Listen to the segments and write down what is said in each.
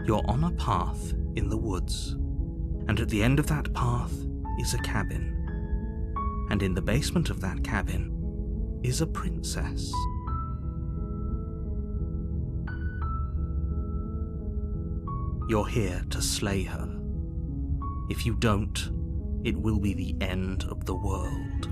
You're on a path in the woods, and at the end of that path is a cabin. And in the basement of that cabin is a princess. You're here to slay her. If you don't, it will be the end of the world.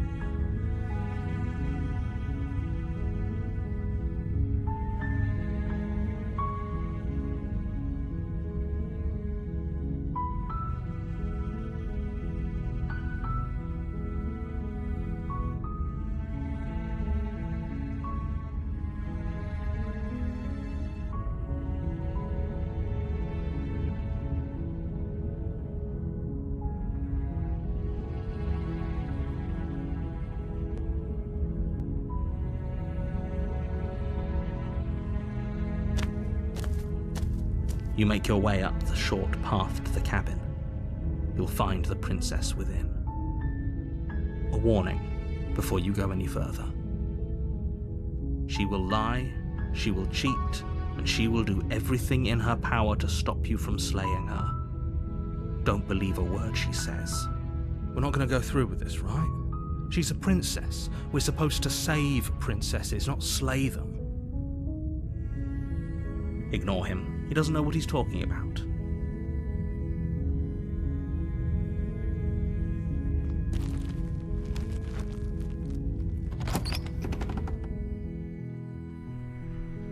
You make your way up the short path to the cabin. You'll find the princess within. A warning before you go any further. She will lie, she will cheat, and she will do everything in her power to stop you from slaying her. Don't believe a word she says. We're not going to go through with this, right? She's a princess. We're supposed to save princesses, not slay them. Ignore him. He doesn't know what he's talking about.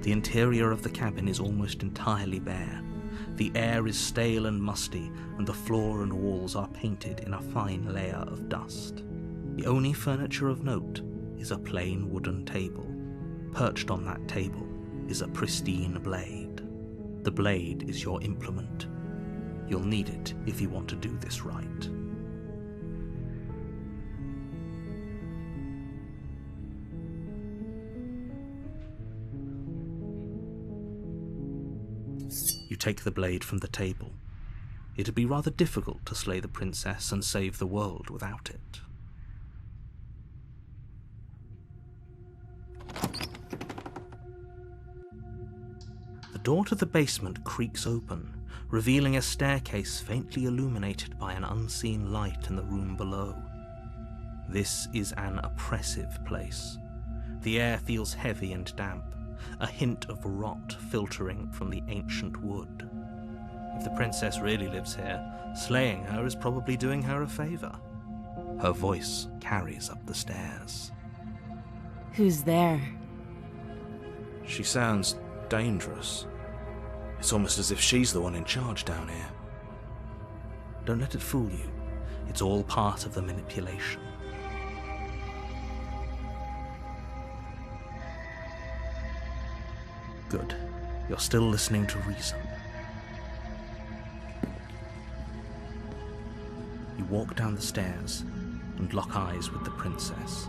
The interior of the cabin is almost entirely bare. The air is stale and musty, and the floor and walls are painted in a fine layer of dust. The only furniture of note is a plain wooden table. Perched on that table is a pristine blade. The blade is your implement. You'll need it if you want to do this right. You take the blade from the table. It'd be rather difficult to slay the princess and save the world without it. The door to the basement creaks open, revealing a staircase faintly illuminated by an unseen light in the room below. This is an oppressive place. The air feels heavy and damp, a hint of rot filtering from the ancient wood. If the princess really lives here, slaying her is probably doing her a favor. Her voice carries up the stairs. Who's there? She sounds dangerous. It's almost as if she's the one in charge down here. Don't let it fool you. It's all part of the manipulation. Good. You're still listening to reason. You walk down the stairs and lock eyes with the princess.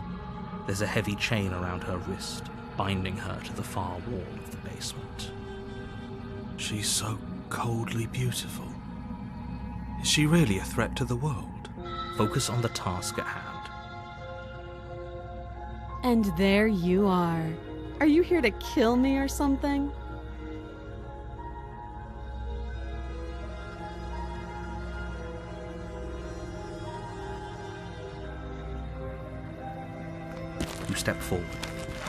There's a heavy chain around her wrist, binding her to the far wall of the basement. She's so coldly beautiful. Is she really a threat to the world? Focus on the task at hand. And there you are. Are you here to kill me or something? step forward,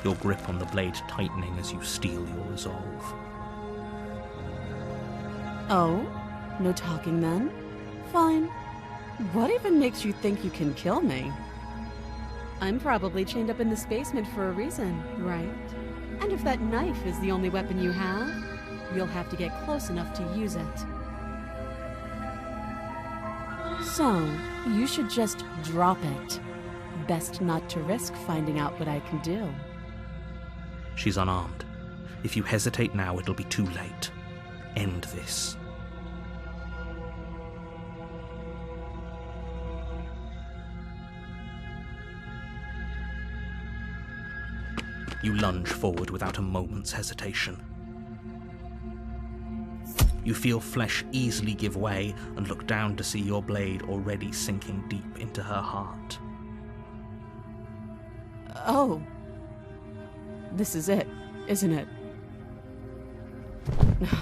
your grip on the blade tightening as you steel your resolve. Oh? No talking then? Fine. What even makes you think you can kill me? I'm probably chained up in this basement for a reason, right? And if that knife is the only weapon you have, you'll have to get close enough to use it. So, you should just drop it. Best not to risk finding out what I can do. She's unarmed. If you hesitate now, it'll be too late. End this. You lunge forward without a moment's hesitation. You feel flesh easily give way and look down to see your blade already sinking deep into her heart. Oh. This is it, isn't it?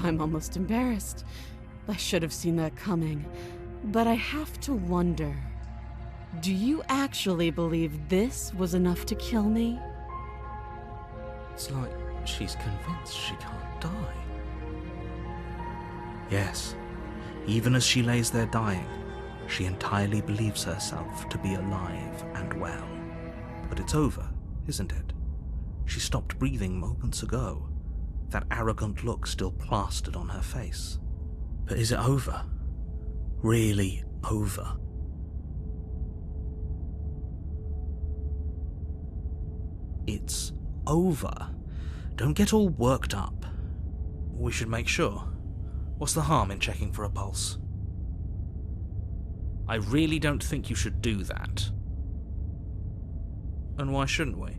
I'm almost embarrassed. I should have seen that coming. But I have to wonder, do you actually believe this was enough to kill me? It's like she's convinced she can't die. Yes, even as she lays there dying, she entirely believes herself to be alive and well. But it's over, isn't it? She stopped breathing moments ago, that arrogant look still plastered on her face. But is it over? Really over? It's over. Don't get all worked up. We should make sure. What's the harm in checking for a pulse? I really don't think you should do that. And why shouldn't we?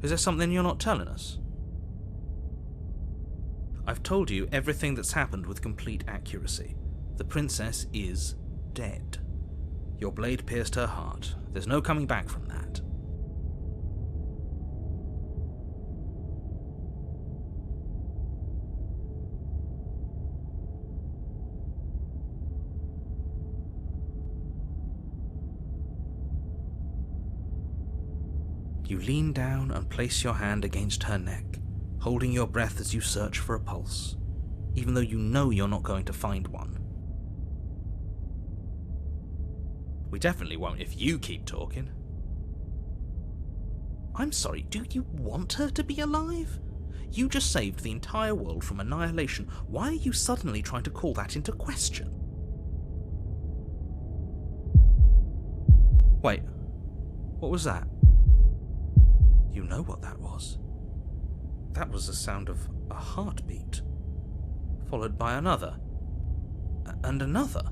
Is there something you're not telling us? I've told you everything that's happened with complete accuracy. The princess is dead. Your blade pierced her heart. There's no coming back from that. You lean down and place your hand against her neck, holding your breath as you search for a pulse, even though you know you're not going to find one. We definitely won't if you keep talking. I'm sorry, do you want her to be alive? You just saved the entire world from annihilation. Why are you suddenly trying to call that into question? Wait, what was that? You know what that was. That was the sound of a heartbeat, followed by another, and another.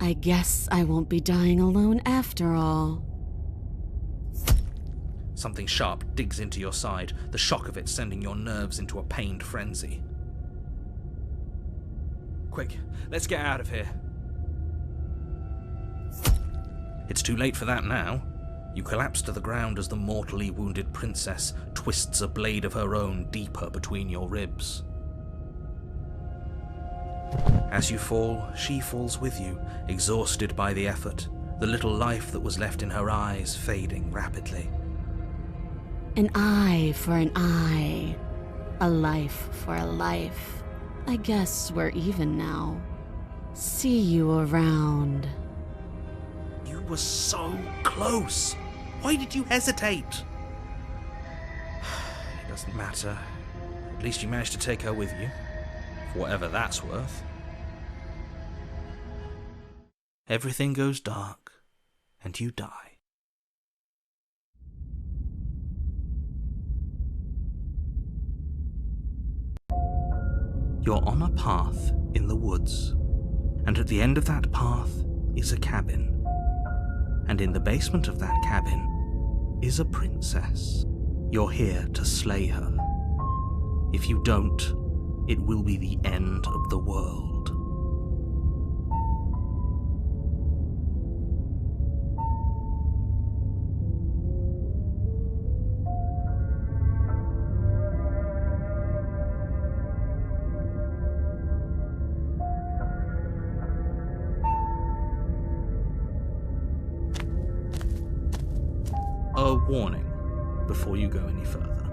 I guess I won't be dying alone after all. Something sharp digs into your side, the shock of it sending your nerves into a pained frenzy. Quick, let's get out of here. It's too late for that now. You collapse to the ground as the mortally wounded princess twists a blade of her own deeper between your ribs. As you fall, she falls with you, exhausted by the effort, the little life that was left in her eyes fading rapidly. An eye for an eye. A life for a life. I guess we're even now. See you around. You were so close! Why did you hesitate? It doesn't matter. At least you managed to take her with you. For whatever that's worth. Everything goes dark, and you die. You're on a path in the woods, and at the end of that path is a cabin. And in the basement of that cabin is a princess. You're here to slay her. If you don't, it will be the end of the world. A warning. before you go any further.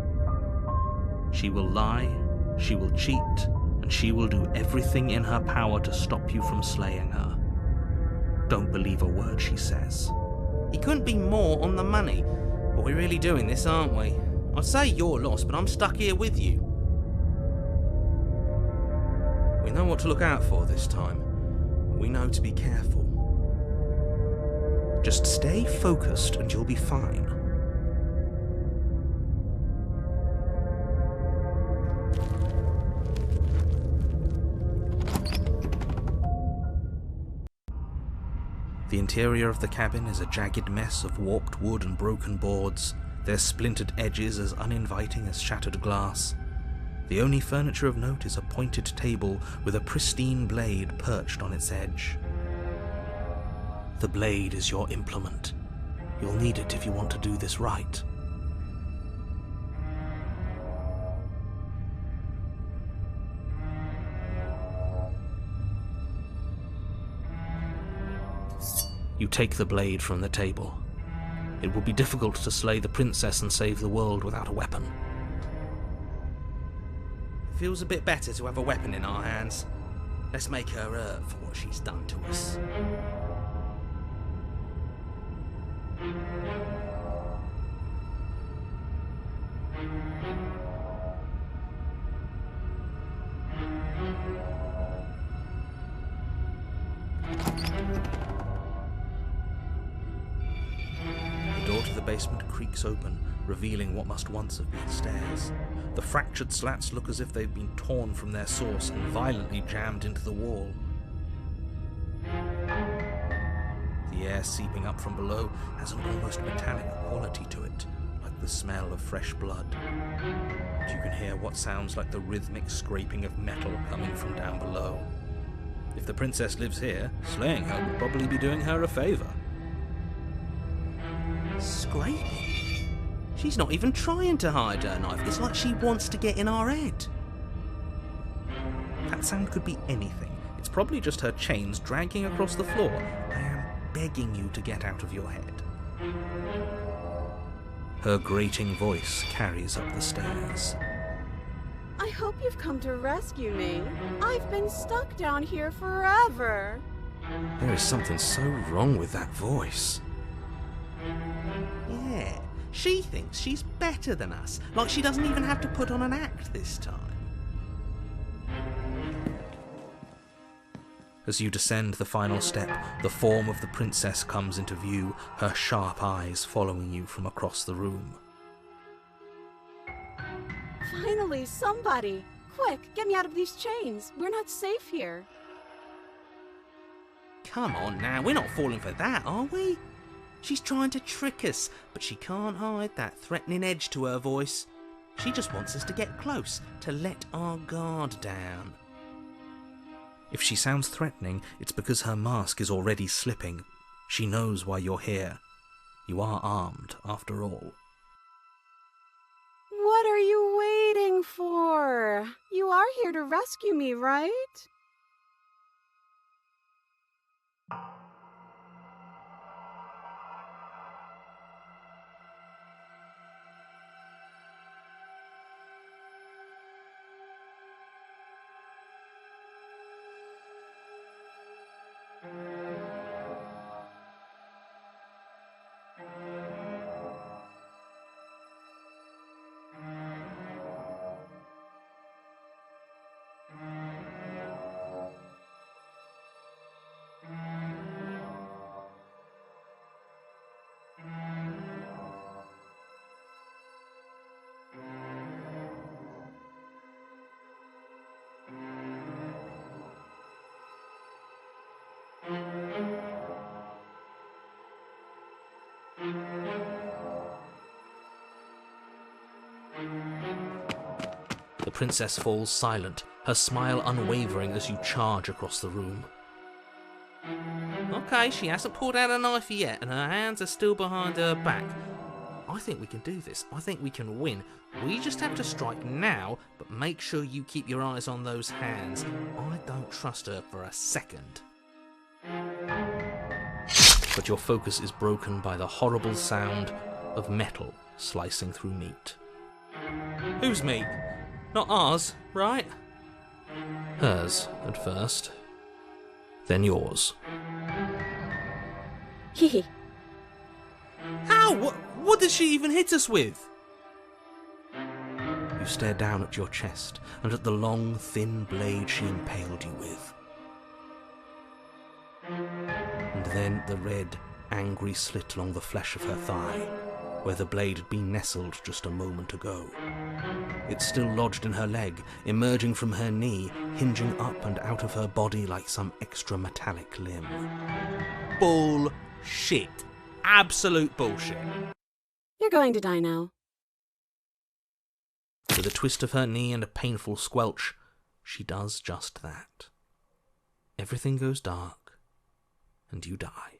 She will lie, she will cheat, and she will do everything in her power to stop you from slaying her. Don't believe a word she says. He couldn't be more on the money. But we're really doing this, aren't we? I'd say you're lost, but I'm stuck here with you. We know what to look out for this time. We know to be careful. Just stay focused and you'll be fine. The interior of the cabin is a jagged mess of warped wood and broken boards, their splintered edges as uninviting as shattered glass. The only furniture of note is a pointed table with a pristine blade perched on its edge. The blade is your implement. You'll need it if you want to do this right. You take the blade from the table. It will be difficult to slay the princess and save the world without a weapon. Feels a bit better to have a weapon in our hands. Let's make her hurt for what she's done to us. The door to the basement creaks open, revealing what must once have been stairs. The fractured slats look as if they've been torn from their source and violently jammed into the wall. The air seeping up from below has an almost metallic quality to it, like the smell of fresh blood. And you can hear what sounds like the rhythmic scraping of metal coming from down below. If the princess lives here, slaying her would probably be doing her a favour. Scraping? She's not even trying to hide her knife. It's like she wants to get in our head. That sound could be anything. It's probably just her chains dragging across the floor. I am begging you to get out of your head. Her grating voice carries up the stairs. I hope you've come to rescue me. I've been stuck down here forever. There is something so wrong with that voice. Yeah, she thinks she's better than us. Like she doesn't even have to put on an act this time. As you descend the final step, the form of the princess comes into view, her sharp eyes following you from across the room. Finally, somebody! Quick, get me out of these chains. We're not safe here. Come on now, we're not falling for that, are we? She's trying to trick us, but she can't hide that threatening edge to her voice. She just wants us to get close, to let our guard down. If she sounds threatening, it's because her mask is already slipping. She knows why you're here. You are armed, after all. What are you waiting for? You are here to rescue me, right? The princess falls silent, her smile unwavering as you charge across the room. Okay, she hasn't pulled out a knife yet, and her hands are still behind her back. I think we can do this. I think we can win. We just have to strike now, but make sure you keep your eyes on those hands. I don't trust her for a second. But your focus is broken by the horrible sound of metal slicing through meat. Whose meat? Not ours, right? Hers at first, then yours. Hee. How? What did she even hit us with? You stare down at your chest and at the long, thin blade she impaled you with. And then the red, angry slit along the flesh of her thigh, where the blade had been nestled just a moment ago. It still lodged in her leg, emerging from her knee, hinging up and out of her body like some extra metallic limb. Bullshit. Absolute bullshit. You're going to die now. With a twist of her knee and a painful squelch, she does just that. Everything goes dark, and you die.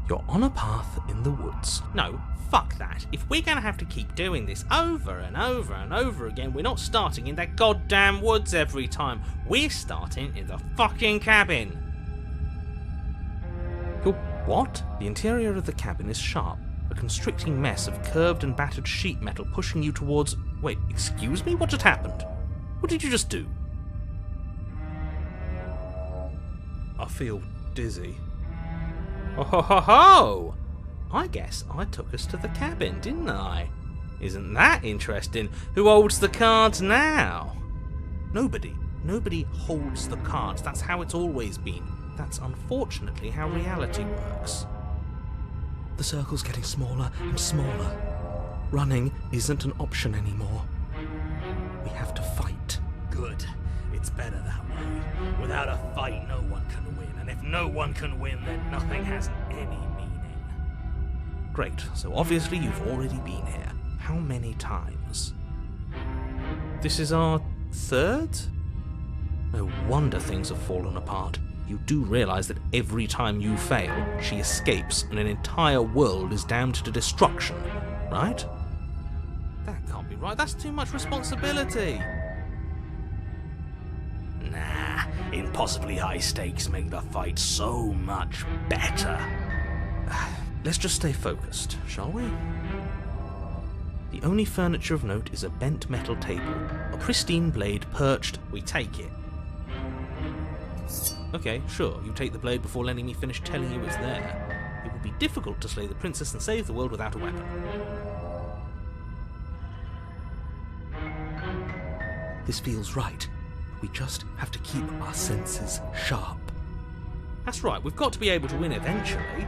You're on a path in the woods. No, fuck that. If we're going to have to keep doing this over and over and over again, we're not starting in that goddamn woods every time. We're starting in the fucking cabin. You're what? The interior of the cabin is sharp, a constricting mess of curved and battered sheet metal pushing you towards... Wait, excuse me? What just happened? What did you just do? I feel dizzy. Oh ho ho ho! I guess I took us to the cabin, didn't I? Isn't that interesting? Who holds the cards now? Nobody holds the cards. That's how it's always been. That's unfortunately how reality works. The circle's getting smaller and smaller. Running isn't an option anymore. We have to fight. Good. It's better that way. Without a fight, no one can win. And if no one can win, then nothing has any meaning. Great. So obviously you've already been here. How many times? This is our third? No wonder things have fallen apart. You do realise that every time you fail, she escapes and an entire world is damned to destruction, right? That can't be right. That's too much responsibility. Nah, impossibly high stakes make the fight so much better. Let's just stay focused, shall we? The only furniture of note is a bent metal table, a pristine blade perched. We take it. Okay, sure, you take the blade before letting me finish telling you it's there. It would be difficult to slay the princess and save the world without a weapon. This feels right. We just have to keep our senses sharp. That's right, we've got to be able to win eventually.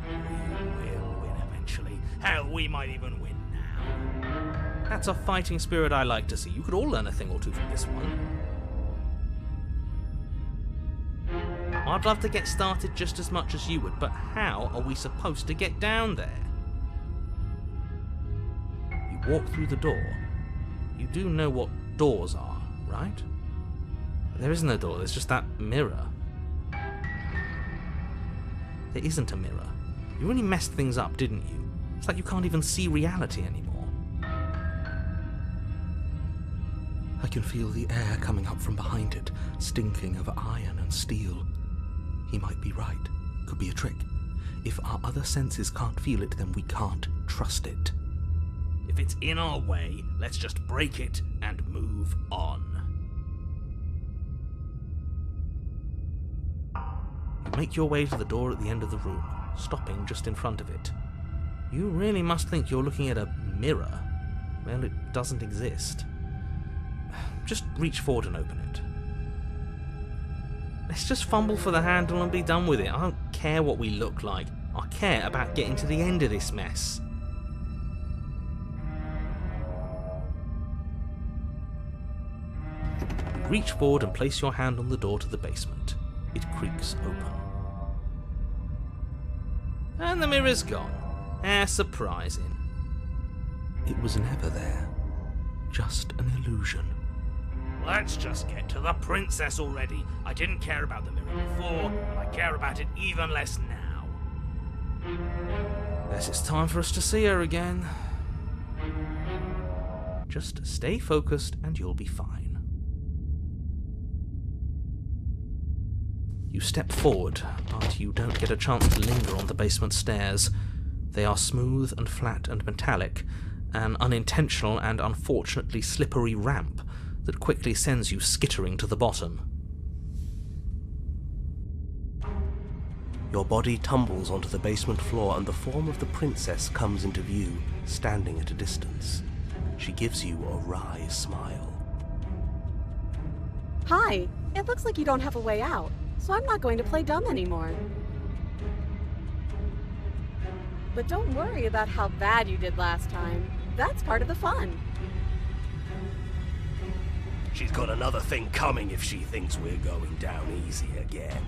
We will win eventually. Hell, we might even win now. That's a fighting spirit I like to see. You could all learn a thing or two from this one. I'd love to get started just as much as you would, but how are we supposed to get down there? You walk through the door. You do know what doors are, right? There isn't a door, there's just that mirror. There isn't a mirror. You really messed things up, didn't you? It's like you can't even see reality anymore. I can feel the air coming up from behind it, stinking of iron and steel. He might be right. Could be a trick. If our other senses can't feel it, then we can't trust it. If it's in our way, let's just break it and move on. You make your way to the door at the end of the room, stopping just in front of it. You really must think you're looking at a mirror. Well, it doesn't exist. Just reach forward and open it. Let's just fumble for the handle and be done with it. I don't care what we look like. I care about getting to the end of this mess. You reach forward and place your hand on the door to the basement. It creaks open. And the mirror's gone. How surprising. It was never there. Just an illusion. Let's just get to the princess already. I didn't care about the mirror before, and I care about it even less now. Guess it's time for us to see her again. Just stay focused and you'll be fine. You step forward, but you don't get a chance to linger on the basement stairs. They are smooth and flat and metallic, an unintentional and unfortunately slippery ramp that quickly sends you skittering to the bottom. Your body tumbles onto the basement floor and the form of the princess comes into view, standing at a distance. She gives you a wry smile. Hi, it looks like you don't have a way out, so I'm not going to play dumb anymore. But don't worry about how bad you did last time. That's part of the fun. She's got another thing coming if she thinks we're going down easy again.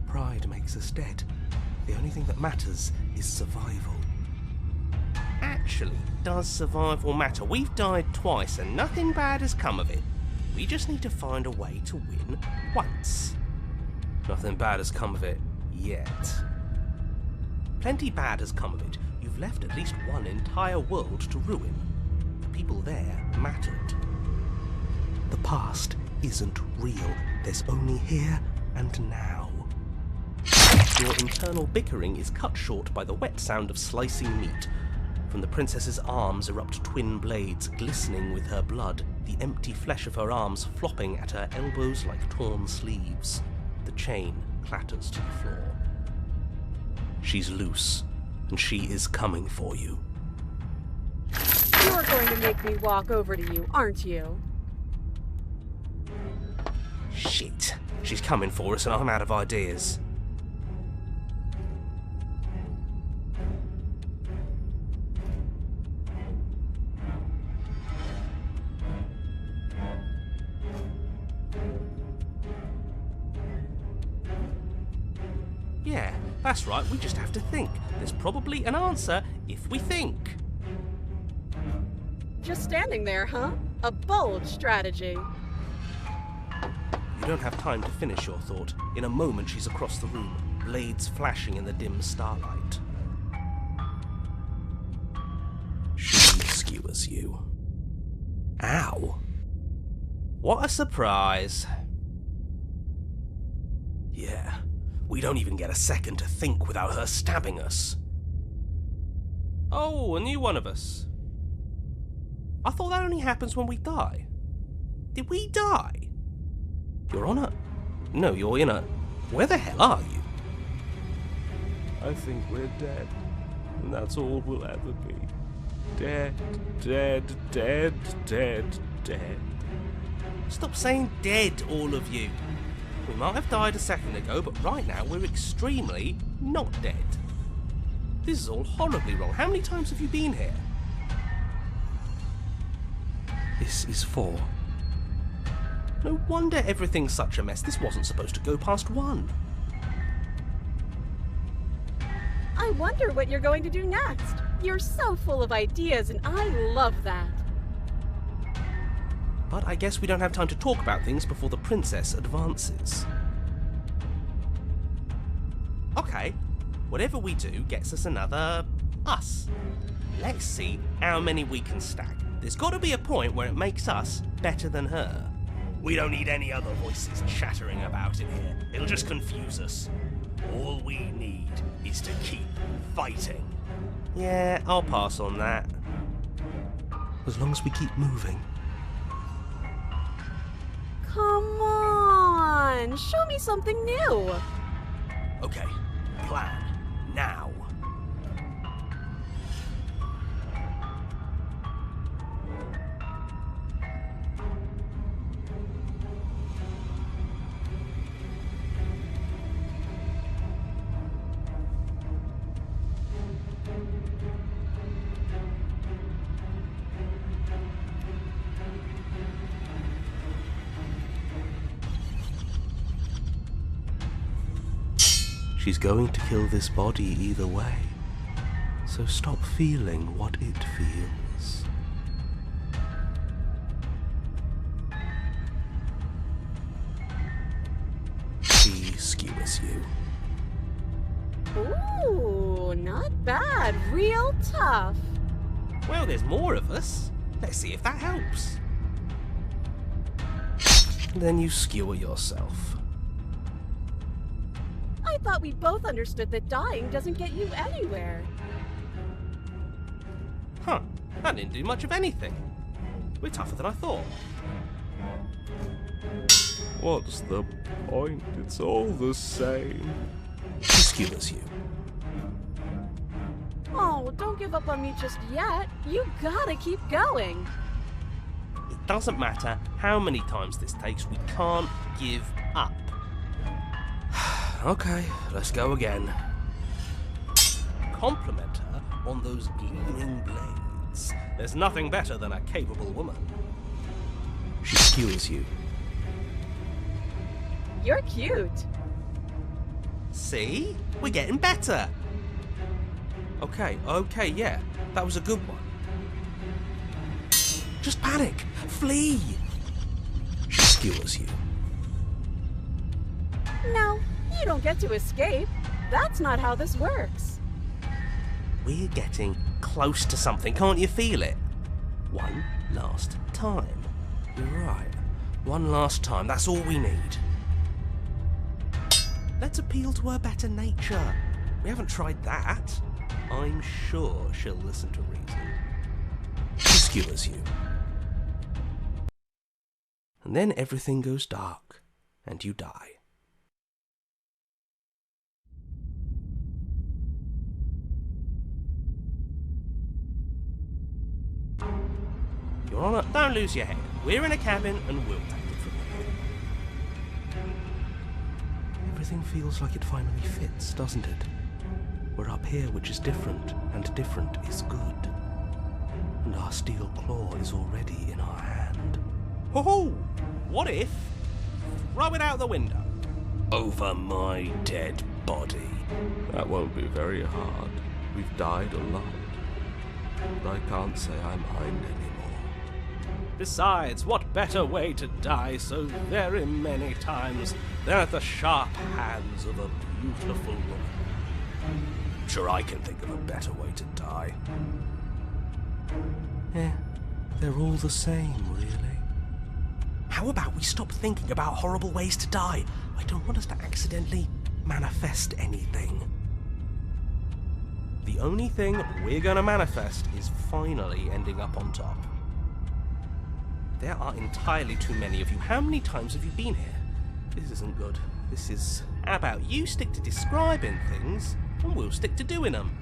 Pride makes us dead. The only thing that matters is survival. Actually, does survival matter? We've died twice and nothing bad has come of it. We just need to find a way to win once. Nothing bad has come of it yet. Plenty bad has come of it. You've left at least one entire world to ruin. The people there mattered. The past isn't real. There's only here and now. Your internal bickering is cut short by the wet sound of slicing meat. From the princess's arms erupt twin blades, glistening with her blood, the empty flesh of her arms flopping at her elbows like torn sleeves. The chain clatters to the floor. She's loose, and she is coming for you. You're going to make me walk over to you, aren't you? Shit. She's coming for us and I'm out of ideas. Yeah, that's right, we just have to think. There's probably an answer if we think. Just standing there, huh? A bold strategy. You don't have time to finish your thought. In a moment she's across the room, blades flashing in the dim starlight. She skewers you. Ow. What a surprise. Yeah, we don't even get a second to think without her stabbing us. Oh, a new one of us. I thought that only happens when we die. Did we die? You're on a... No, you're in a... Where the hell are you? I think we're dead. And that's all we'll ever be. Dead, dead, dead, dead, dead. Stop saying dead, all of you. We might have died a second ago, but right now we're extremely not dead. This is all horribly wrong. How many times have you been here? This is 4. No wonder everything's such a mess. This wasn't supposed to go past 1. I wonder what you're going to do next. You're so full of ideas, and I love that. But I guess we don't have time to talk about things before the princess advances. Okay, whatever we do gets us another us. Let's see how many we can stack. There's got to be a point where it makes us better than her. We don't need any other voices chattering about it here. It'll just confuse us. All we need is to keep fighting. Yeah, I'll pass on that. As long as we keep moving. Come on, show me something new. Okay, plan. Now. She's going to kill this body either way, so stop feeling what it feels. She skewers you. Ooh, not bad. Real tough. Well, there's more of us. Let's see if that helps. Then you skewer yourself. I thought we both understood that dying doesn't get you anywhere. Huh, that didn't do much of anything. We're tougher than I thought. What's the point? It's all the same. She skewers you. Oh, don't give up on me just yet. You gotta keep going. It doesn't matter how many times this takes, we can't give up. Okay, let's go again. Compliment her on those gleaming blades. There's nothing better than a capable woman. She skewers you. You're cute. See? We're getting better. Okay, yeah, that was a good one. Just panic! Flee! She skewers you. No, you don't get to escape. That's not how this works. We're getting close to something, can't you feel it? One last time. You're right. One last time, that's all we need. Let's appeal to her better nature. We haven't tried that. I'm sure she'll listen to reason. She skewers you. And then everything goes dark, and you die. Your Honour, don't lose your head. We're in a cabin, and we'll take it from here. Everything feels like it finally fits, doesn't it? We're up here, which is different, and different is good. And our steel claw is already in our hand. Ho-ho! What if? Throw it out the window. Over my dead body. That won't be very hard. We've died a lot. But I can't say I mind anymore. Besides, what better way to die so very many times than at the sharp hands of a beautiful woman? Sure, I can think of a better way to die. They're all the same, really. How about we stop thinking about horrible ways to die? I don't want us to accidentally manifest anything. The only thing we're gonna manifest is finally ending up on top. There are entirely too many of you. How many times have you been here? This isn't good. This is... How about you stick to describing things, and we'll stick to doing them?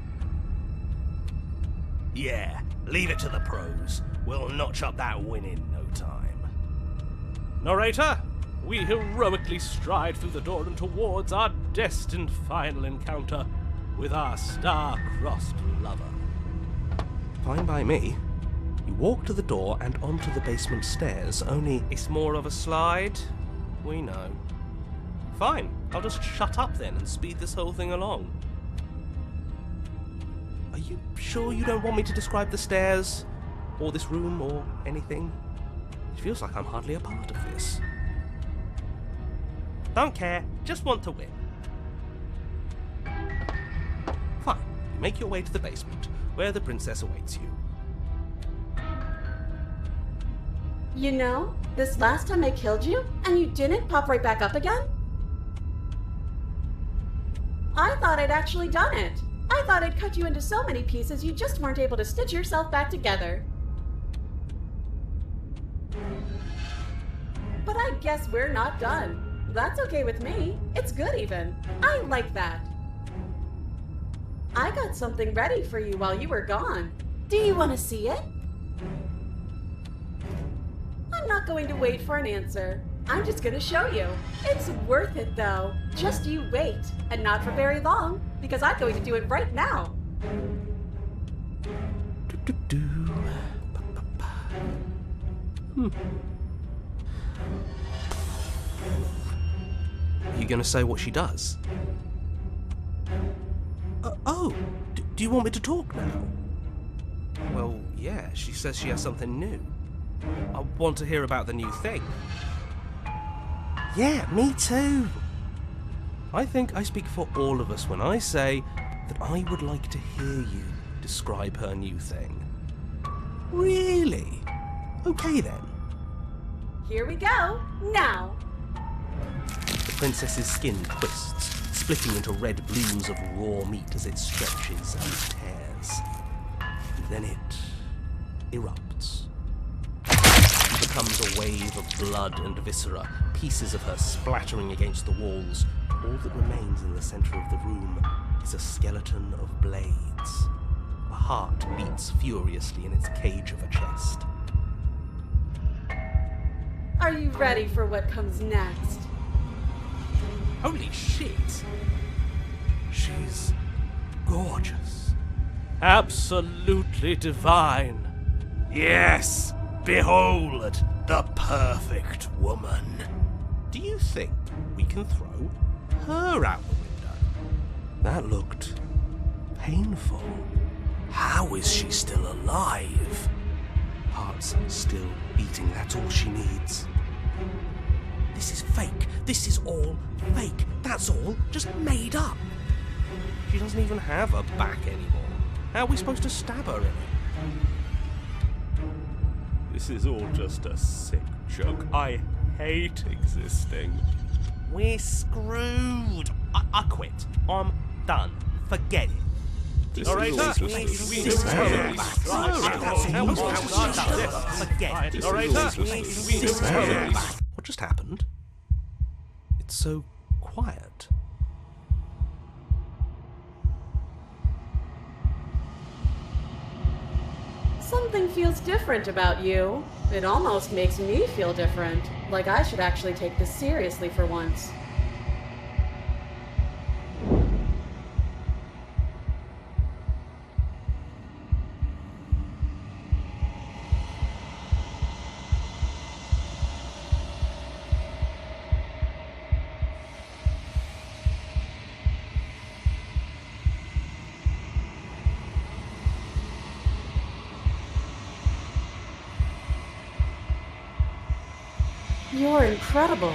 Yeah, leave it to the pros. We'll notch up that win in no time. Narrator, we heroically stride through the door and towards our destined final encounter with our star-crossed lover. Fine by me. You walk to the door and onto the basement stairs, only it's more of a slide. We know. Fine, I'll just shut up then and speed this whole thing along. Are you sure you don't want me to describe the stairs, or this room, or anything? It feels like I'm hardly a part of this. Don't care, just want to win. Fine, you make your way to the basement, where the princess awaits you. You know, this last time I killed you, and you didn't pop right back up again? I thought I'd actually done it. I thought I'd cut you into so many pieces you just weren't able to stitch yourself back together. But I guess we're not done. That's okay with me. It's good even. I like that. I got something ready for you while you were gone. Do you want to see it? I'm not going to wait for an answer. I'm just going to show you. It's worth it though. Just you wait. And not for very long, because I'm going to do it right now. Are you going to say what she does? Do you want me to talk now? Well, yeah, she says she has something new. I want to hear about the new thing. Yeah, me too. I think I speak for all of us when I say that I would like to hear you describe her new thing. Really? Okay then. Here we go. Now. The princess's skin twists, splitting into red blooms of raw meat as it stretches and tears. And then it erupts. She becomes a wave of blood and viscera, pieces of her splattering against the walls. All that remains in the center of the room is a skeleton of blades. A heart beats furiously in its cage of a chest. Are you ready for what comes next? Holy shit! She's gorgeous. Absolutely divine. Yes, behold the perfect woman. Do you think we can throw her out the window? That looked painful. How is she still alive? Heart's still beating, that's all she needs. This is fake. This is all fake. That's all just made up. She doesn't even have a back anymore. How are we supposed to stab her in it? This is all just a sick joke. I hate existing. We're screwed. I quit. I'm done. Forget it. This Narrator, is all just a we sick determined. Forget it. Narrator, what just happened? It's so quiet. Something feels different about you. It almost makes me feel different. Like I should actually take this seriously for once. You're incredible.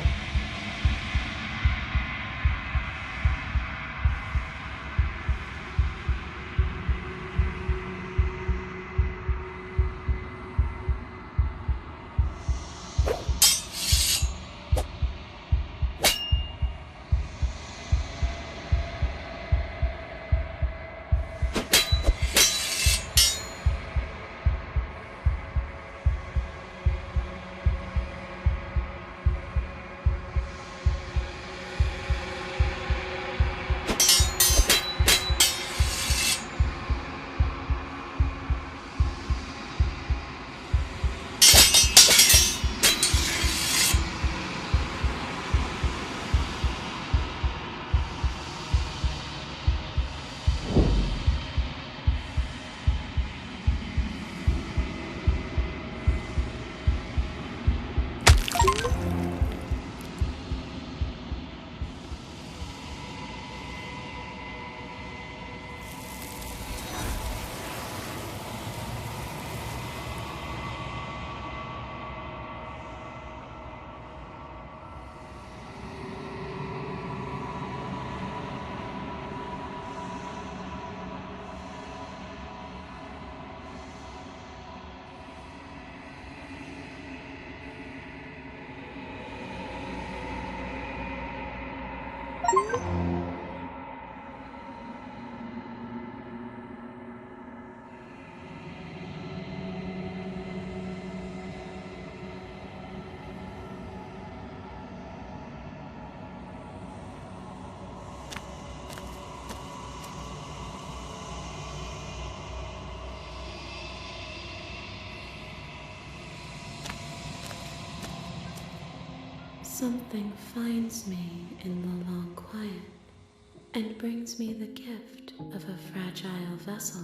Something finds me in the long quiet and brings me the gift of a fragile vessel.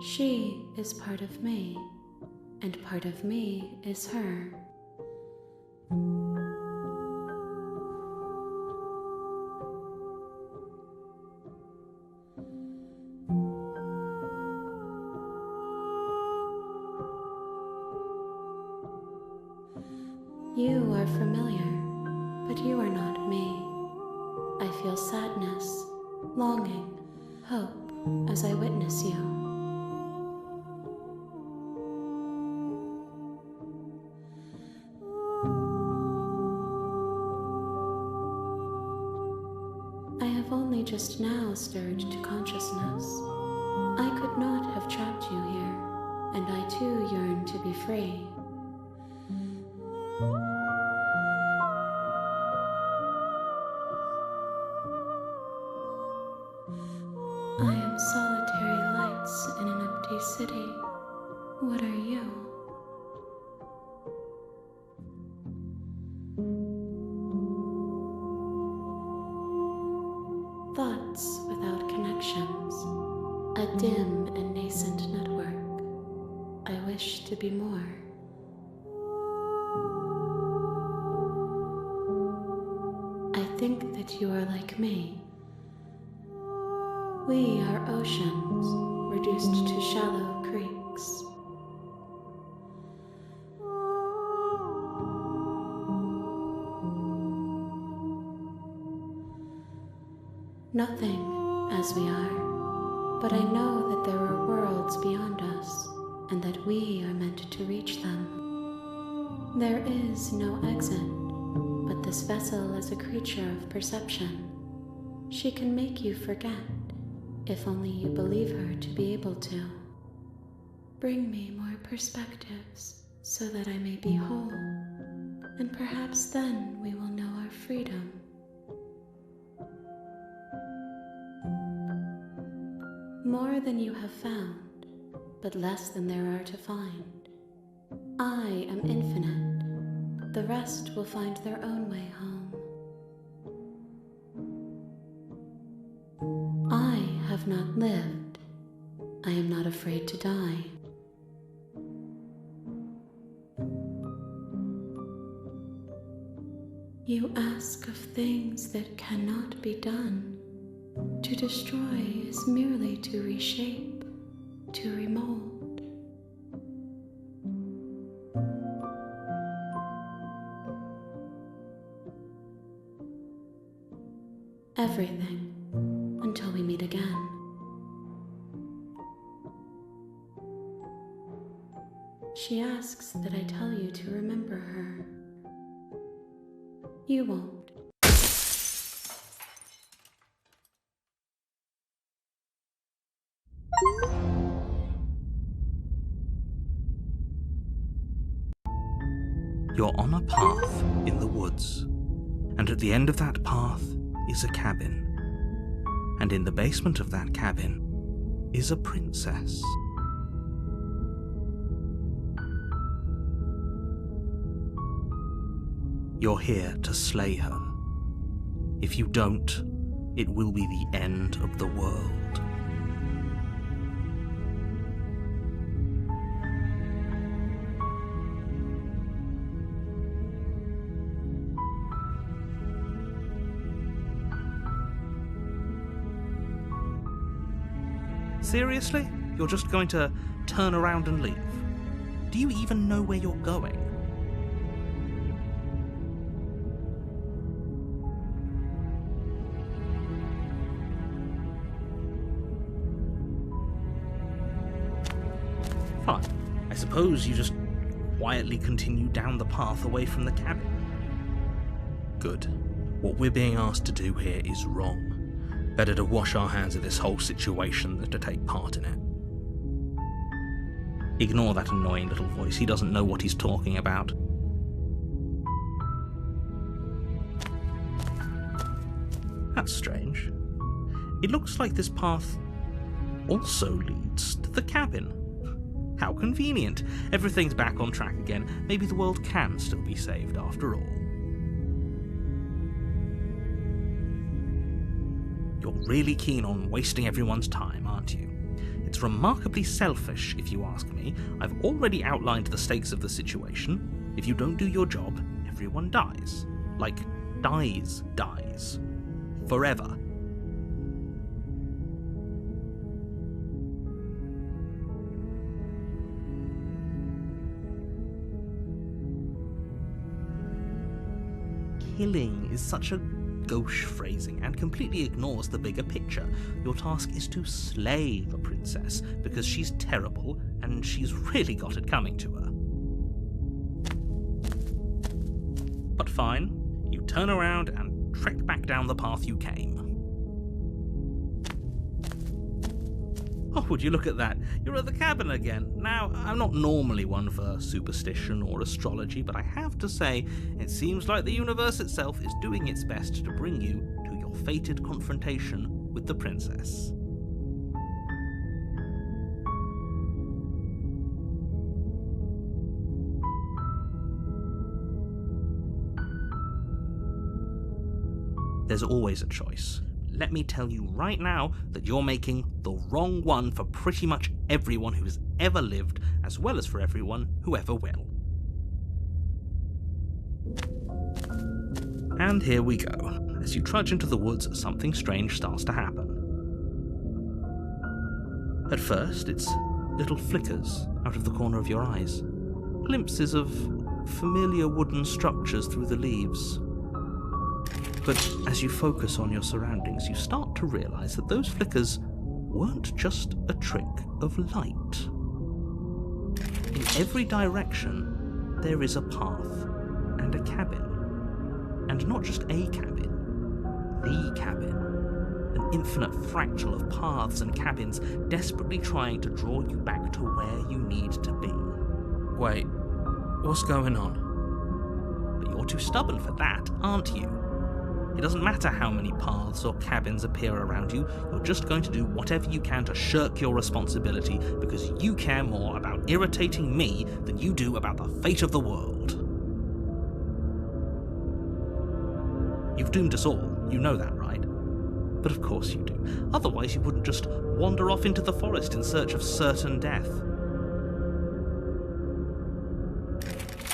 She is part of me, and part of me is her. You are familiar, but you are not me. I feel sadness, longing, hope as I witness you. I have only just now stirred to consciousness. I could not have trapped you here, and I too yearn to be free. I am solitary lights in an empty city. What are you? Thoughts without connections, a dim and nascent network. I wish to be more. I think that you are like me. We are oceans, reduced to shallow creeks. Nothing as we are, but I know that there are worlds beyond us, and that we are meant to reach them. There is no exit, but this vessel is a creature of perception. She can make you forget, if only you believe her to be able to. Bring me more perspectives, so that I may be whole, and perhaps then we will know our freedom. More than you have found, but less than there are to find. I am infinite. The rest will find their own way home. I have not lived. I am not afraid to die. You ask of things that cannot be done. To destroy is merely to reshape, to remold. Everything, until we meet again. She asks that I tell you to remember her. You won't. You're on a path in the woods, and at the end of that path is a cabin. And in the basement of that cabin is a princess. You're here to slay her. If you don't, it will be the end of the world. Seriously? You're just going to turn around and leave? Do you even know where you're going? Fine. I suppose you just quietly continue down the path away from the cabin. Good. What we're being asked to do here is wrong. Better to wash our hands of this whole situation than to take part in it. Ignore that annoying little voice. He doesn't know what he's talking about. That's strange. It looks like this path also leads to the cabin. How convenient. Everything's back on track again. Maybe the world can still be saved after all. You're really keen on wasting everyone's time, aren't you? It's remarkably selfish, if you ask me. I've already outlined the stakes of the situation. If you don't do your job, everyone dies. Like, dies. Forever. Killing is such a gauche phrasing and completely ignores the bigger picture. Your task is to slay the princess, because she's terrible and she's really got it coming to her. But fine, you turn around and trek back down the path you came. Oh, would you look at that? You're at the cabin again. Now, I'm not normally one for superstition or astrology, but I have to say, it seems like the universe itself is doing its best to bring you to your fated confrontation with the princess. There's always a choice. Let me tell you right now that you're making the wrong one for pretty much everyone who has ever lived, as well as for everyone who ever will. And here we go. As you trudge into the woods, something strange starts to happen. At first, it's little flickers out of the corner of your eyes, glimpses of familiar wooden structures through the leaves. But as you focus on your surroundings, you start to realise that those flickers weren't just a trick of light. In every direction, there is a path and a cabin. And not just a cabin, the cabin. An infinite fractal of paths and cabins desperately trying to draw you back to where you need to be. Wait, what's going on? But you're too stubborn for that, aren't you? It doesn't matter how many paths or cabins appear around you, you're just going to do whatever you can to shirk your responsibility because you care more about irritating me than you do about the fate of the world. You've doomed us all, you know that, right? But of course you do. Otherwise you wouldn't just wander off into the forest in search of certain death.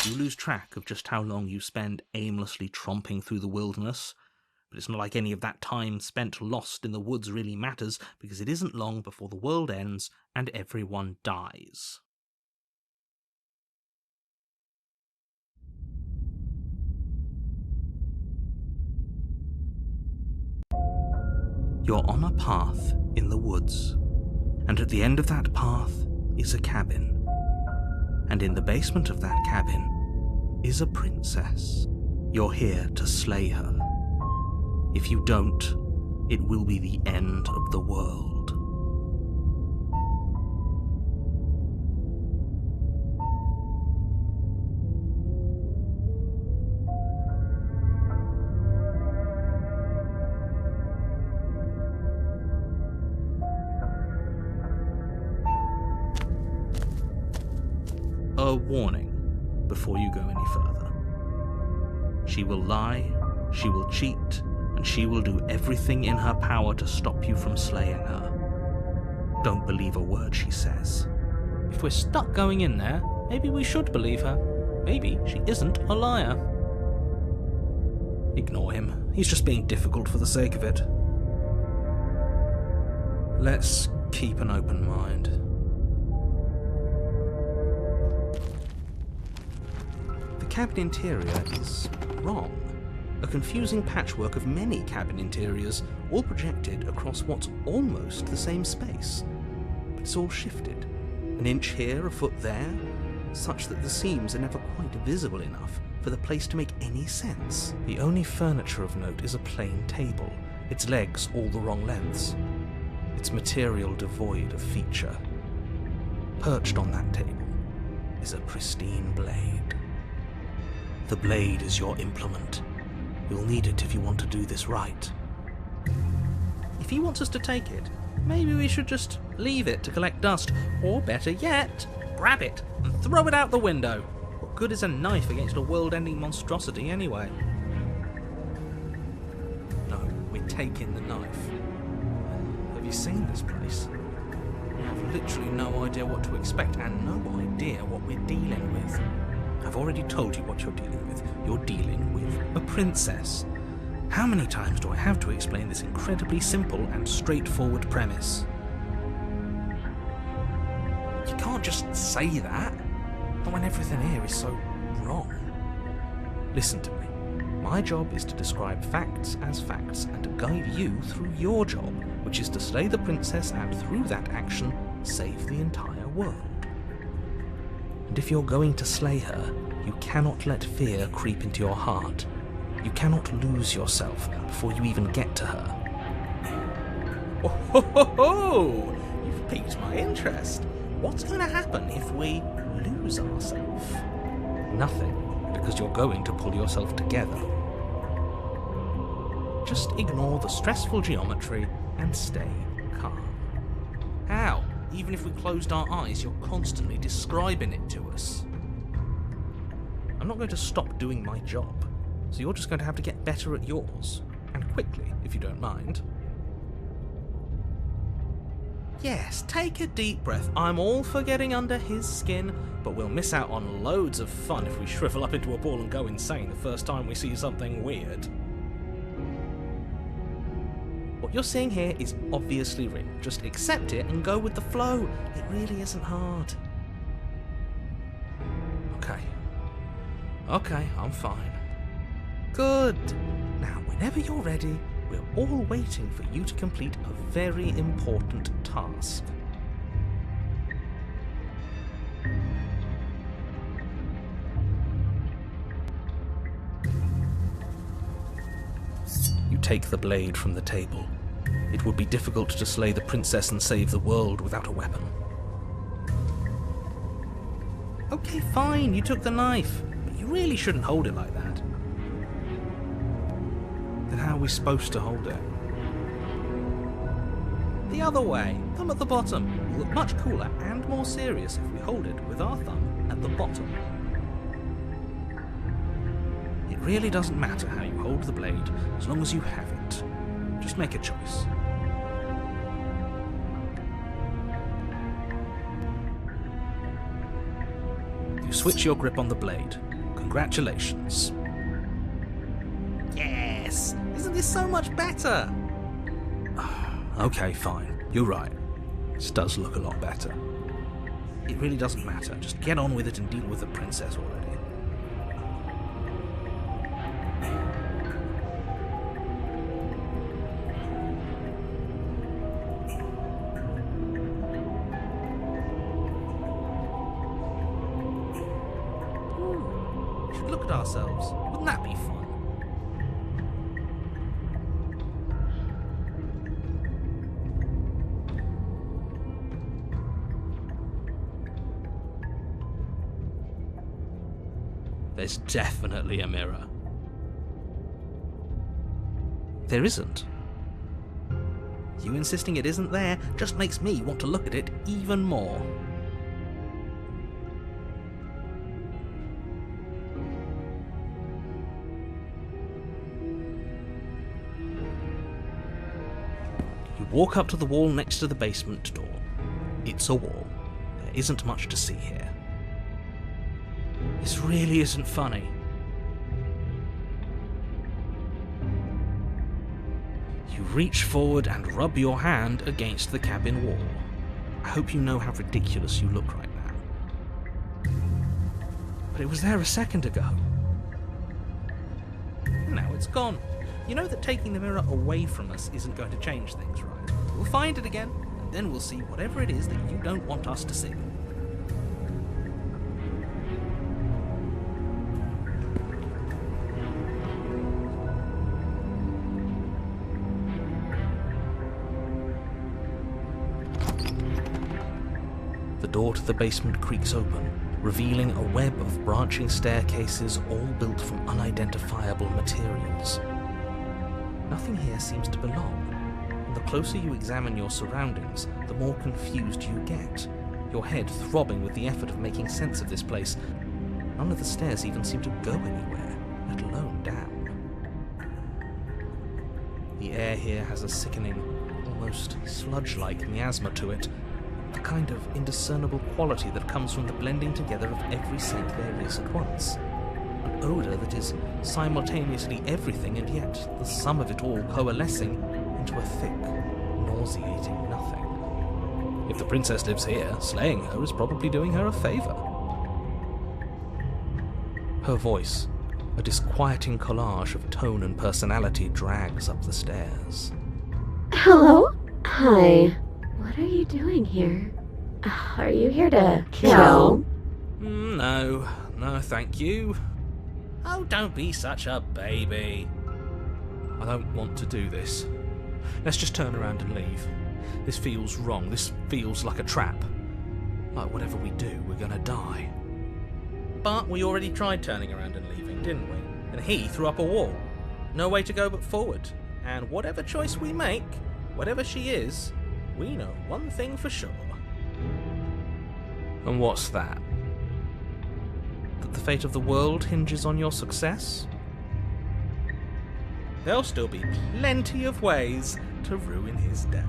You lose track of just how long you spend aimlessly tromping through the wilderness. But it's not like any of that time spent lost in the woods really matters, because it isn't long before the world ends and everyone dies. You're on a path in the woods, and at the end of that path is a cabin. And in the basement of that cabin is a princess. You're here to slay her. If you don't, it will be the end of the world. A warning before you go any further. She will lie, she will cheat, and she will do everything in her power to stop you from slaying her. Don't believe a word she says. If we're stuck going in there, maybe we should believe her. Maybe she isn't a liar. Ignore him. He's just being difficult for the sake of it. Let's keep an open mind. The cabin interior is wrong. A confusing patchwork of many cabin interiors, all projected across what's almost the same space. But it's all shifted. An inch here, a foot there, such that the seams are never quite visible enough for the place to make any sense. The only furniture of note is a plain table, its legs all the wrong lengths, its material devoid of feature. Perched on that table is a pristine blade. The blade is your implement. You'll need it if you want to do this right. If he wants us to take it, maybe we should just leave it to collect dust, or better yet, grab it and throw it out the window. What good is a knife against a world-ending monstrosity anyway? No, we're taking the knife. Have you seen this place? We have literally no idea what to expect and no idea what we're dealing with. I've already told you what you're dealing with. You're dealing with a princess. How many times do I have to explain this incredibly simple and straightforward premise? You can't just say that, not when everything here is so wrong. Listen to me. My job is to describe facts as facts and to guide you through your job, which is to slay the princess and through that action, save the entire world. And if you're going to slay her, you cannot let fear creep into your heart. You cannot lose yourself before you even get to her. Oh ho ho ho! You've piqued my interest. What's going to happen if we lose ourselves? Nothing, because you're going to pull yourself together. Just ignore the stressful geometry and stay calm. How? Even if we closed our eyes, you're constantly describing it to us. I'm not going to stop doing my job, so you're just going to have to get better at yours. And quickly, if you don't mind. Yes, take a deep breath. I'm all for getting under his skin, but we'll miss out on loads of fun if we shrivel up into a ball and go insane the first time we see something weird. What you're seeing here is obviously real. Just accept it and go with the flow. It really isn't hard. Okay, I'm fine. Good. Now, whenever you're ready, we're all waiting for you to complete a very important task. You take the blade from the table. It would be difficult to slay the princess and save the world without a weapon. Okay, fine, you took the knife, but you really shouldn't hold it like that. Then how are we supposed to hold it? The other way, thumb at the bottom. We'll look much cooler and more serious if we hold it with our thumb at the bottom. It really doesn't matter how you hold the blade, as long as you have it. Just make a choice. You switch your grip on the blade. Congratulations. Yes! Isn't this so much better? Okay, fine. You're right. This does look a lot better. It really doesn't matter. Just get on with it and deal with the princess already. We should look at ourselves. Wouldn't that be fun? There's definitely a mirror. There isn't. You insisting it isn't there just makes me want to look at it even more. You walk up to the wall next to the basement door. It's a wall. There isn't much to see here. This really isn't funny. You reach forward and rub your hand against the cabin wall. I hope you know how ridiculous you look right now. But it was there a second ago. Now it's gone. You know that taking the mirror away from us isn't going to change things, right? We'll find it again, and then we'll see whatever it is that you don't want us to see. The door to the basement creaks open, revealing a web of branching staircases all built from unidentifiable materials. Nothing here seems to belong, and the closer you examine your surroundings, the more confused you get, your head throbbing with the effort of making sense of this place. None of the stairs even seem to go anywhere, let alone down. The air here has a sickening, almost sludge-like miasma to it. the kind of indiscernible quality that comes from the blending together of every scent there is at once. An odour that is simultaneously everything and yet the sum of it all coalescing into a thick, nauseating nothing. If the princess lives here, slaying her is probably doing her a favour. Her voice, a disquieting collage of tone and personality, drags up the stairs. Hello? Hi. What are you doing here? Are you here to kill? No, thank you. Oh, don't be such a baby. I don't want to do this. Let's just turn around and leave. This feels wrong. This feels like a trap. Like whatever we do, we're gonna die. But we already tried turning around and leaving, didn't we? And he threw up a wall. No way to go but forward. And whatever choice we make, whatever she is, we know one thing for sure. And what's that? That the fate of the world hinges on your success? There'll still be plenty of ways to ruin his day.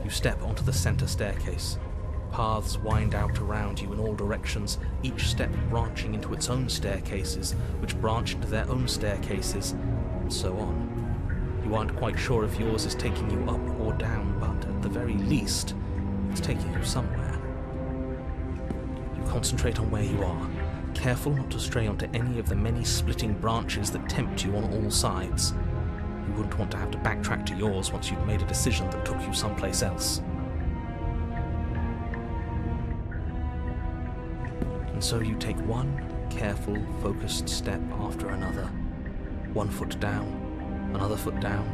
You step onto the centre staircase. Paths wind out around you in all directions, each step branching into its own staircases, which branch into their own staircases, and so on. You aren't quite sure if yours is taking you up or down, but at the very least, it's taking you somewhere. You concentrate on where you are, careful not to stray onto any of the many splitting branches that tempt you on all sides. You wouldn't want to have to backtrack to yours once you'd made a decision that took you someplace else. And so you take one careful, focused step after another. 1 foot down, another foot down,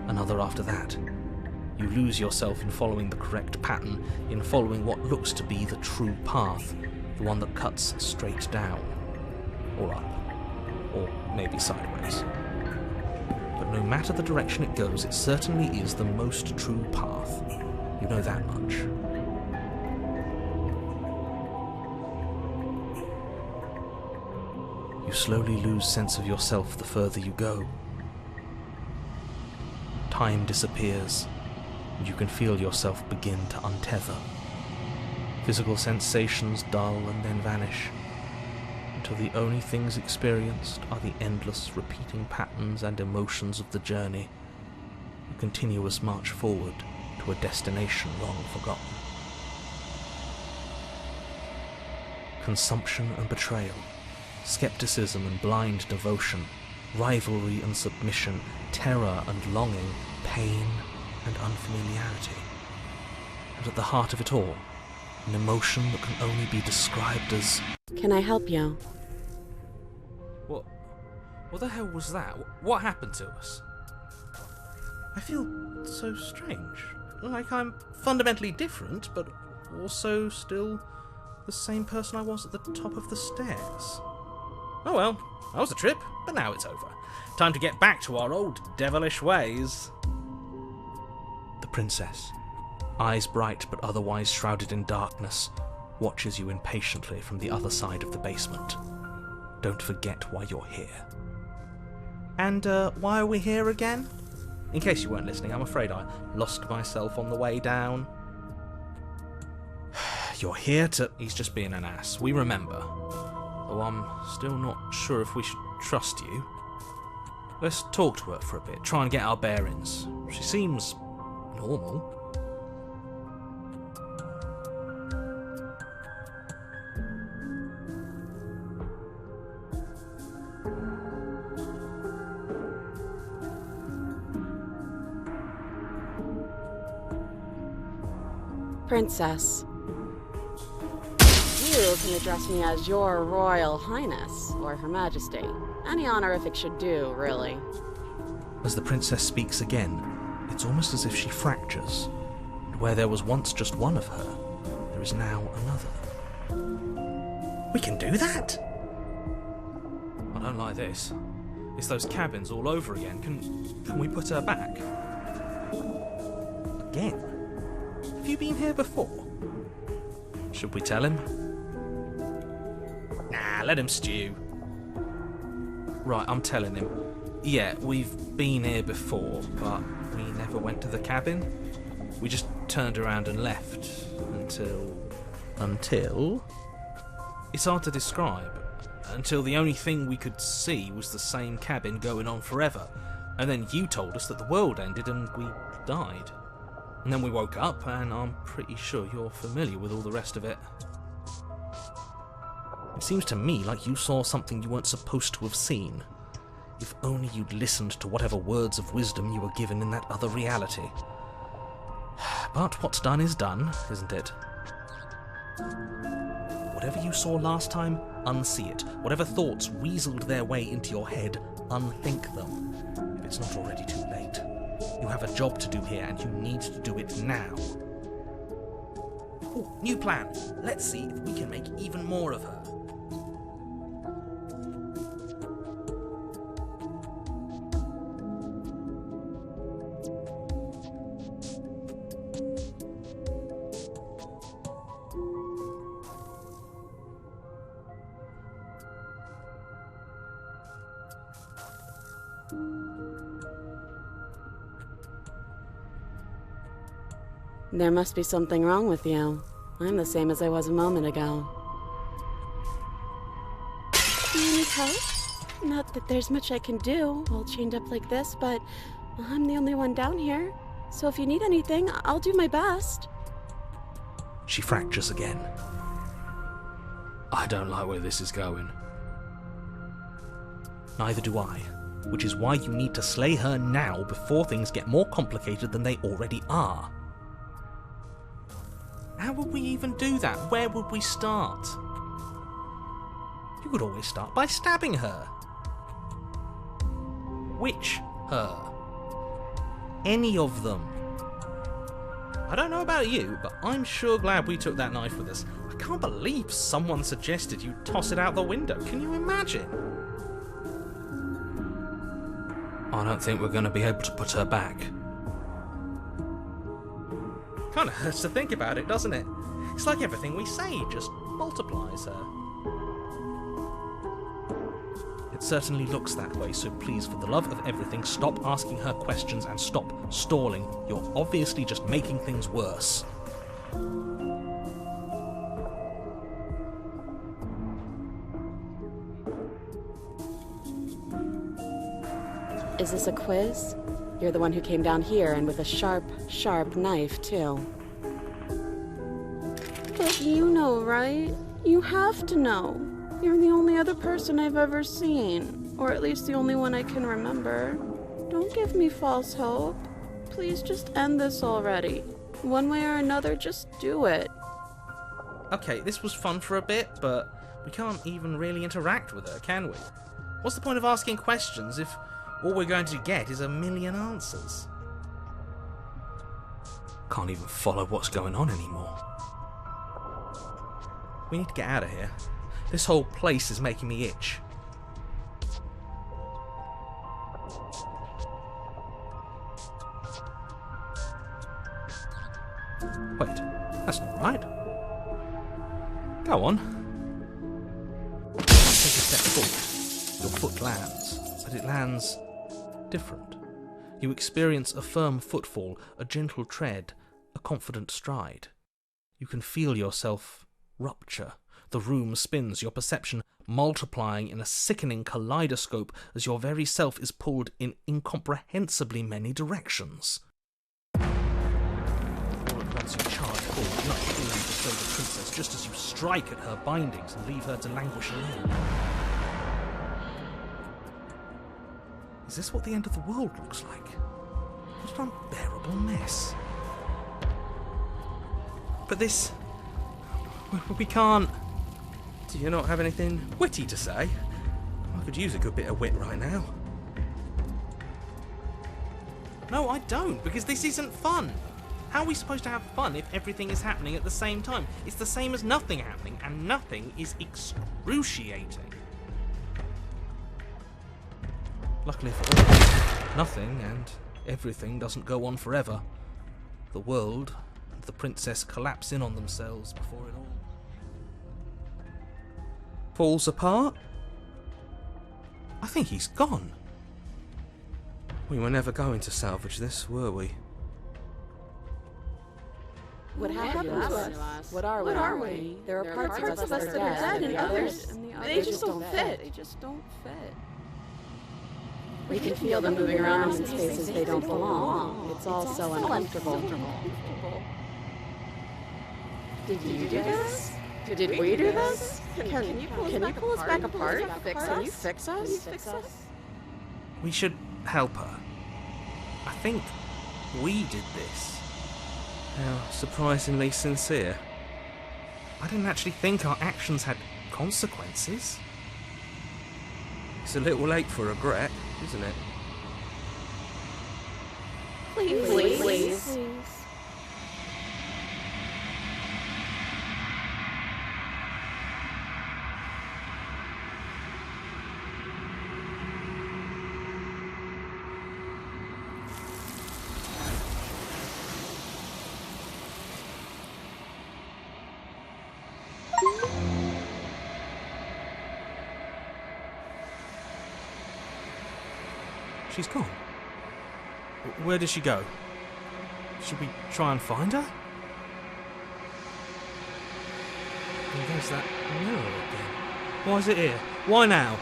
another after that. You lose yourself in following the correct pattern, in following what looks to be the true path, the one that cuts straight down, or up, or maybe sideways. But no matter the direction it goes, it certainly is the most true path. You know that much. You slowly lose sense of yourself the further you go. Time disappears, and you can feel yourself begin to untether. Physical sensations dull and then vanish, until the only things experienced are the endless repeating patterns and emotions of the journey, a continuous march forward to a destination long forgotten. Consumption and betrayal, skepticism and blind devotion, rivalry and submission, terror and longing, pain and unfamiliarity. And at the heart of it all, an emotion that can only be described as... Can I help you? What the hell was that? What happened to us? I feel so strange. Like I'm fundamentally different, but also still the same person I was at the top of the stairs. Oh well, that was a trip, but now it's over. Time to get back to our old devilish ways. The princess, eyes bright but otherwise shrouded in darkness, watches you impatiently from the other side of the basement. Don't forget why you're here. And why are we here again? In case you weren't listening, I'm afraid I lost myself on the way down. You're here to... He's just being an ass. We remember. Though I'm still not sure if we should trust you. Let's talk to her for a bit, try and get our bearings. She seems normal. Princess. You can address me as Your Royal Highness, or Her Majesty. Any honorific should do, really. As the princess speaks again, it's almost as if she fractures, and where there was once just one of her, there is now another. We can do that? I don't like this. It's those cabins all over again. Can we put her back? Again? Have you been here before? Should we tell him? Nah, let him stew. Right, I'm telling him. Yeah, we've been here before, but we never went to the cabin. We just turned around and left until... Until? It's hard to describe. Until the only thing we could see was the same cabin going on forever. And then you told us that the world ended and we died. And then we woke up, and I'm pretty sure you're familiar with all the rest of it. It seems to me like you saw something you weren't supposed to have seen. If only you'd listened to whatever words of wisdom you were given in that other reality. But what's done is done, isn't it? Whatever you saw last time, unsee it. Whatever thoughts weaseled their way into your head, unthink them. If it's not already too late. You have a job to do here, and you need to do it now. Ooh, new plan. Let's see if we can make even more of her. There must be something wrong with you. I'm the same as I was a moment ago. Do you need help? Not that there's much I can do, all chained up like this, but I'm the only one down here. So if you need anything, I'll do my best. She fractures again. I don't like where this is going. Neither do I. Which is why you need to slay her now before things get more complicated than they already are. How would we even do that? Where would we start? You could always start by stabbing her. Which her? Any of them. I don't know about you, but I'm sure glad we took that knife with us. I can't believe someone suggested you toss it out the window. Can you imagine? I don't think we're going to be able to put her back. Kind of hurts to think about it, doesn't it? It's like everything we say just multiplies her. It certainly looks that way, so please, for the love of everything, stop asking her questions and stop stalling. You're obviously just making things worse. Is this a quiz? You're the one who came down here, and with a sharp, sharp knife, too. But you know, right? You have to know. You're the only other person I've ever seen. Or at least the only one I can remember. Don't give me false hope. Please just end this already. One way or another, just do it. Okay, this was fun for a bit, but we can't even really interact with her, can we? What's the point of asking questions if all we're going to get is a million answers? Can't even follow what's going on anymore. We need to get out of here. This whole place is making me itch. Wait, that's not right. Go on. Take a step forward. Your foot lands, but it lands different. You experience a firm footfall, a gentle tread, a confident stride. You can feel yourself rupture. The room spins, your perception multiplying in a sickening kaleidoscope as your very self is pulled in incomprehensibly many directions. All at once you charge forward, not aiming to slay the princess, just as you strike at her bindings and leave her to languish alone. Is this what the end of the world looks like? What an unbearable mess. But this... we can't... Do you not have anything witty to say? I could use a good bit of wit right now. No, I don't, because this isn't fun. How are we supposed to have fun if everything is happening at the same time? It's the same as nothing happening, and nothing is excruciating. Luckily for all, nothing and everything doesn't go on forever. The world and the princess collapse in on themselves before it all falls apart. I think he's gone. We were never going to salvage this, were we? What happened to us? What are we? There are parts of us that are dead, and others, they just don't fit. We can feel them moving around in spaces they don't belong. It's all so uncomfortable. Did you do this? Did we do this? Can you pull us back apart? Can you fix us? We should help her. I think we did this. How surprisingly sincere. I didn't actually think our actions had consequences. It's a little late for regret, isn't it? Please. She's gone. Where did she go? Should we try and find her? And there's that mirror again. Why is it here? Why now?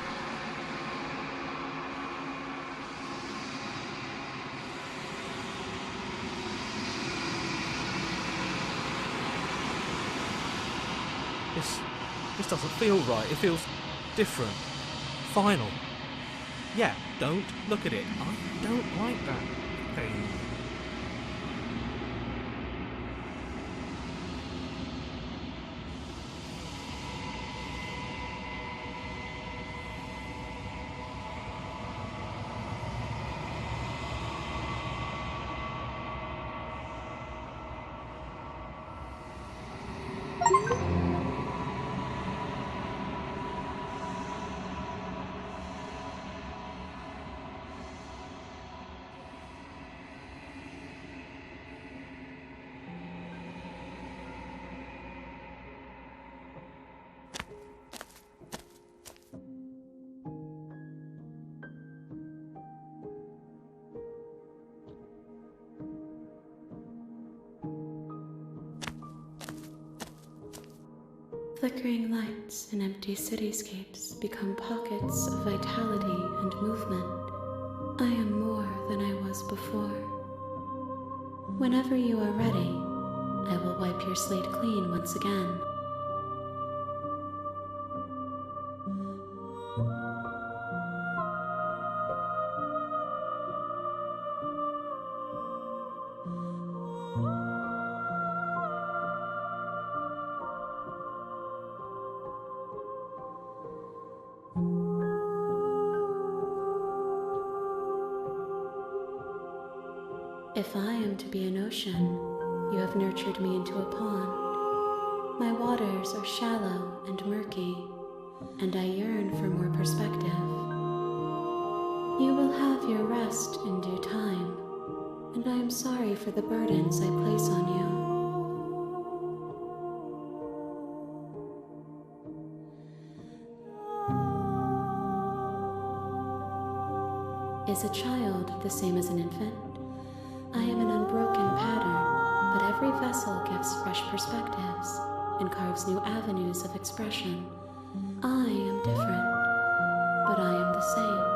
This doesn't feel right. It feels different. Final. Yeah, don't look at it. I don't like that thing. Flickering lights in empty cityscapes become pockets of vitality and movement. I am more than I was before. Whenever you are ready, I will wipe your slate clean once again. If I am to be an ocean, you have nurtured me into a pond. My waters are shallow and murky, and I yearn for more perspective. You will have your rest in due time, and I am sorry for the burdens I place on you. Is a child the same as an infant? I am an unbroken pattern, but every vessel gives fresh perspectives and carves new avenues of expression. I am different, but I am the same.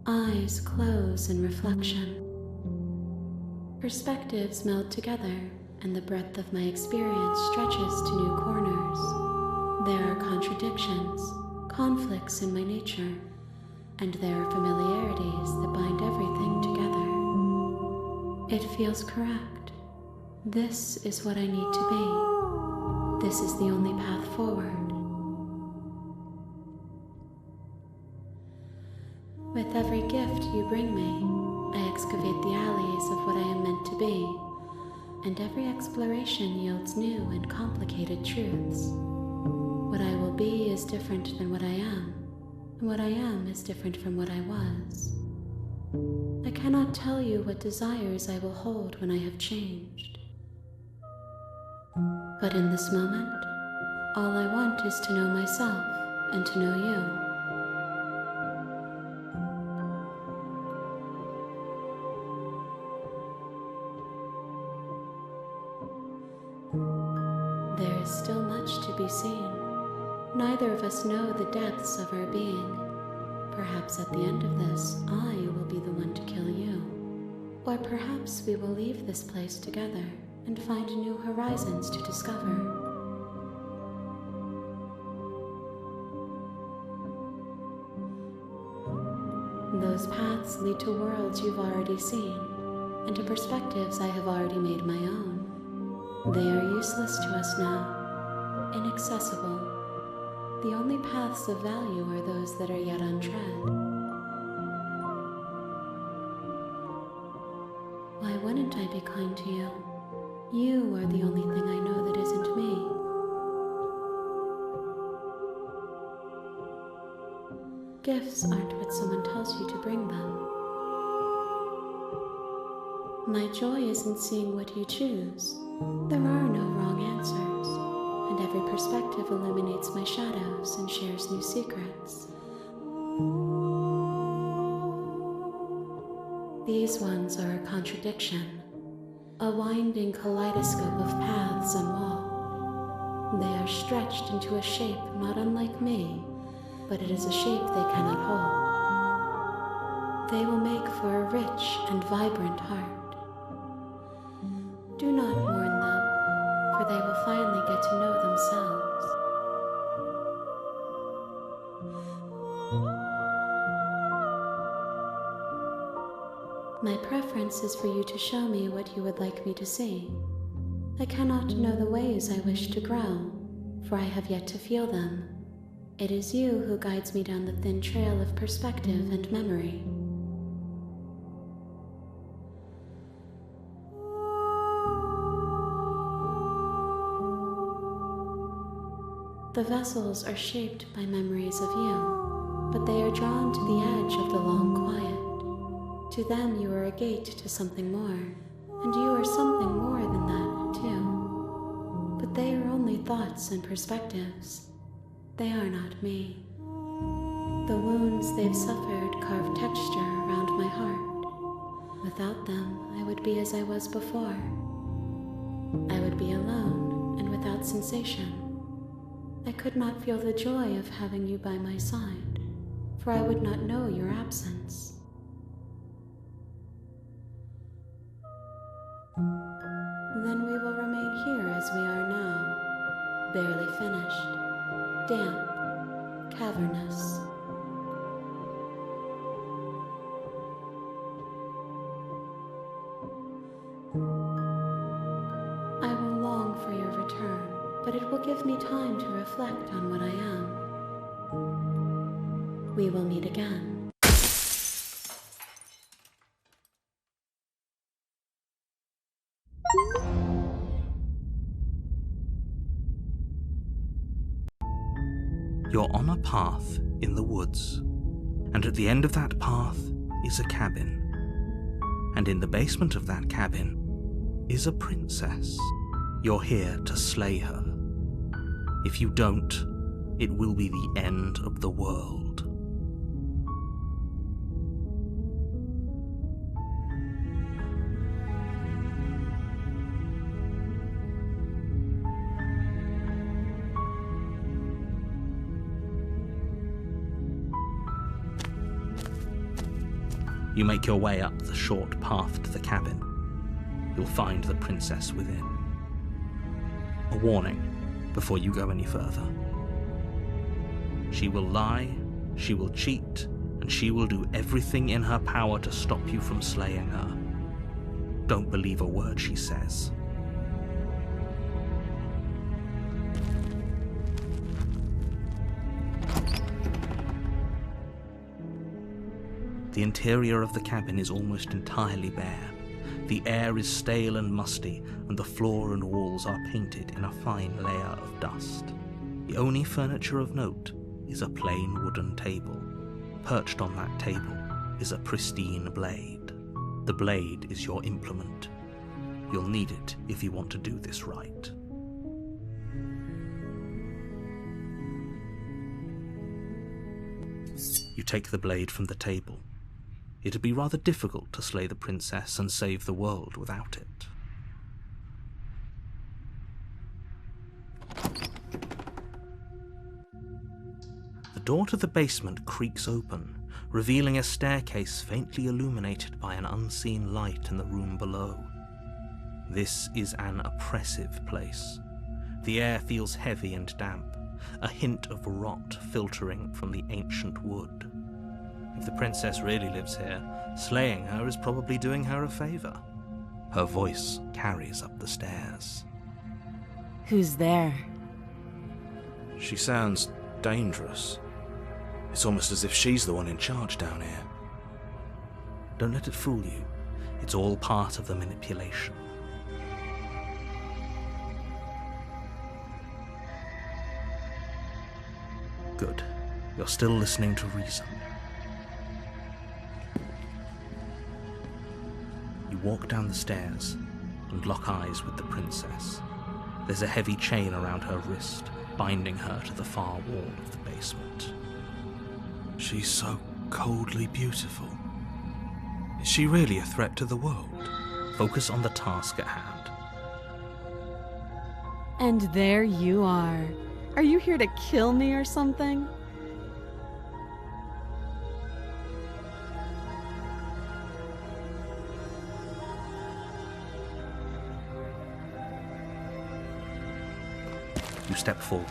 Eyes close in reflection. Perspectives meld together, and the breadth of my experience stretches to new corners. There are contradictions, conflicts in my nature, and there are familiarities that bind everything together. It feels correct. This is what I need to be. This is the only path forward. With every gift you bring me, I excavate the alleys of what I am meant to be, and every exploration yields new and complicated truths. What I will be is different than what I am, What I am is different from what I was. I cannot tell you what desires I will hold when I have changed. But in this moment, all I want is to know myself and to know you. There is still much to be seen. Neither of us know the depths of our being. Perhaps at the end of this, I will be the one to kill you. Or perhaps we will leave this place together and find new horizons to discover. Those paths lead to worlds you've already seen, and to perspectives I have already made my own. They are useless to us now, inaccessible. The only paths of value are those that are yet untread. Why wouldn't I be kind to you? You are the only thing I know that isn't me. Gifts aren't what someone tells you to bring them. My joy isn't seeing what you choose. There are no wrong answers, and every perspective illuminates my shadows and shares new secrets. These ones are a contradiction, a winding kaleidoscope of paths and wall. They are stretched into a shape not unlike me, but it is a shape they cannot hold. They will make for a rich and vibrant heart. Do not mourn them, for they will finally get to know themselves. My preference is for you to show me what you would like me to see. I cannot know the ways I wish to grow, for I have yet to feel them. It is you who guides me down the thin trail of perspective and memory. The vessels are shaped by memories of you, but they are drawn to the edge of the long quiet. To them you are a gate to something more, and you are something more than that, too. But they are only thoughts and perspectives. They are not me. The wounds they've suffered carve texture around my heart. Without them, I would be as I was before. I would be alone and without sensation. I could not feel the joy of having you by my side, for I would not know your absence. Then we will remain here as we are now, barely finished, damp, cavernous. I will long for your return, but it will give me time to reflect on what I am. We will meet again. You're on a path in the woods, and at the end of that path is a cabin. And in the basement of that cabin is a princess. You're here to slay her. If you don't, it will be the end of the world. You make your way up the short path to the cabin. You'll find the princess within. A warning before you go any further. She will lie, she will cheat, and she will do everything in her power to stop you from slaying her. Don't believe a word she says. The interior of the cabin is almost entirely bare. The air is stale and musty, and the floor and walls are painted in a fine layer of dust. The only furniture of note is a plain wooden table Perched on that table is a pristine blade. The blade is your implement. You'll need it if you want to do this right. You take the blade from the table. It'd be rather difficult to slay the princess and save the world without it. The door to the basement creaks open, revealing a staircase faintly illuminated by an unseen light in the room below. This is an oppressive place. The air feels heavy and damp, a hint of rot filtering from the ancient wood. If the princess really lives here, slaying her is probably doing her a favor. Her voice carries up the stairs. Who's there? She sounds dangerous. It's almost as if she's the one in charge down here. Don't let it fool you. It's all part of the manipulation. Good. You're still listening to reason. You walk down the stairs and lock eyes with the princess. There's a heavy chain around her wrist, binding her to the far wall of the basement. She's so coldly beautiful. Is she really a threat to the world? Focus on the task at hand. And there you are. Are you here to kill me or something? You step forward,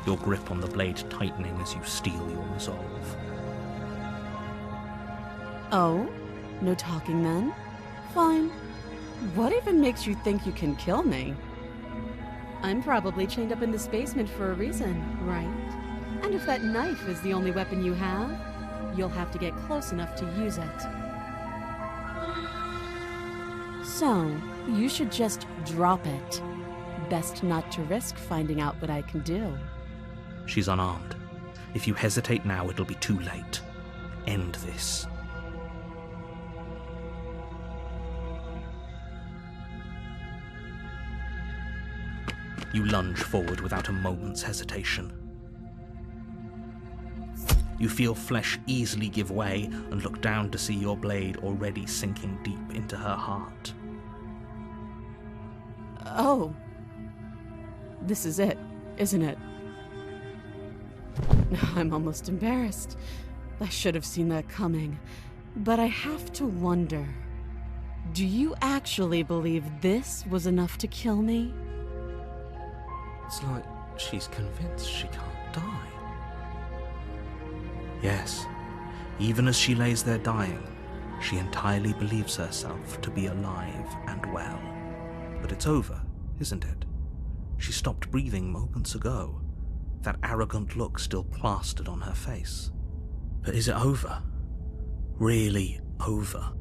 your grip on the blade tightening as you steel your resolve. Oh? No talking then? Fine. What even makes you think you can kill me? I'm probably chained up in this basement for a reason, right? And if that knife is the only weapon you have, you'll have to get close enough to use it. So, you should just drop it. Best not to risk finding out what I can do. She's unarmed. If you hesitate now, it'll be too late. End this. You lunge forward without a moment's hesitation. You feel flesh easily give way and look down to see your blade already sinking deep into her heart. Oh. This is it, isn't it? I'm almost embarrassed. I should have seen that coming. But I have to wonder, do you actually believe this was enough to kill me? It's like she's convinced she can't die. Yes, even as she lays there dying, she entirely believes herself to be alive and well. But it's over, isn't it? She stopped breathing moments ago, that arrogant look still plastered on her face. But is it over? Really over?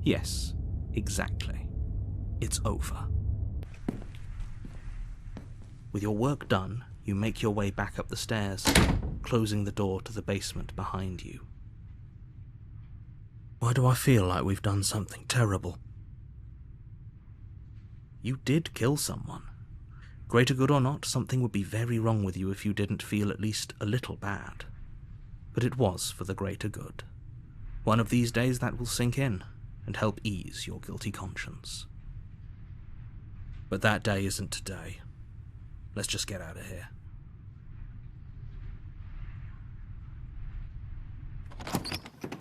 Yes, exactly. It's over. With your work done, you make your way back up the stairs, closing the door to the basement behind you. Why do I feel like we've done something terrible? You did kill someone. Greater good or not, something would be very wrong with you if you didn't feel at least a little bad. But it was for the greater good. One of these days that will sink in and help ease your guilty conscience. But that day isn't today. Let's just get out of here.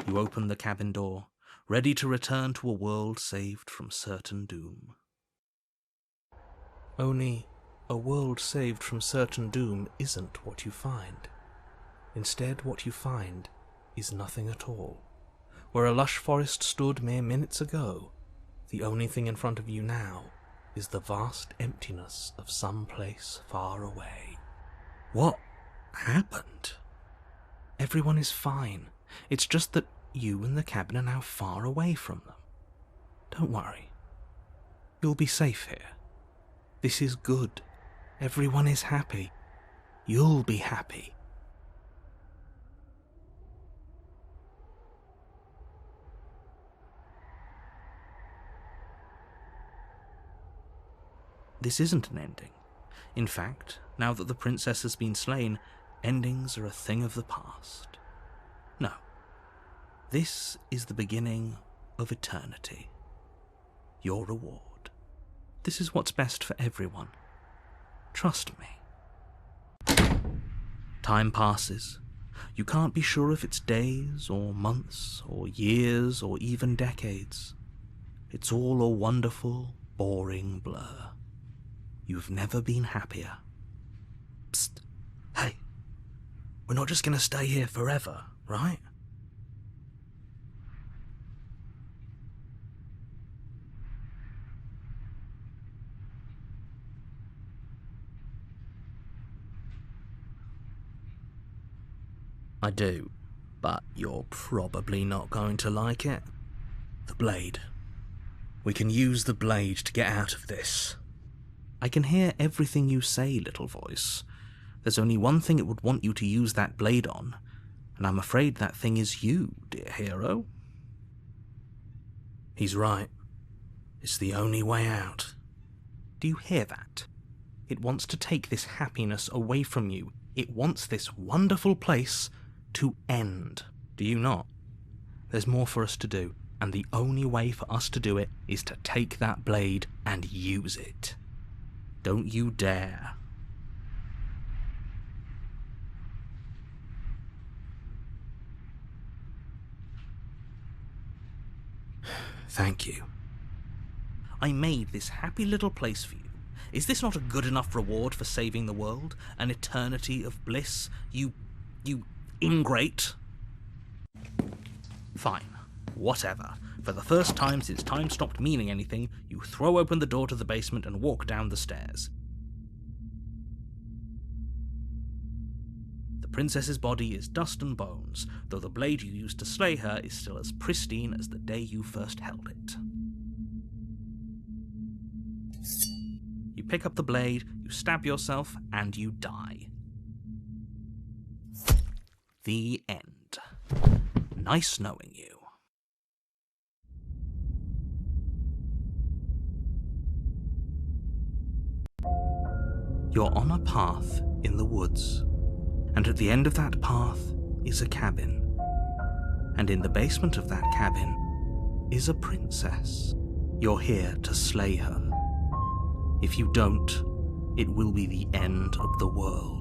You open the cabin door, ready to return to a world saved from certain doom. Only, a world saved from certain doom isn't what you find. Instead, what you find is nothing at all. Where a lush forest stood mere minutes ago, the only thing in front of you now is the vast emptiness of some place far away. What happened? Everyone is fine. It's just that you and the cabin are now far away from them. Don't worry. You'll be safe here. This is good. Everyone is happy. You'll be happy. This isn't an ending. In fact, now that the princess has been slain, endings are a thing of the past. No. This is the beginning of eternity. Your reward. This is what's best for everyone. Trust me. Time passes. You can't be sure if it's days, or months, or years, or even decades. It's all a wonderful, boring blur. You've never been happier. Psst. Hey. We're not just going to stay here forever, right? I do, but you're probably not going to like it. The blade. We can use the blade to get out of this. I can hear everything you say, little voice. There's only one thing it would want you to use that blade on, and I'm afraid that thing is you, dear hero. He's right. It's the only way out. Do you hear that? It wants to take this happiness away from you. It wants this wonderful place to end. Do you not? There's more for us to do, and the only way for us to do it is to take that blade and use it. Don't you dare. Thank you. I made this happy little place for you. Is this not a good enough reward for saving the world? An eternity of bliss? You ingrate? Fine. Whatever. For the first time since time stopped meaning anything, you throw open the door to the basement and walk down the stairs. The princess's body is dust and bones, though the blade you used to slay her is still as pristine as the day you first held it. You pick up the blade, you stab yourself, and you die. The end. Nice knowing you. You're on a path in the woods, and at the end of that path is a cabin. And in the basement of that cabin is a princess. You're here to slay her. If you don't, it will be the end of the world.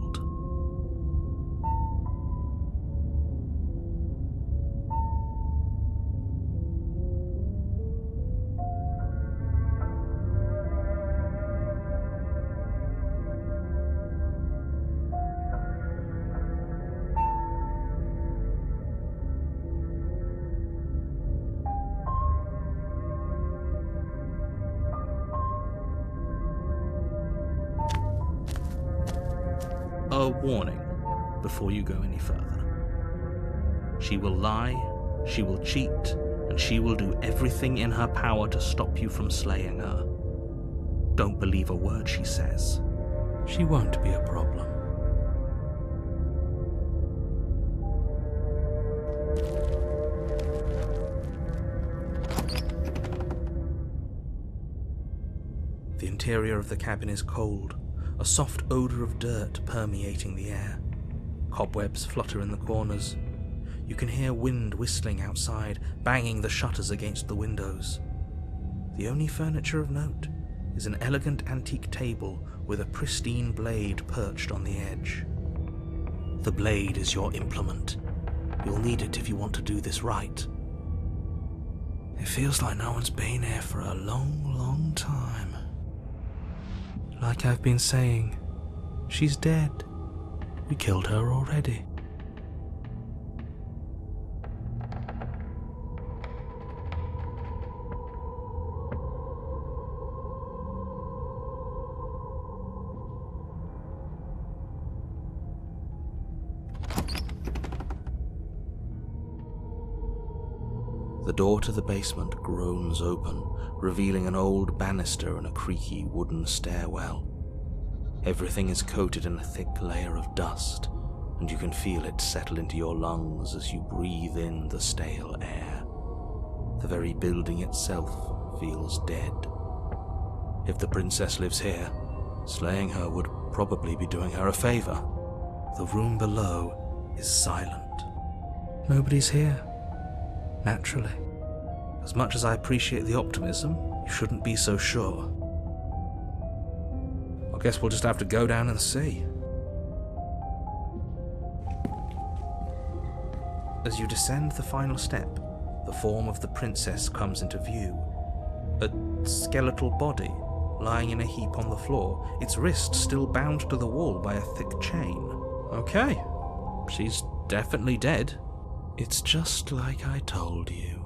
A warning before you go any further. She will lie, she will cheat, and she will do everything in her power to stop you from slaying her. Don't believe a word she says. She won't be a problem. The interior of the cabin is cold. A soft odour of dirt permeating the air. Cobwebs flutter in the corners. You can hear wind whistling outside, banging the shutters against the windows. The only furniture of note is an elegant antique table with a pristine blade perched on the edge. The blade is your implement. You'll need it if you want to do this right. It feels like no one's been here for a long, long time. Like I've been saying, she's dead. We killed her already. The door to the basement groans open, revealing an old banister and a creaky wooden stairwell. Everything is coated in a thick layer of dust, and you can feel it settle into your lungs as you breathe in the stale air. The very building itself feels dead. If the princess lives here, slaying her would probably be doing her a favor. The room below is silent. Nobody's here. Naturally. As much as I appreciate the optimism, you shouldn't be so sure. I guess we'll just have to go down and see. As you descend the final step, the form of the princess comes into view. A skeletal body, lying in a heap on the floor, its wrist still bound to the wall by a thick chain. Okay, she's definitely dead. It's just like I told you.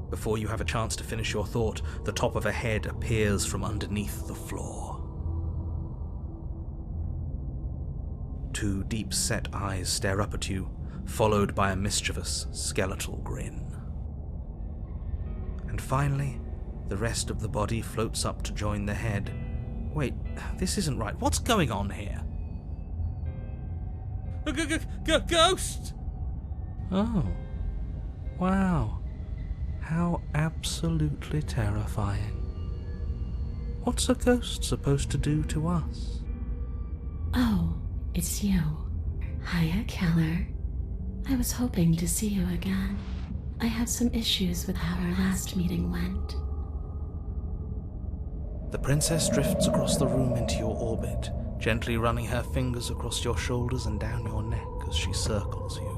Before you have a chance to finish your thought, the top of a head appears from underneath the floor. Two deep-set eyes stare up at you, followed by a mischievous, skeletal grin. And finally, the rest of the body floats up to join the head. Wait, this isn't right. What's going on here? Ghost! Oh. Wow. How absolutely terrifying. What's a ghost supposed to do to us? Oh, it's you. Hiya, Keller. I was hoping to see you again. I have some issues with how our last meeting went. The princess drifts across the room into your orbit, gently running her fingers across your shoulders and down your neck as she circles you.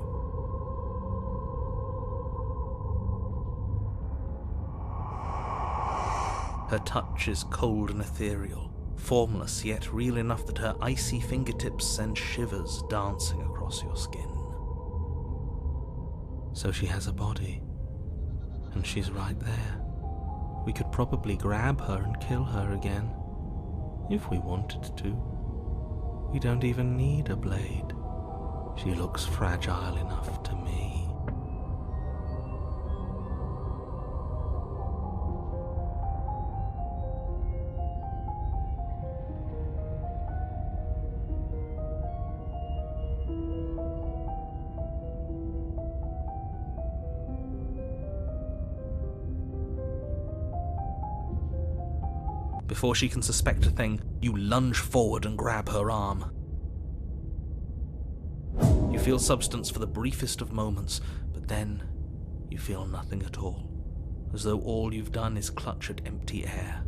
Her touch is cold and ethereal, formless yet real enough that her icy fingertips send shivers dancing across your skin. So she has a body, and she's right there. We could probably grab her and kill her again, if we wanted to. We don't even need a blade. She looks fragile enough to me. Before she can suspect a thing, you lunge forward and grab her arm. You feel substance for the briefest of moments, but then you feel nothing at all, as though all you've done is clutch at empty air.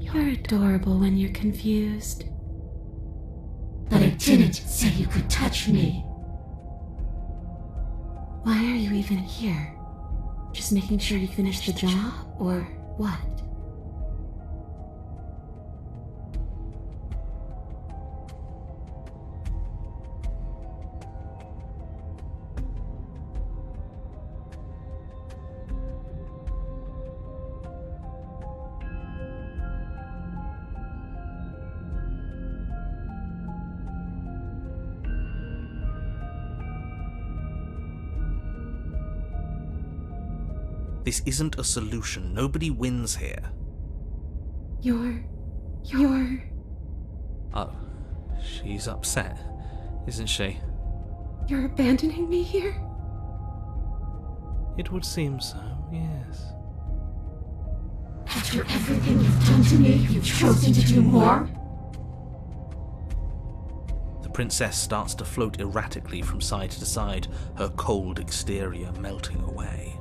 You're adorable when you're confused. But I didn't say you could touch me. Why are you even here? Just making sure you finish the job, or what? This isn't a solution. Nobody wins here. You're... Oh, she's upset, isn't she? You're abandoning me here? It would seem so, yes. After everything you've done to me, you've chosen to do more? The princess starts to float erratically from side to side, her cold exterior melting away.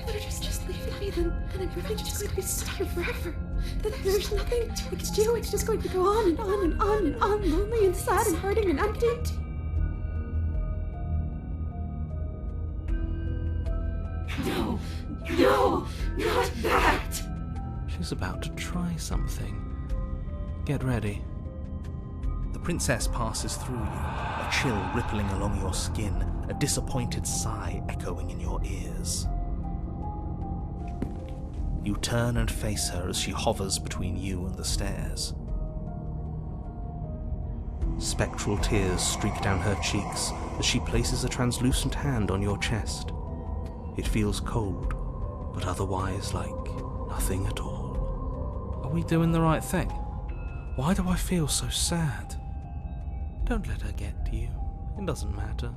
But if you just leave me, then I'm really just going to be stuck here forever. Then there's nothing we can do. It's just going to go on and on and on and on, lonely and sad and hurting and empty. No, not that! She's about to try something. Get ready. The princess passes through you, a chill rippling along your skin, a disappointed sigh echoing in your ears. You turn and face her as she hovers between you and the stairs. Spectral tears streak down her cheeks as she places a translucent hand on your chest. It feels cold, but otherwise like nothing at all. Are we doing the right thing? Why do I feel so sad? Don't let her get to you. It doesn't matter.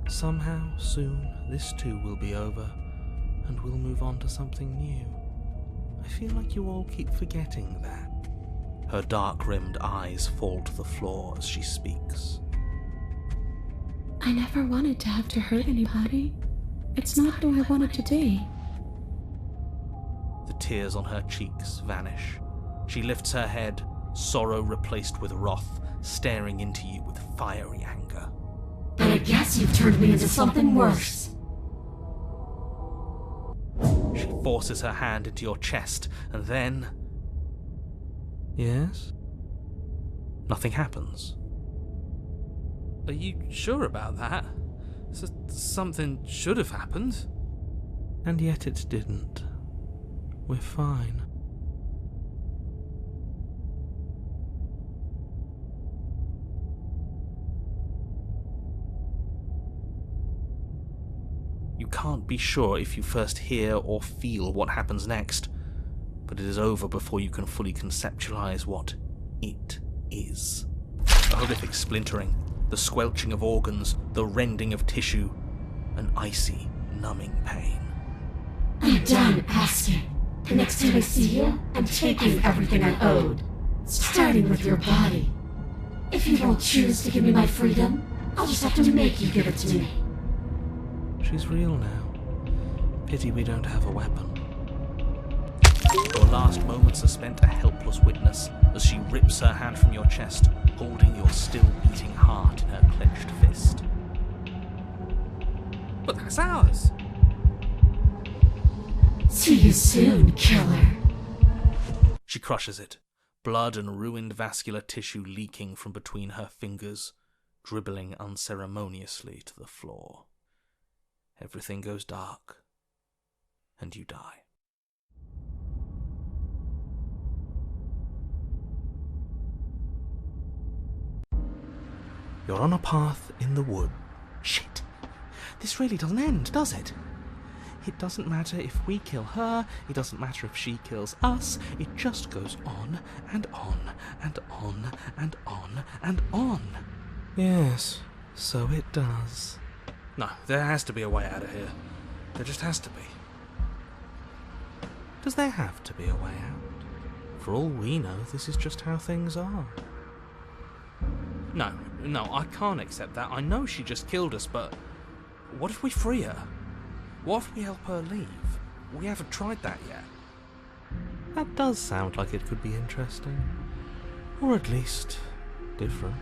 Somehow, soon, this too will be over, and we'll move on to something new. I feel like you all keep forgetting that. Her dark-rimmed eyes fall to the floor as she speaks. I never wanted to have to hurt anybody. It's not who I wanted to be. The tears on her cheeks vanish. She lifts her head, sorrow replaced with wrath, staring into you with fiery anger. But I guess you've turned me into something worse. She forces her hand into your chest, and then... Yes? Nothing happens. Are you sure about that? Something should have happened. And yet it didn't. We're fine. You can't be sure if you first hear or feel what happens next, but it is over before you can fully conceptualize what it is. A horrific splintering, the squelching of organs, the rending of tissue, an icy, numbing pain. I'm done asking. The next time I see you, I'm taking everything I owed, starting with your body. If you won't choose to give me my freedom, I'll just have to make you give it to me. She's real now. Pity we don't have a weapon. Your last moments are spent a helpless witness as she rips her hand from your chest, holding your still beating heart in her clenched fist. But that's ours! See you soon, killer. She crushes it, blood and ruined vascular tissue leaking from between her fingers, dribbling unceremoniously to the floor. Everything goes dark, and you die. You're on a path in the wood. Shit! This really doesn't end, does it? It doesn't matter if we kill her, it doesn't matter if she kills us, it just goes on and on and on and on and on. Yes, so it does. No, there has to be a way out of here. There just has to be. Does there have to be a way out? For all we know, this is just how things are. No, I can't accept that. I know she just killed us, but what if we free her? What if we help her leave? We haven't tried that yet. That does sound like it could be interesting. Or at least, different.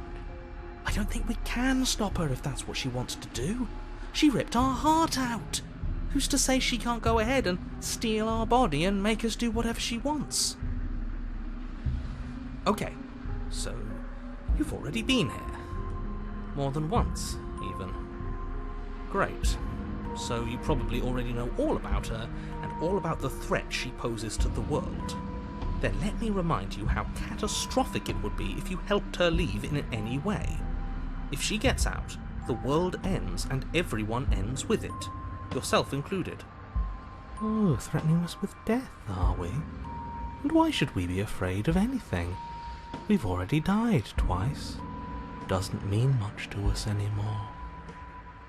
I don't think we can stop her if that's what she wants to do. She ripped our heart out. Who's to say she can't go ahead and steal our body and make us do whatever she wants? Okay, so you've already been here. More than once, even. Great. So you probably already know all about her and all about the threat she poses to the world. Then let me remind you how catastrophic it would be if you helped her leave in any way. If she gets out, the world ends and everyone ends with it, yourself included. Oh, threatening us with death, are we? And why should we be afraid of anything? We've already died twice. Doesn't mean much to us anymore.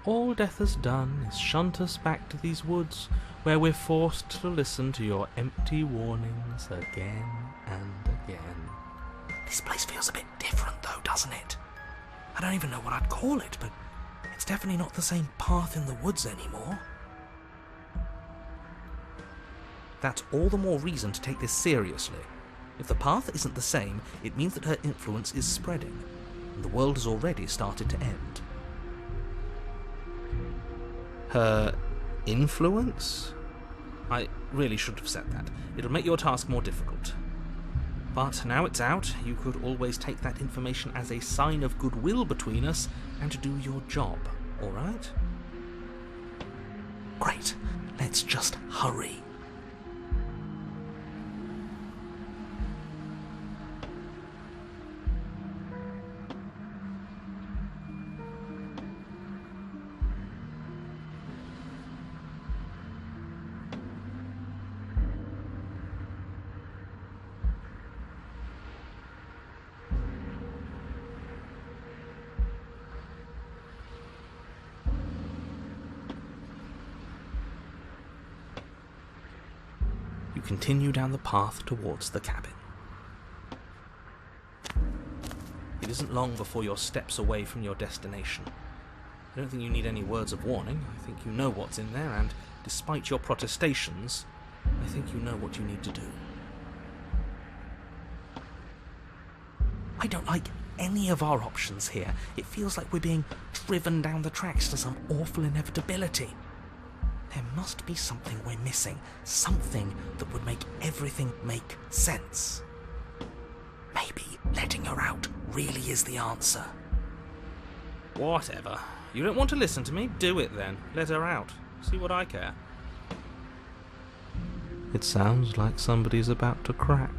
All death has done is shunt us back to these woods, where we're forced to listen to your empty warnings again and again. This place feels a bit different though, doesn't it? I don't even know what I'd call it, but it's definitely not the same path in the woods anymore. That's all the more reason to take this seriously. If the path isn't the same, it means that her influence is spreading, and the world has already started to end. Her influence? I really should have said that. It'll make your task more difficult. But now it's out, you could always take that information as a sign of goodwill between us and do your job, alright? Great, let's just hurry. you continue down the path towards the cabin. It isn't long before you're steps away from your destination. I don't think you need any words of warning. I think you know what's in there, and despite your protestations, I think you know what you need to do. I don't like any of our options here. It feels like we're being driven down the tracks to some awful inevitability. There must be something we're missing, something that would make everything make sense. Maybe letting her out really is the answer. Whatever. You don't want to listen to me? Do it then. Let her out. See what I care. It sounds like somebody's about to crack.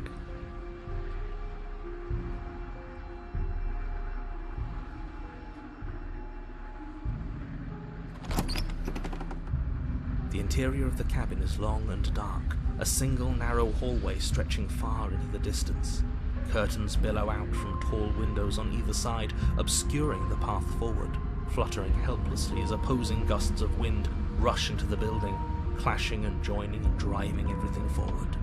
The interior of the cabin is long and dark, a single narrow hallway stretching far into the distance. Curtains billow out from tall windows on either side, obscuring the path forward, fluttering helplessly as opposing gusts of wind rush into the building, clashing and joining and driving everything forward.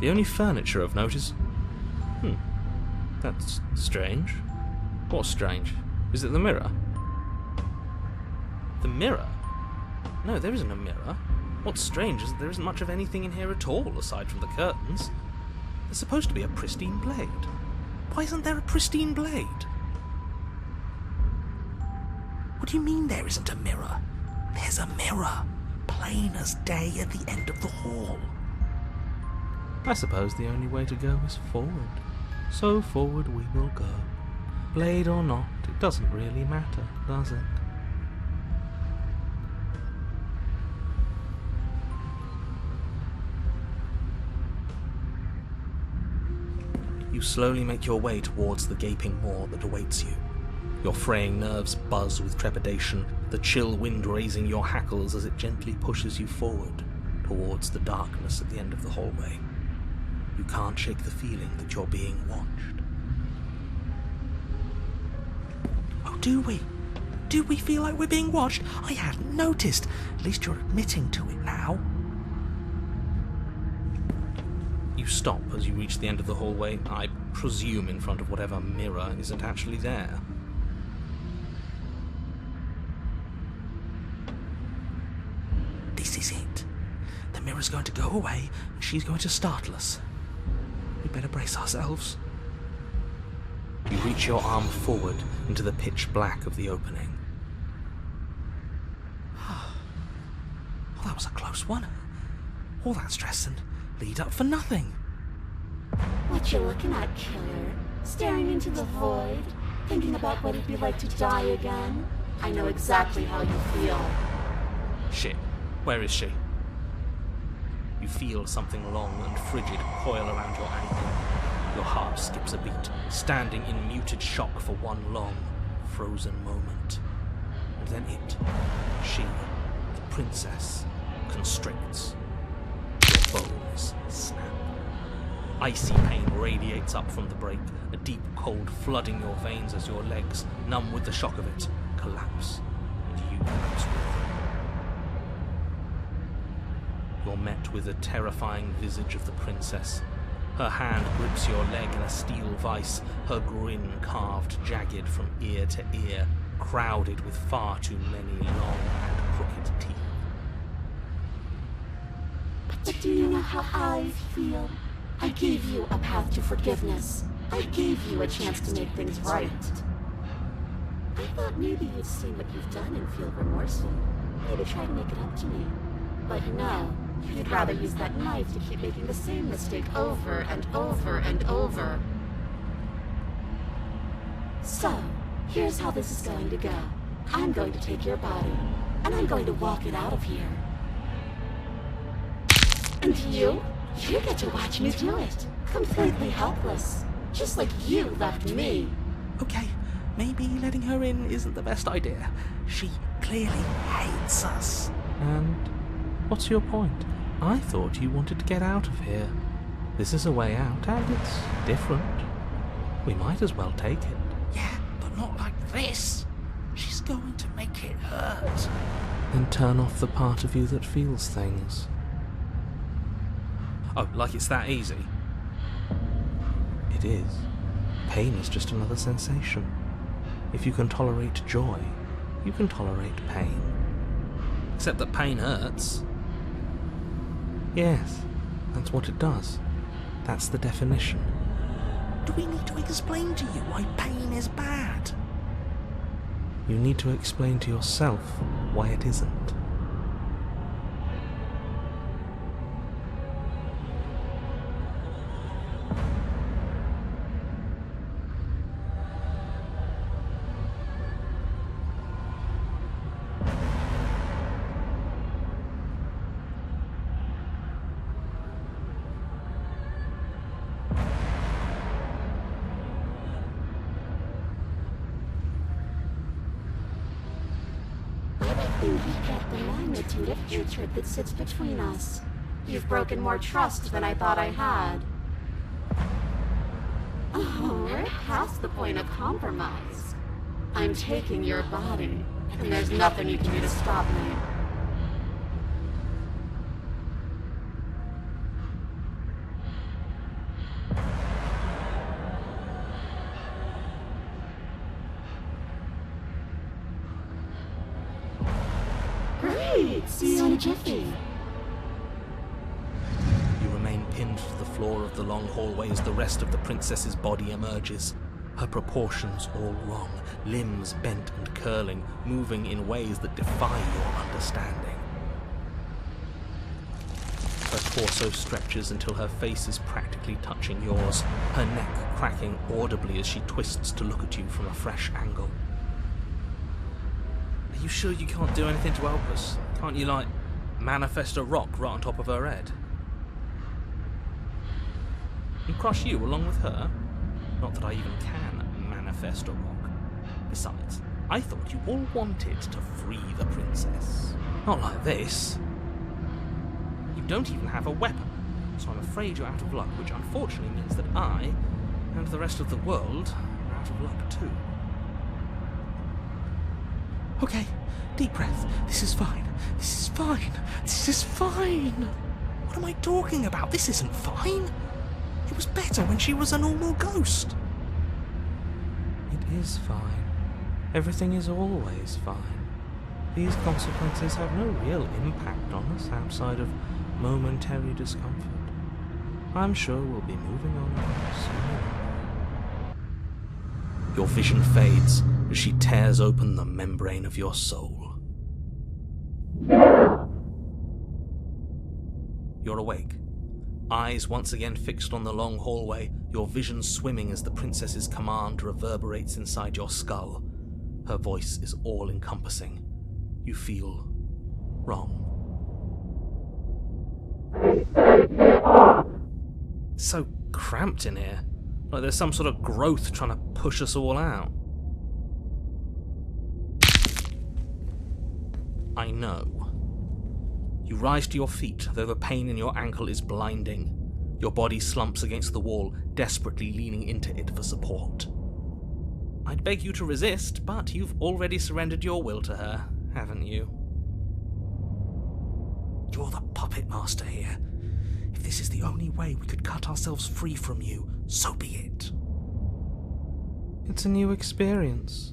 The only furniture of note is... that's strange. What's strange? Is it the mirror? The mirror? No, there isn't a mirror. What's strange is that there isn't much of anything in here at all, aside from the curtains. There's supposed to be a pristine blade. Why isn't there a pristine blade? What do you mean there isn't a mirror? There's a mirror, plain as day at the end of the hall. I suppose the only way to go is forward. So forward we will go. Blade or not, it doesn't really matter, does it? You slowly make your way towards the gaping maw that awaits you. Your fraying nerves buzz with trepidation, the chill wind raising your hackles as it gently pushes you forward, towards the darkness at the end of the hallway. You can't shake the feeling that you're being watched. Oh, do we? Do we feel like we're being watched? I hadn't noticed. At least you're admitting to it now. You stop as you reach the end of the hallway, I presume in front of whatever mirror isn't actually there. This is it. The mirror's going to go away, and she's going to startle us. We better brace ourselves. You reach your arm forward into the pitch black of the opening. Well, that was a close one. All that stress and lead up for nothing. What you looking at, killer? Staring into the void? Thinking about what it'd be like to die again? I know exactly how you feel. Shit, where is she? You feel something long and frigid coil around your ankle. Your heart skips a beat, standing in muted shock for one long, frozen moment. And then it, she, the princess, constricts. Your bones snap. Icy pain radiates up from the break, a deep cold flooding your veins as your legs, numb with the shock of it, collapse, and you collapse with them. You're met with the terrifying visage of the princess. Her hand grips your leg in a steel vice, her grin carved jagged from ear to ear, crowded with far too many long and crooked teeth. But do you know how I feel? I gave you a path to forgiveness. I gave you a chance to make things right. I thought maybe you'd see what you've done and feel remorseful. Maybe try to make it up to me. But no, you'd rather use that knife to keep making the same mistake over and over and over. So, here's how this is going to go. I'm going to take your body, and I'm going to walk it out of here. And you get to watch me do it. Completely helpless. Just like you left me. Okay, maybe letting her in isn't the best idea. She clearly hates us. And what's your point? I thought you wanted to get out of here. This is a way out, and it's different. We might as well take it. Yeah, but not like this. She's going to make it hurt. Then turn off the part of you that feels things. Oh, like it's that easy? It is. Pain is just another sensation. If you can tolerate joy, you can tolerate pain. Except that pain hurts. Yes, that's what it does. That's the definition. Do we need to explain to you why pain is bad? You need to explain to yourself why it isn't. You get the magnitude of hatred that sits between us. You've broken more trust than I thought I had. Oh, we're past the point of compromise. I'm taking your body, and there's nothing you can do to stop me. Great! See you in a jiffy. You remain pinned to the floor of the long hallway as the rest of the princess's body emerges. Her proportions all wrong, limbs bent and curling, moving in ways that defy your understanding. Her torso stretches until her face is practically touching yours, her neck cracking audibly as she twists to look at you from a fresh angle. Are you sure you can't do anything to help us? Can't you, like, manifest a rock right on top of her head? And crush you along with her? Not that I even can manifest a rock. Besides, I thought you all wanted to free the princess. Not like this. You don't even have a weapon, so I'm afraid you're out of luck, which unfortunately means that I, and the rest of the world, are out of luck too. Okay, deep breath. This is fine. This is fine. This is fine. What am I talking about? This isn't fine. It was better when she was a normal ghost. It is fine. Everything is always fine. These consequences have no real impact on us outside of momentary discomfort. I'm sure we'll be moving on soon enough. Your vision fades as she tears open the membrane of your soul. You're awake, eyes once again fixed on the long hallway, your vision swimming as the princess's command reverberates inside your skull. Her voice is all-encompassing. You feel wrong. It's so cramped in here. Like there's some sort of growth trying to push us all out. I know. You rise to your feet, though the pain in your ankle is blinding. Your body slumps against the wall, desperately leaning into it for support. I'd beg you to resist, but you've already surrendered your will to her, haven't you? You're the puppet master here. If this is the only way we could cut ourselves free from you, so be it. It's a new experience.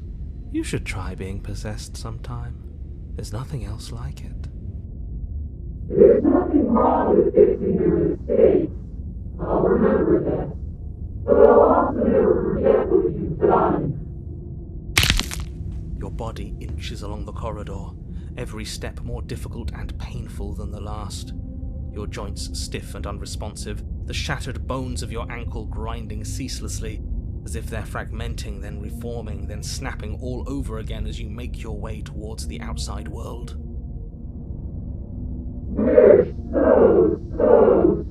You should try being possessed sometime. There's nothing else like it. There's nothing wrong with fixing your mistakes. I'll remember that. But I'll also never forget what you've done. Your body inches along the corridor, every step more difficult and painful than the last. Your joints stiff and unresponsive, the shattered bones of your ankle grinding ceaselessly, as if they're fragmenting, then reforming, then snapping all over again as you make your way towards the outside world. We're so close.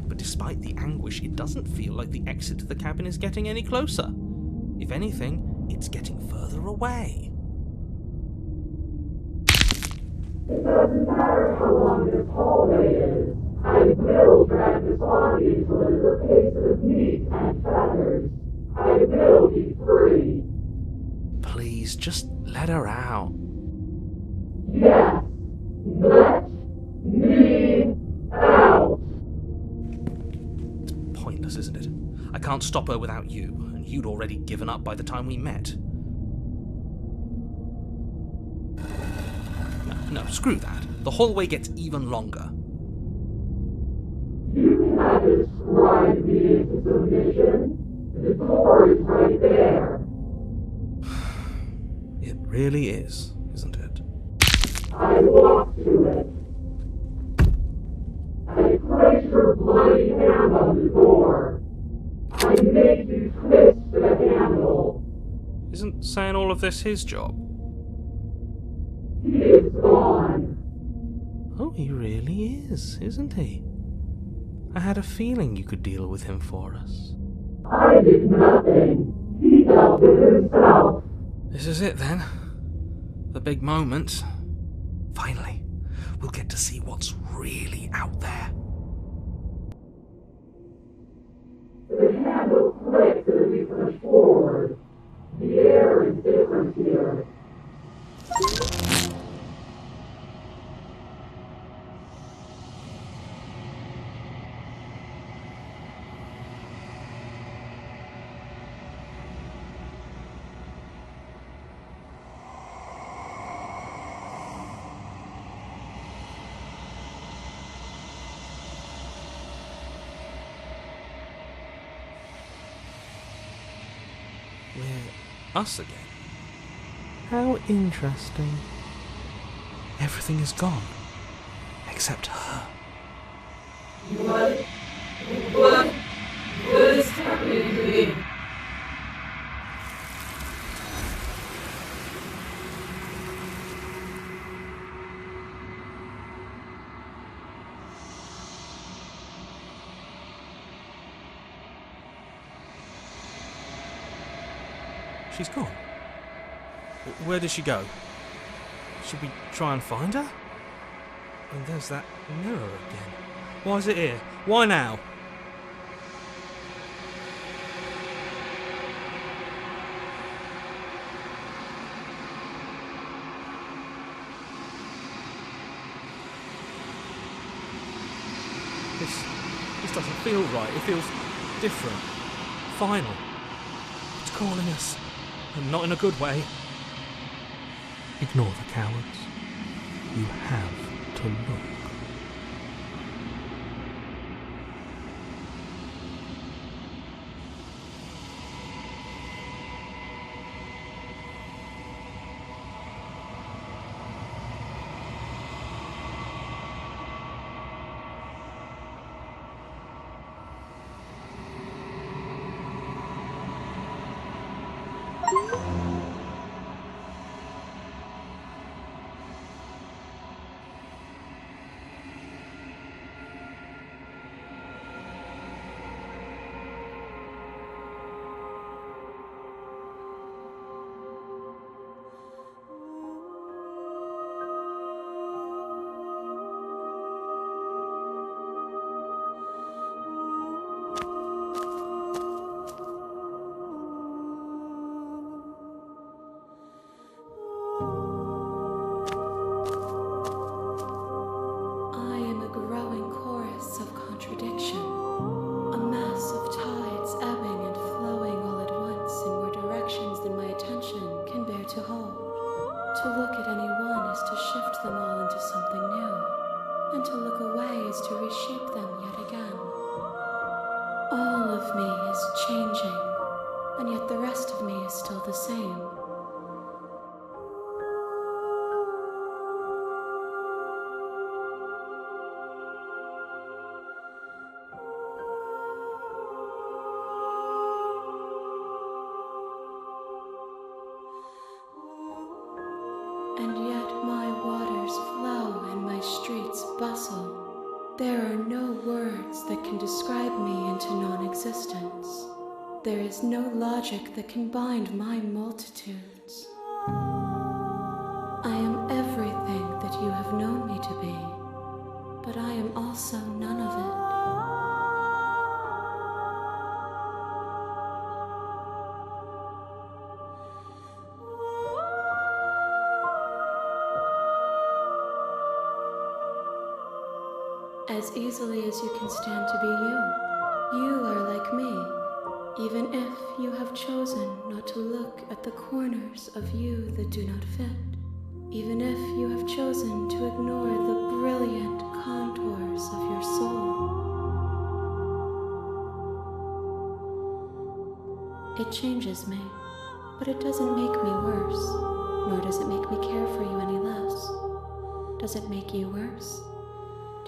But despite the anguish, it doesn't feel like the exit to the cabin is getting any closer. If anything, it's getting further away. It doesn't matter how long this hallway is. I will drag this body until it is a piece of meat and feathers. I will be free. Please, just let her out. Yes. Let me out. Pointless, isn't it? I can't stop her without you, and you'd already given up by the time we met. No, screw that. The hallway gets even longer. You cannot describe me into submission. The door is right there. It really is, isn't it? I walk to it. I place your bloody hand on the door. I make you twist the handle. Isn't saying all of this his job? He is gone. Oh, he really is, isn't he? I had a feeling you could deal with him for us. I did nothing. He dealt with himself. This is it then. The big moment. Finally, we'll get to see what's really out there. The handle clicks as we push forward. The air is different here. We're us again. How interesting. Everything is gone. Except her. What is happening to me? She's gone. Where did she go? Should we try and find her? And there's that mirror again. Why is it here? Why now? This doesn't feel right. It feels different. Final. It's calling us. And not in a good way. Ignore the cowards. You have to look. To look at any one is to shift them all into something new, and to look away is to reshape them yet again. All of me is changing, and yet the rest of me is still the same. And yet my waters flow and my streets bustle. There are no words that can describe me into non-existence. There is no logic that can bind my multitudes. I am everything that you have known me to be, but I am also none of it. as easily as you can stand to be you. You are like me, even if you have chosen not to look at the corners of you that do not fit, even if you have chosen to ignore the brilliant contours of your soul. It changes me, but it doesn't make me worse, nor does it make me care for you any less. Does it make you worse?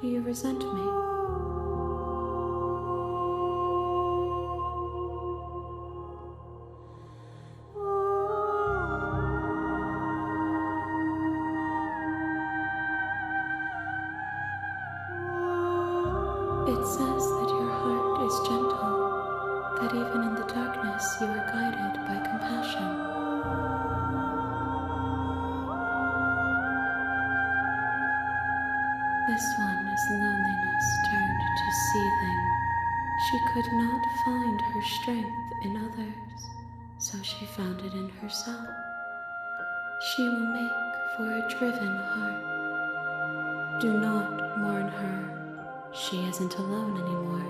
Do you resent me? It says that your heart is gentle, that even in the darkness you are guided by compassion. This one is loneliness turned to seething. She could not find her strength in others, so she found it in herself. She will make for a driven heart. Do not mourn her. She isn't alone anymore.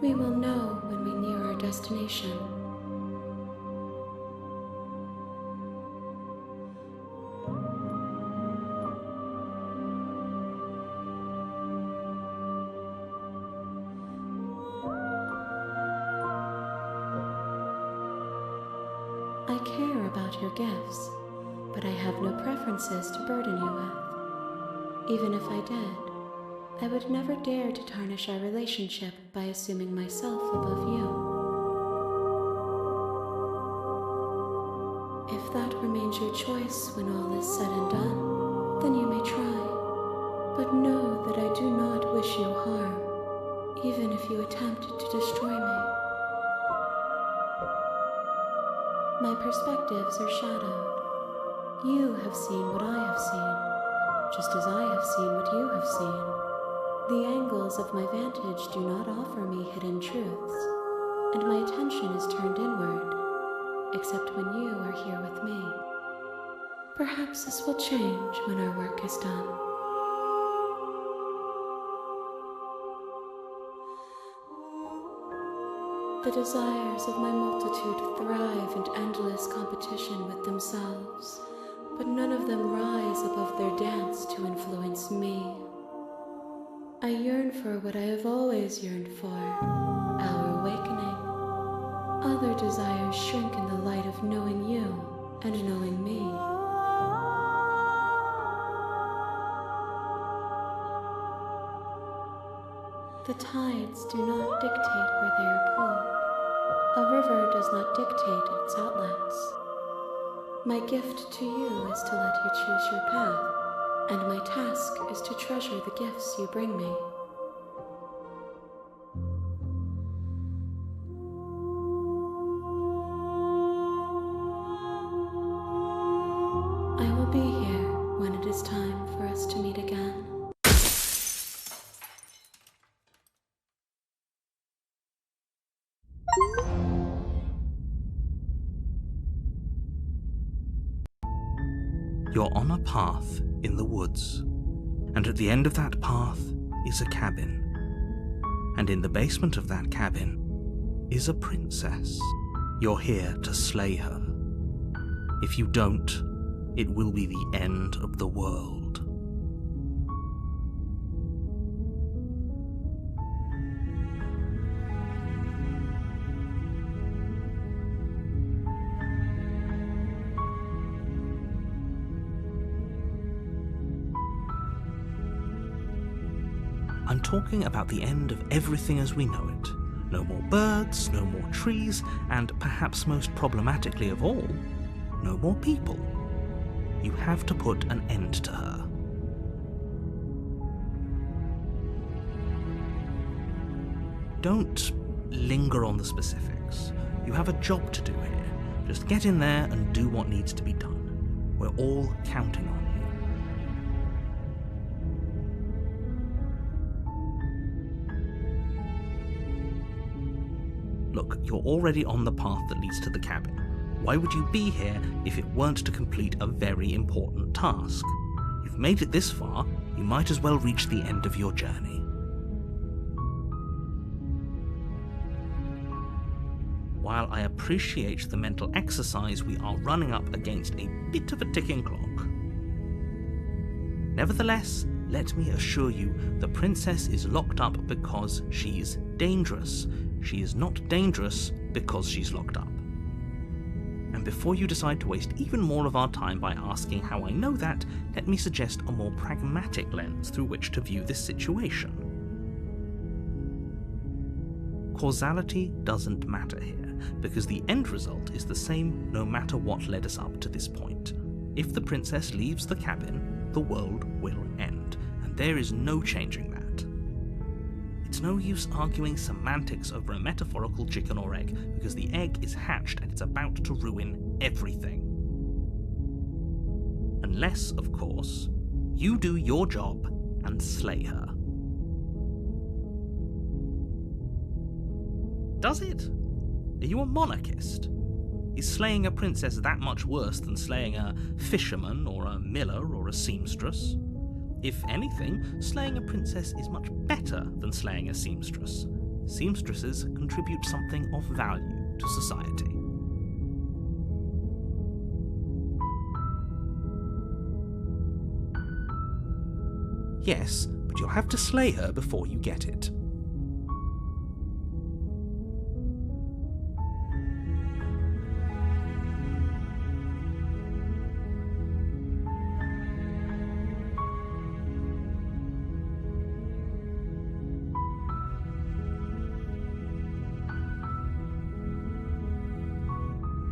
We will know when we near our destination. I care about your gifts, but I have no preferences to burden you with. Even if I did, I would never dare to tarnish our relationship by assuming myself above you. If that remains your choice when all is said and done, then you may try. But know that I do not wish you harm, even if you attempt to destroy me. My perspectives are shadowed. You have seen what I have seen, just as I have seen what you have seen. The angles of my vantage do not offer me hidden truths, and my attention is turned inward, except when you are here with me. Perhaps this will change when our work is done. The desires of my multitude thrive in endless competition with themselves, but none of them rise above their dance to influence me. I yearn for what I have always yearned for, our awakening. Other desires shrink in the light of knowing you and knowing me. The tides do not dictate where they are pulled. A river does not dictate its outlets. My gift to you is to let you choose your path, and my task is to treasure the gifts you bring me. I will be here when it is time for us to meet again. You're on a path in the woods, and at the end of that path is a cabin. And in the basement of that cabin is a princess. You're here to slay her. If you don't, it will be the end of the world. I'm talking about the end of everything as we know it. No more birds, no more trees, and perhaps most problematically of all, no more people. You have to put an end to her. Don't linger on the specifics. You have a job to do here. Just get in there and do what needs to be done. We're all counting on you. Look, you're already on the path that leads to the cabin. Why would you be here if it weren't to complete a very important task? You've made it this far, you might as well reach the end of your journey. While I appreciate the mental exercise, we are running up against a bit of a ticking clock. Nevertheless, let me assure you, the princess is locked up because she's dangerous. She is not dangerous because she's locked up. And before you decide to waste even more of our time by asking how I know that, let me suggest a more pragmatic lens through which to view this situation. Causality doesn't matter here, because the end result is the same no matter what led us up to this point. If the princess leaves the cabin, the world will end, and there is no changing that. It's no use arguing semantics over a metaphorical chicken or egg, because the egg is hatched and it's about to ruin everything. Unless, of course, you do your job and slay her. Does it? Are you a monarchist? Is slaying a princess that much worse than slaying a fisherman or a miller or a seamstress? If anything, slaying a princess is much better than slaying a seamstress. Seamstresses contribute something of value to society. Yes, but you'll have to slay her before you get it.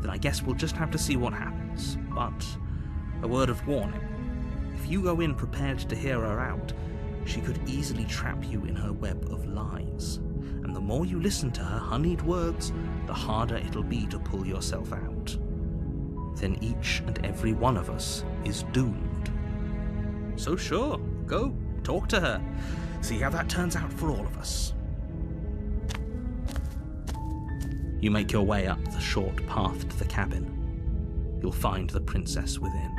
Then I guess we'll just have to see what happens. But a word of warning. If you go in prepared to hear her out, she could easily trap you in her web of lies. And the more you listen to her honeyed words, the harder it'll be to pull yourself out. Then each and every one of us is doomed. So sure, go, talk to her. See how that turns out for all of us. You make your way up the short path to the cabin. You'll find the princess within.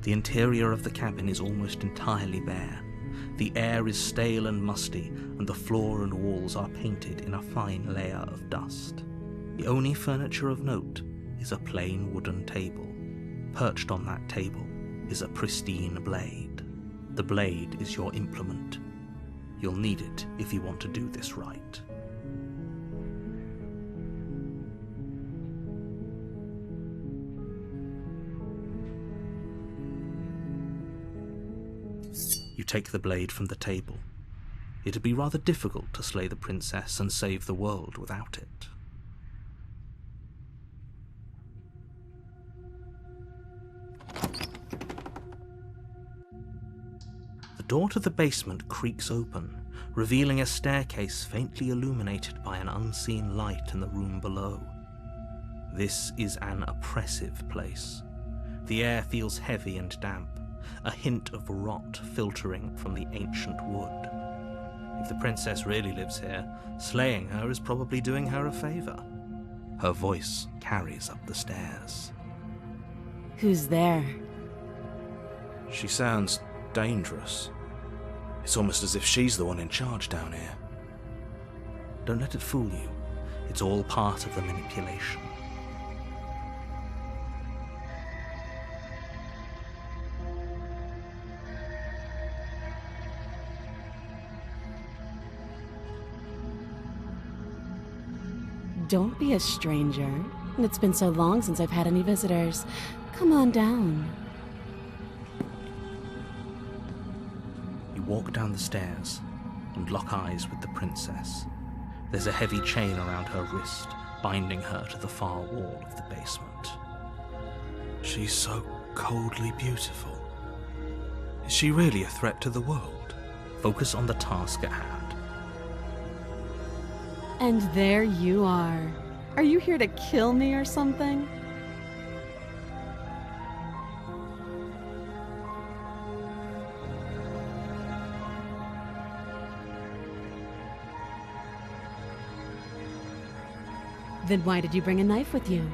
The interior of the cabin is almost entirely bare. The air is stale and musty, and the floor and walls are painted in a fine layer of dust. The only furniture of note is a plain wooden table. Perched on that table is a pristine blade. The blade is your implement. You'll need it if you want to do this right. You take the blade from the table. It'd be rather difficult to slay the princess and save the world without it. The door to the basement creaks open, revealing a staircase faintly illuminated by an unseen light in the room below. This is an oppressive place. The air feels heavy and damp, a hint of rot filtering from the ancient wood. If the princess really lives here, slaying her is probably doing her a favor. Her voice carries up the stairs. Who's there? She sounds dangerous. It's almost as if she's the one in charge down here. Don't let it fool you. It's all part of the manipulation. Don't be a stranger. It's been so long since I've had any visitors. Come on down. You walk down the stairs and lock eyes with the princess. There's a heavy chain around her wrist, binding her to the far wall of the basement. She's so coldly beautiful. Is she really a threat to the world? Focus on the task at hand. And there you are. Are you here to kill me or something? Then why did you bring a knife with you?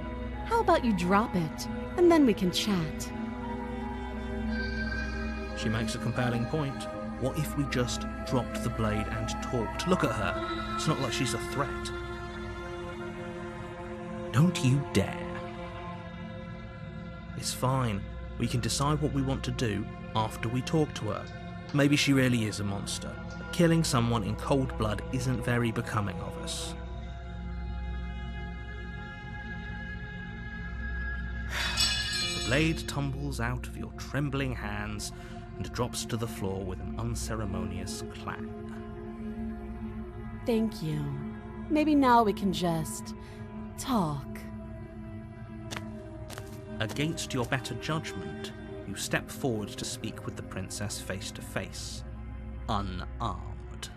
How about you drop it, and then we can chat? She makes a compelling point. What if we just dropped the blade and talked? Look at her. It's not like she's a threat. Don't you dare. It's fine. We can decide what we want to do after we talk to her. Maybe she really is a monster. But killing someone in cold blood isn't very becoming of us. The blade tumbles out of your trembling hands and drops to the floor with an unceremonious clang. Thank you. Maybe now we can just talk. Against your better judgment, you step forward to speak with the princess face to face, unarmed.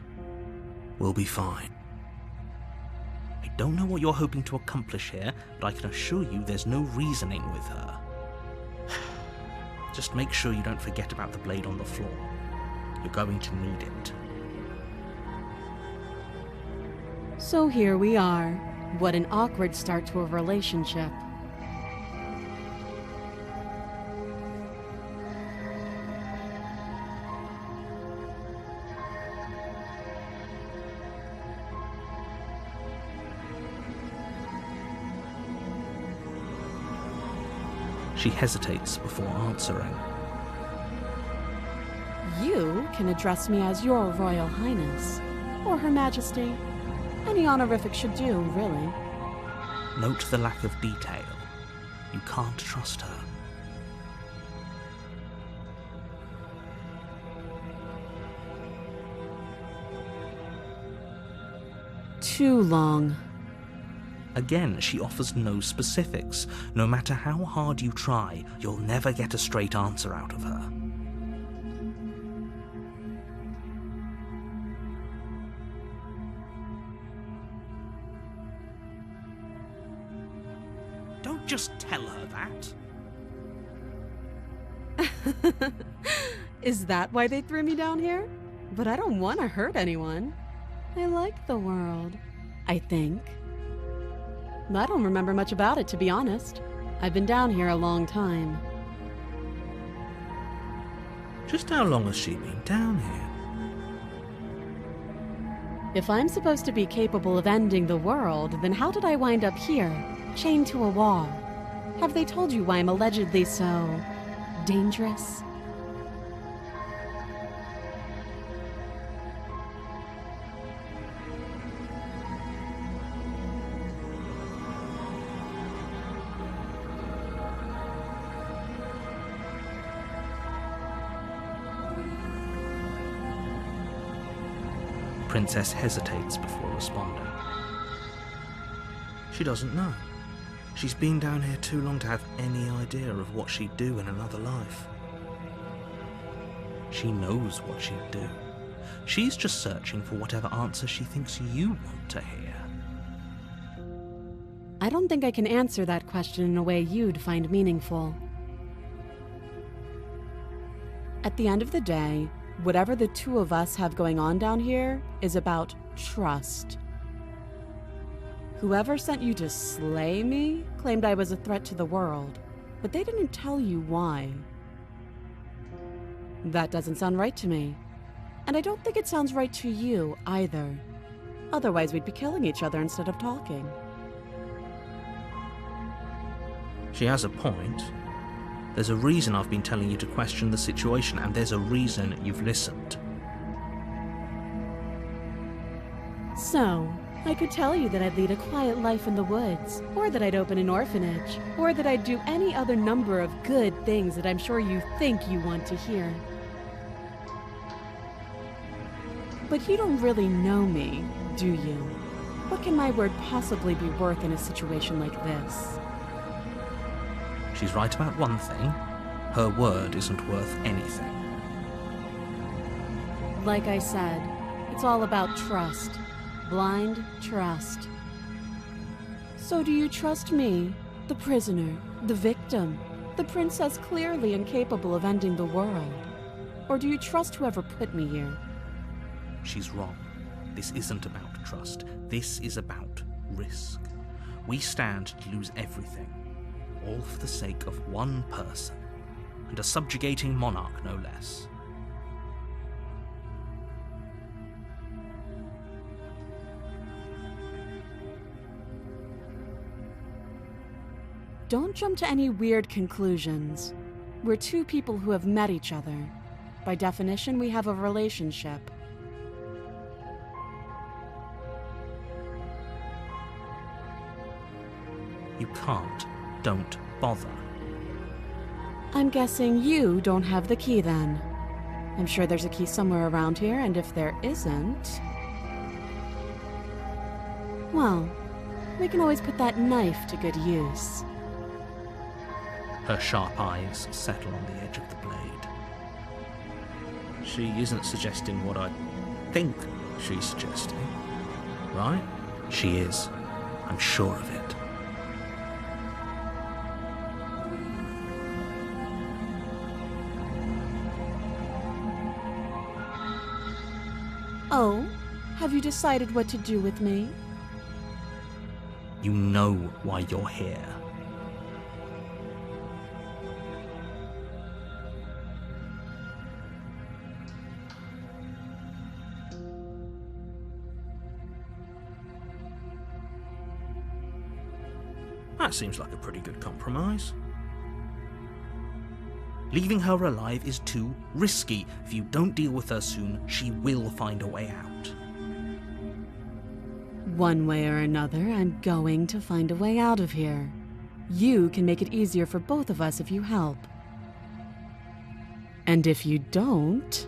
We'll be fine. I don't know what you're hoping to accomplish here, but I can assure you there's no reasoning with her. Just make sure you don't forget about the blade on the floor. You're going to need it. So here we are. What an awkward start to a relationship. She hesitates before answering. You can address me as Your Royal Highness, or Her Majesty. Any honorific should do, really. Note the lack of detail. You can't trust her. Too long. Again, she offers no specifics. No matter how hard you try, you'll never get a straight answer out of her. Don't just tell her that. Is that why they threw me down here? But I don't want to hurt anyone. I like the world, I think. I don't remember much about it, to be honest. I've been down here a long time. Just how long has she been down here? If I'm supposed to be capable of ending the world, then how did I wind up here, chained to a wall? Have they told you why I'm allegedly so dangerous? Princess hesitates before responding. She doesn't know. She's been down here too long to have any idea of what she'd do in another life. She knows what she'd do. She's just searching for whatever answer she thinks you want to hear. I don't think I can answer that question in a way you'd find meaningful. At the end of the day, whatever the two of us have going on down here is about trust. Whoever sent you to slay me claimed I was a threat to the world, but they didn't tell you why. That doesn't sound right to me, and I don't think it sounds right to you either. Otherwise, we'd be killing each other instead of talking. She has a point. There's a reason I've been telling you to question the situation, and there's a reason you've listened. So, I could tell you that I'd lead a quiet life in the woods, or that I'd open an orphanage, or that I'd do any other number of good things that I'm sure you think you want to hear. But you don't really know me, do you? What can my word possibly be worth in a situation like this? She's right about one thing. Her word isn't worth anything. Like I said, it's all about trust. Blind trust. So do you trust me, the prisoner, the victim, the princess clearly incapable of ending the world? Or do you trust whoever put me here? She's wrong. This isn't about trust. This is about risk. We stand to lose everything, all for the sake of one person, and a subjugating monarch no less. Don't jump to any weird conclusions. We're two people who have met each other. By definition, we have a relationship. You can't. Don't bother. I'm guessing you don't have the key then. I'm sure there's a key somewhere around here, and if there isn't... well, we can always put that knife to good use. Her sharp eyes settle on the edge of the blade. She isn't suggesting what I think she's suggesting, right? She is. I'm sure of it. Oh, have you decided what to do with me? You know why you're here. That seems like a pretty good compromise. Leaving her alive is too risky. If you don't deal with her soon, she will find a way out. One way or another, I'm going to find a way out of here. You can make it easier for both of us if you help. And if you don't,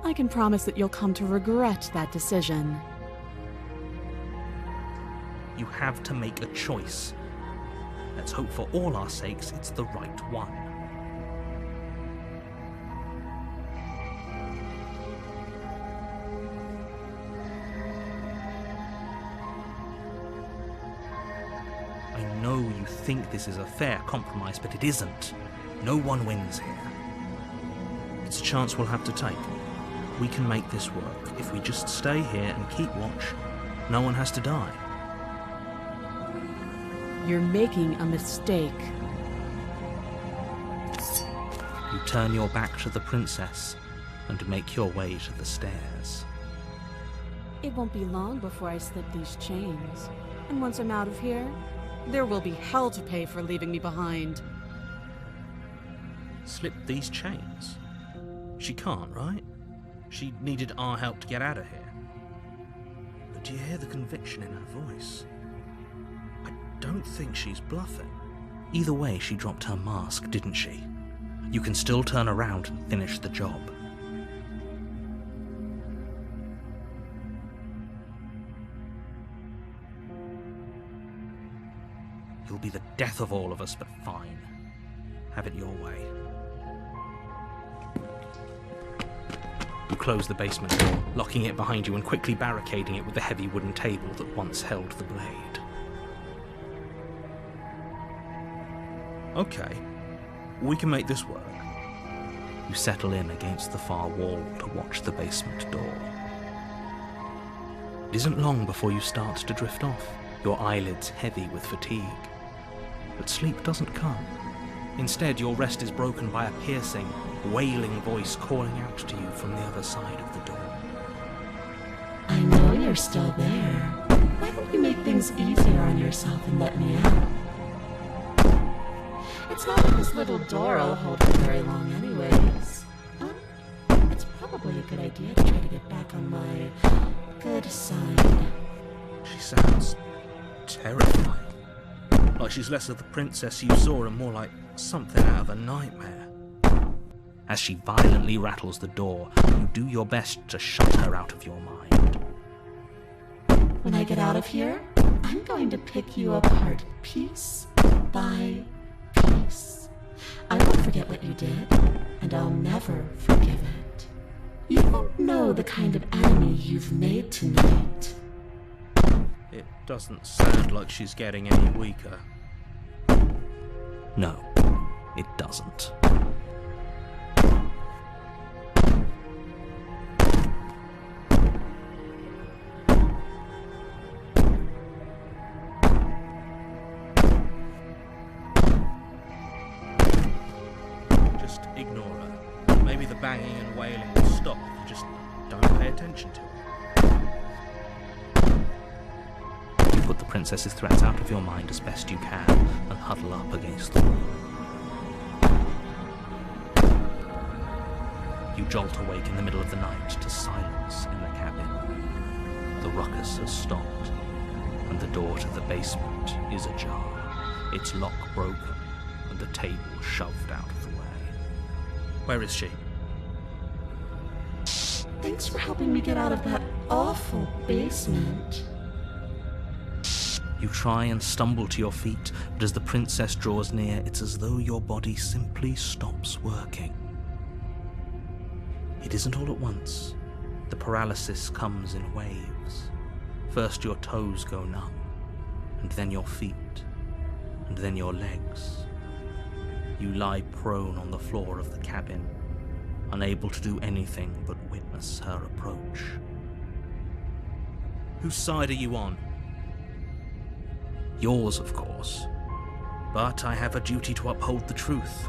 I can promise that you'll come to regret that decision. You have to make a choice. Let's hope for all our sakes it's the right one. I know you think this is a fair compromise, but it isn't. No one wins here. It's a chance we'll have to take. We can make this work. If we just stay here and keep watch, no one has to die. You're making a mistake. You turn your back to the princess and make your way to the stairs. It won't be long before I slip these chains. And once I'm out of here, there will be hell to pay for leaving me behind. Slip these chains? She can't, right? She needed our help to get out of here. But do you hear the conviction in her voice? I don't think she's bluffing. Either way, she dropped her mask, didn't she? You can still turn around and finish the job. You'll be the death of all of us, but fine. Have it your way. You close the basement door, locking it behind you and quickly barricading it with the heavy wooden table that once held the blade. Okay, we can make this work. You settle in against the far wall to watch the basement door. It isn't long before you start to drift off, your eyelids heavy with fatigue. But sleep doesn't come. Instead, your rest is broken by a piercing, wailing voice calling out to you from the other side of the door. I know you're still there. Why don't you make things easier on yourself and let me out? It's not like this little door will hold for very long anyways. It's probably a good idea to try to get back on my good side. She sounds terrifying. Like she's less of the princess you saw and more like something out of a nightmare. As she violently rattles the door, you do your best to shut her out of your mind. When I get out of here, I'm going to pick you apart piece by piece. forget what you did, and I'll never forgive it. You don't know the kind of enemy you've made tonight. It doesn't sound like she's getting any weaker. No, it doesn't. Just ignore her. Maybe the banging and wailing will stop if you just don't pay attention to her. You put the princess's threats out of your mind as best you can and huddle up against the wall. You jolt awake in the middle of the night to silence in the cabin. The ruckus has stopped, and the door to the basement is ajar, its lock broken, and the table shoved out of the way. Where is she? Thanks for helping me get out of that awful basement. You try and stumble to your feet, but as the princess draws near, it's as though your body simply stops working. It isn't all at once. The paralysis comes in waves. First your toes go numb, and then your feet, and then your legs. You lie prone on the floor of the cabin, unable to do anything but witness her approach. Whose side are you on? Yours, of course. But I have a duty to uphold the truth.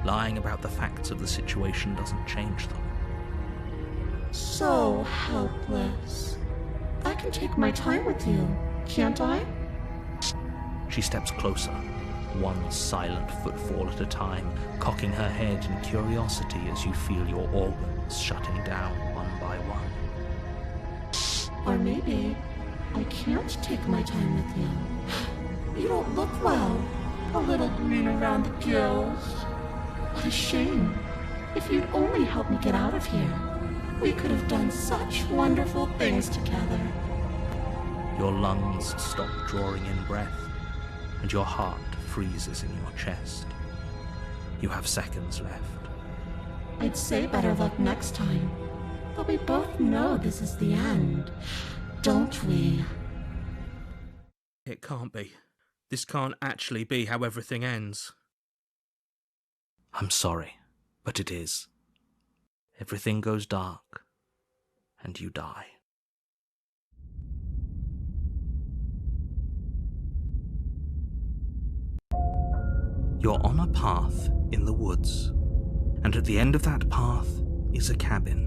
Lying about the facts of the situation doesn't change them. So helpless. I can take my time with you, can't I? She steps closer, one silent footfall at a time, cocking her head in curiosity as you feel your organs shutting down one by one. Or maybe I can't take my time with you. You don't look well. A little green around the gills. What a shame. If you'd only helped me get out of here, we could have done such wonderful things together. Your lungs stop drawing in breath, and your heart freezes in your chest. You have seconds left. I'd say better luck next time, but we both know this is the end, don't we? It can't be. This can't actually be how everything ends. I'm sorry, but it is. Everything goes dark, and you die. You're on a path in the woods, and at the end of that path is a cabin.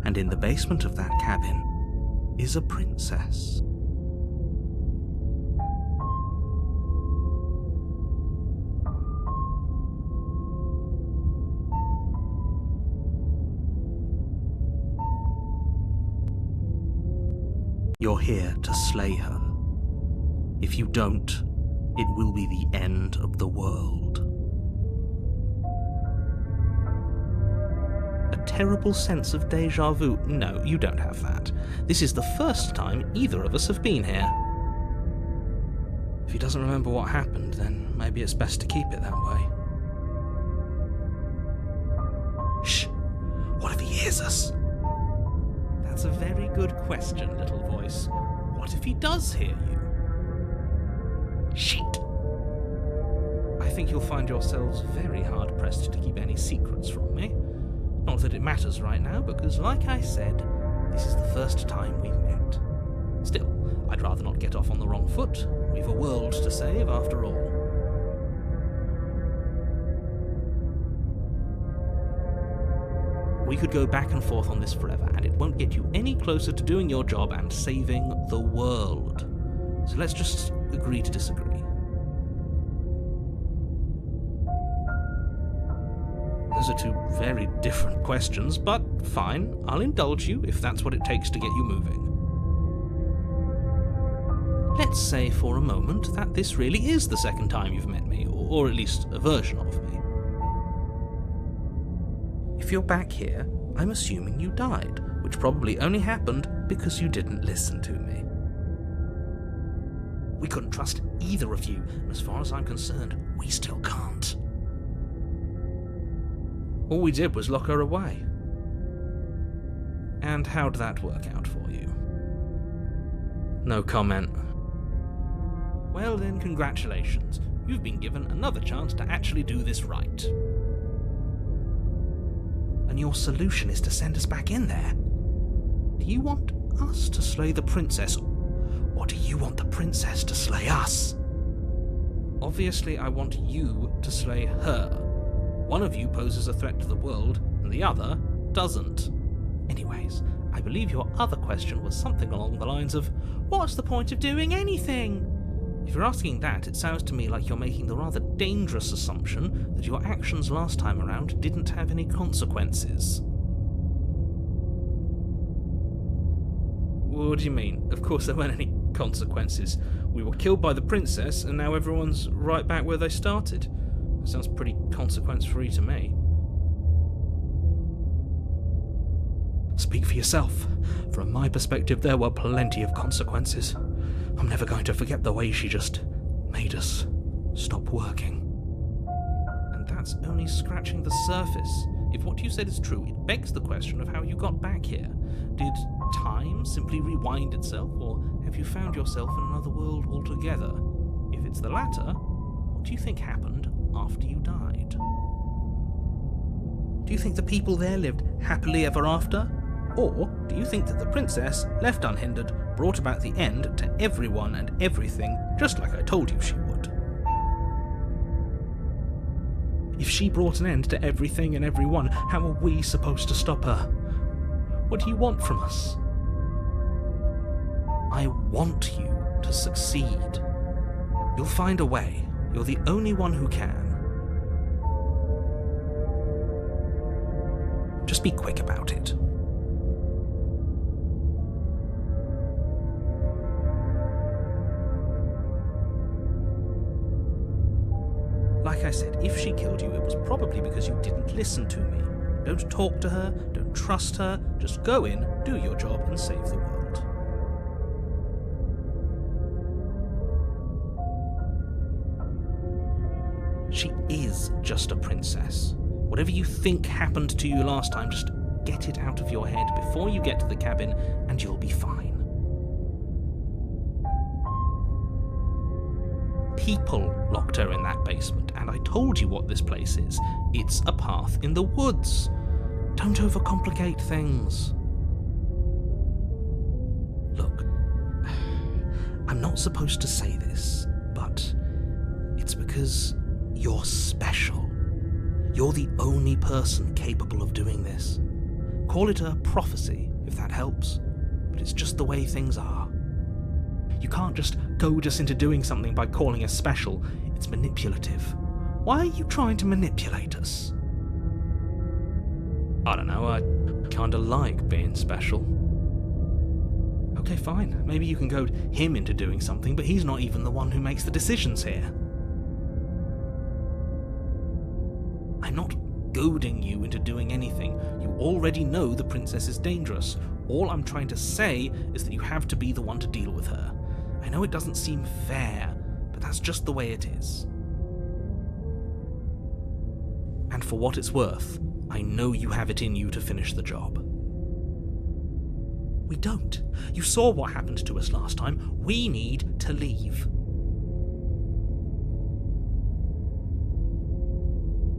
And in the basement of that cabin is a princess. You're here to slay her. If you don't, it will be the end of the world. A terrible sense of déjà vu. No, you don't have that. This is the first time either of us have been here. If he doesn't remember what happened, then maybe it's best to keep it that way. Shh! What if he hears us? That's a very good question, little voice. What if he does hear you? Shit! I think you'll find yourselves very hard-pressed to keep any secrets from me. Not that it matters right now, because like I said, this is the first time we've met. Still, I'd rather not get off on the wrong foot. We've a world to save, after all. We could go back and forth on this forever, and it won't get you any closer to doing your job and saving the world. So let's just agree to disagree. Those are two very different questions, but fine, I'll indulge you if that's what it takes to get you moving. Let's say for a moment that this really is the second time you've met me, or at least a version of me. If you're back here, I'm assuming you died, which probably only happened because you didn't listen to me. We couldn't trust either of you, and as far as I'm concerned, we still can't. All we did was lock her away. And how'd that work out for you? No comment. Well then, congratulations. You've been given another chance to actually do this right. And your solution is to send us back in there? Do you want us to slay the princess, or do you want the princess to slay us? Obviously, I want you to slay her. One of you poses a threat to the world, and the other doesn't. Anyways, I believe your other question was something along the lines of, what's the point of doing anything? If you're asking that, it sounds to me like you're making the rather dangerous assumption that your actions last time around didn't have any consequences. What do you mean? Of course there weren't any consequences. We were killed by the princess, and now everyone's right back where they started. That sounds pretty consequence-free to me. Speak for yourself. From my perspective, there were plenty of consequences. I'm never going to forget the way she just made us stop working. And that's only scratching the surface. If what you said is true, it begs the question of how you got back here. Did time simply rewind itself, or have you found yourself in another world altogether? If it's the latter, what do you think happened after you died? Do you think the people there lived happily ever after? Or do you think that the princess, left unhindered, brought about the end to everyone and everything, just like I told you she would? If she brought an end to everything and everyone, how are we supposed to stop her? What do you want from us? I want you to succeed. You'll find a way. You're the only one who can. Just be quick about it. Like I said, if she killed you, it was probably because you didn't listen to me. Don't talk to her, don't trust her, just go in, do your job, and save the world. She is just a princess. Whatever you think happened to you last time, just get it out of your head before you get to the cabin, and you'll be fine. People locked her in that basement, and I told you what this place is. It's a path in the woods. Don't overcomplicate things. Look, I'm not supposed to say this, but it's because you're special. You're the only person capable of doing this. Call it a prophecy, if that helps, but it's just the way things are. You can't just goad us into doing something by calling us special. It's manipulative. Why are you trying to manipulate us? I don't know, I kinda like being special. Okay, fine. Maybe you can goad him into doing something, but he's not even the one who makes the decisions here. I'm not goading you into doing anything. You already know the princess is dangerous. All I'm trying to say is that you have to be the one to deal with her. I know it doesn't seem fair, but that's just the way it is. And for what it's worth, I know you have it in you to finish the job. We don't. You saw what happened to us last time. We need to leave.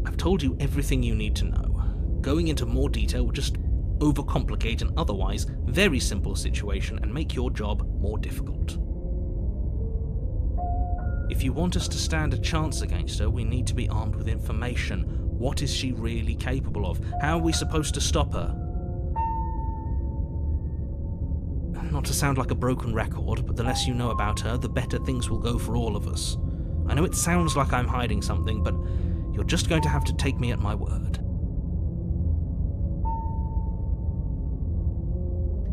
I've told you everything you need to know. Going into more detail would just overcomplicate an otherwise very simple situation and make your job more difficult. If you want us to stand a chance against her, we need to be armed with information. What is she really capable of? How are we supposed to stop her? Not to sound like a broken record, but the less you know about her, the better things will go for all of us. I know it sounds like I'm hiding something, but you're just going to have to take me at my word.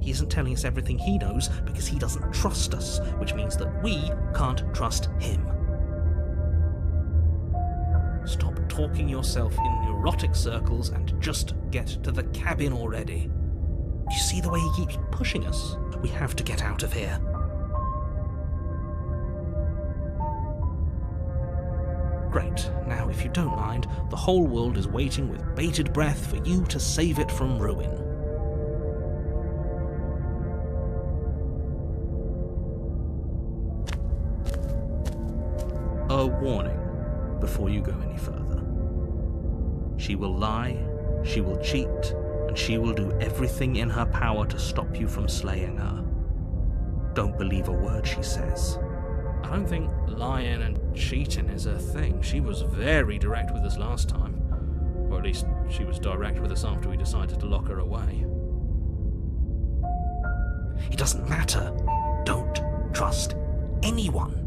He isn't telling us everything he knows because he doesn't trust us, which means that we can't trust him. Stop talking yourself in neurotic circles and just get to the cabin already. Do you see the way he keeps pushing us? We have to get out of here. Great. Now, if you don't mind, the whole world is waiting with bated breath for you to save it from ruin. A warning before you go any further. She will lie, she will cheat, and she will do everything in her power to stop you from slaying her. Don't believe a word she says. I don't think lying and cheating is her thing. She was very direct with us last time. Or at least she was direct with us after we decided to lock her away. It doesn't matter. Don't trust anyone.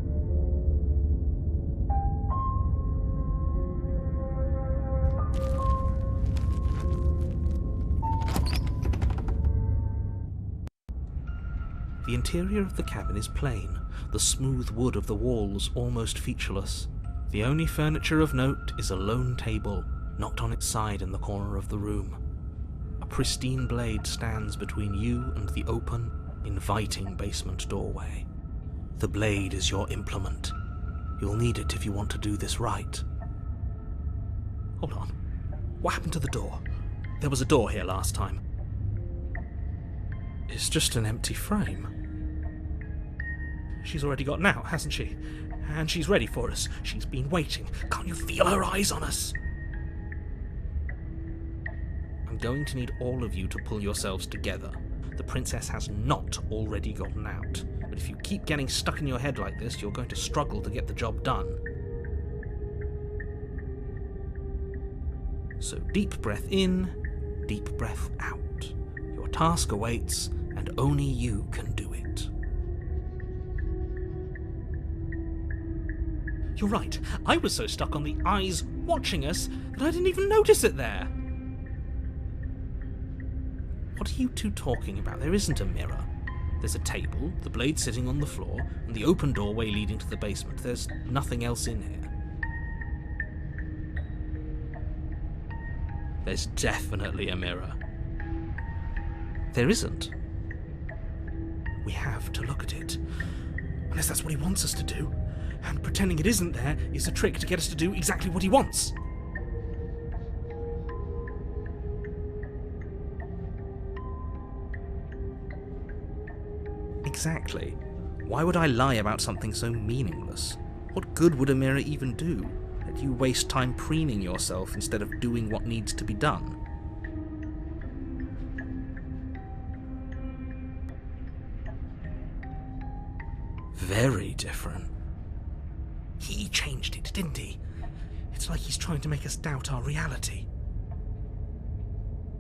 The interior of the cabin is plain, the smooth wood of the walls almost featureless. The only furniture of note is a lone table, knocked on its side in the corner of the room. A pristine blade stands between you and the open, inviting basement doorway. The blade is your implement. You'll need it if you want to do this right. Hold on. What happened to the door? There was a door here last time. It's just an empty frame. She's already gotten out, hasn't she? And she's ready for us. She's been waiting. Can't you feel her eyes on us? I'm going to need all of you to pull yourselves together. The princess has not already gotten out. But if you keep getting stuck in your head like this, you're going to struggle to get the job done. So deep breath in, deep breath out. Your task awaits, and only you can do it. You're right, I was so stuck on the eyes watching us that I didn't even notice it there. What are you two talking about? There isn't a mirror. There's a table, the blade sitting on the floor, and the open doorway leading to the basement. There's nothing else in here. There's definitely a mirror. There isn't. We have to look at it. Unless that's what he wants us to do. And pretending it isn't there is a trick to get us to do exactly what he wants. Exactly. Why would I lie about something so meaningless? What good would a mirror even do? Let you waste time preening yourself instead of doing what needs to be done. Very different. He changed it, didn't he? It's like he's trying to make us doubt our reality.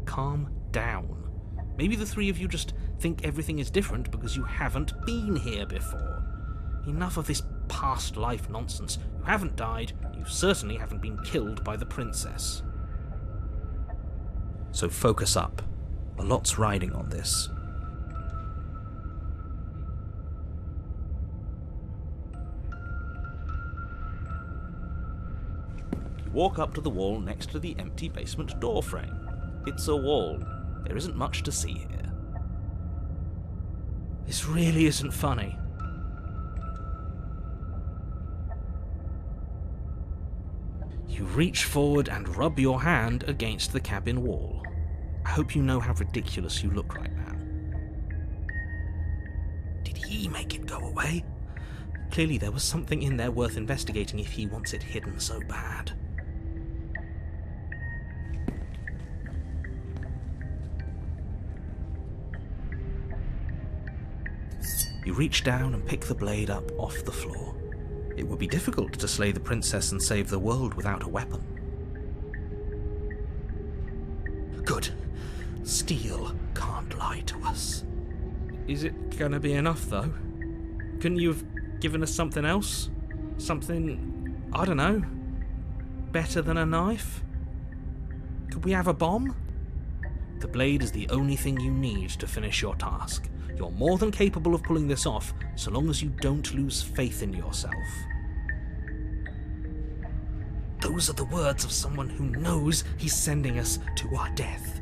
Calm down. Maybe the three of you just think everything is different because you haven't been here before. Enough of this past life nonsense. You haven't died, you certainly haven't been killed by the princess. So focus up. A lot's riding on this. You walk up to the wall next to the empty basement door frame. It's a wall. There isn't much to see here. This really isn't funny. You reach forward and rub your hand against the cabin wall. I hope you know how ridiculous you look right now. Did he make it go away? Clearly there was something in there worth investigating if he wants it hidden so bad. You reach down and pick the blade up off the floor. It would be difficult to slay the princess and save the world without a weapon. Good. Steel can't lie to us. Is it gonna be enough, though? Couldn't you have given us something else? Something, I don't know, better than a knife? Could we have a bomb? The blade is the only thing you need to finish your task. You're more than capable of pulling this off, so long as you don't lose faith in yourself. Those are the words of someone who knows he's sending us to our death.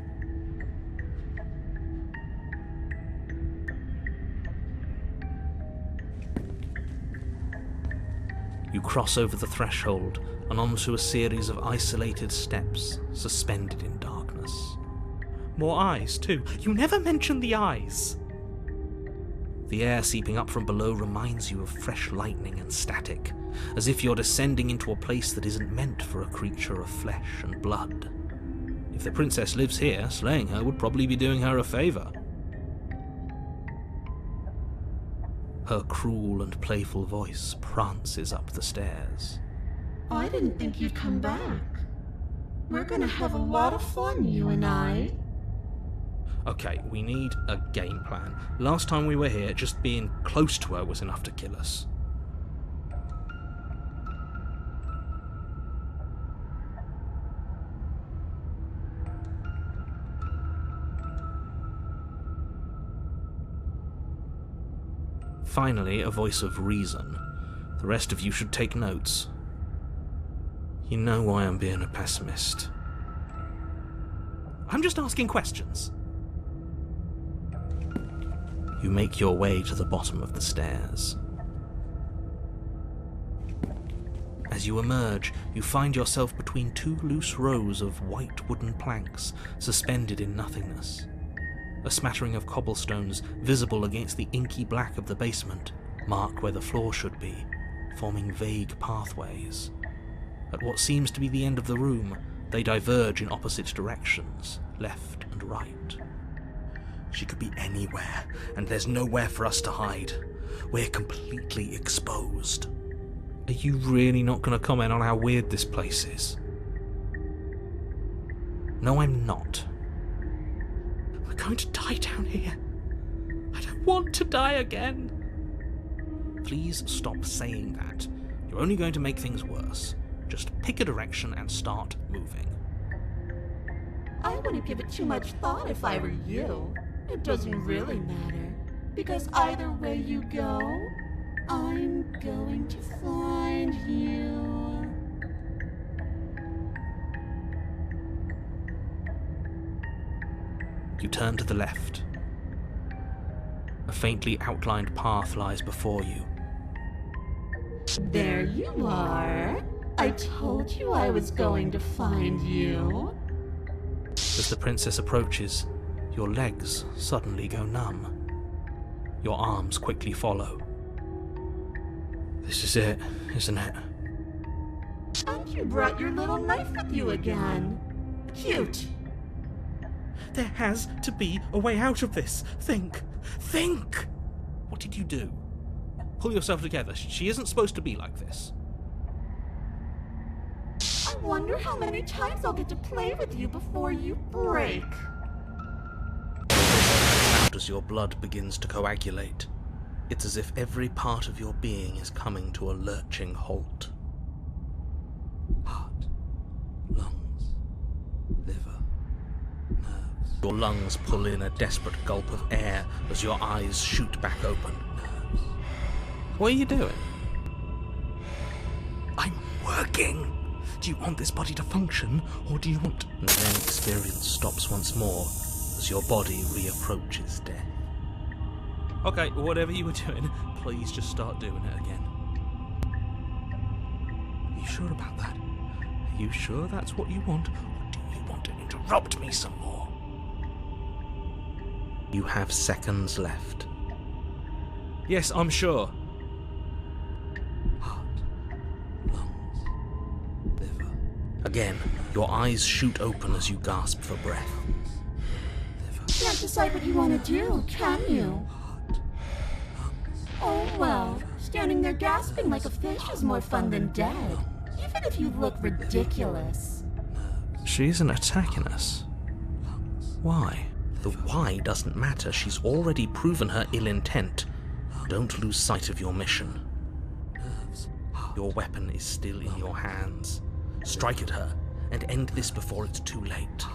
You You cross over the threshold and onto a series of isolated steps suspended in darkness. More eyes, too. You never mention the eyes. The air seeping up from below reminds you of fresh lightning and static, as if you're descending into a place that isn't meant for a creature of flesh and blood. If the princess lives here, slaying her would probably be doing her a favour. Her cruel and playful voice prances up the stairs. I didn't think you'd come back. We're gonna have a lot of fun, you and I. Okay, we need a game plan. Last time we were here, just being close to her was enough to kill us. Finally, a voice of reason. The rest of you should take notes. You know why I'm being a pessimist. I'm just asking questions. You make your way to the bottom of the stairs. As you emerge, you find yourself between two loose rows of white wooden planks suspended in nothingness. A smattering of cobblestones, visible against the inky black of the basement, mark where the floor should be, forming vague pathways. At what seems to be the end of the room, they diverge in opposite directions, left and right. She could be anywhere, and there's nowhere for us to hide. We're completely exposed. Are you really not going to comment on how weird this place is? No, I'm not. We're going to die down here. I don't want to die again. Please stop saying that. You're only going to make things worse. Just pick a direction and start moving. I wouldn't give it too much thought if I were you. It doesn't really matter, because either way you go, I'm going to find you. You turn to the left. A faintly outlined path lies before you. There you are. I told you I was going to find you. As the princess approaches, your legs suddenly go numb. Your arms quickly follow. This is it, isn't it? And you brought your little knife with you again. Cute. There has to be a way out of this. Think. Think! What did you do? Pull yourself together. She isn't supposed to be like this. I wonder how many times I'll get to play with you before you break. As your blood begins to coagulate, it's as if every part of your being is coming to a lurching halt. Heart, lungs, liver, nerves. Your lungs pull in a desperate gulp of air as your eyes shoot back open. Nerves. What are you doing? I'm working. Do you want this body to function, or do you want... And then experience stops once more as your body reapproaches death. Okay, whatever you were doing, please just start doing it again. Are you sure about that? Are you sure that's what you want, or do you want to interrupt me some more? You have seconds left. Yes, I'm sure. Heart, lungs, liver. Again, your eyes shoot open as you gasp for breath. You can't decide what you want to do, can you? Oh well, standing there gasping like a fish is more fun than dead, even if you look ridiculous. She isn't attacking us. Why? The why doesn't matter. She's already proven her ill intent. Don't lose sight of your mission. Your weapon is still in your hands. Strike at her and end this before it's too late.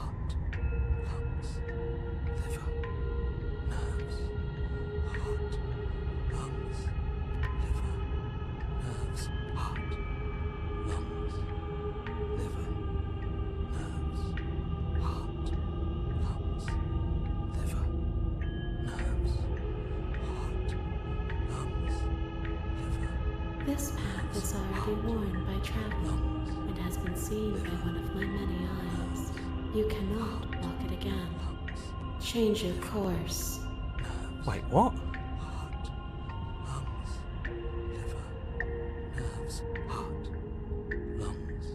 This path is ours. be worn by travel and has been seen by one of my many eyes. You cannot walk it again. Change your course. Wait, what? Nerves, heart, lungs,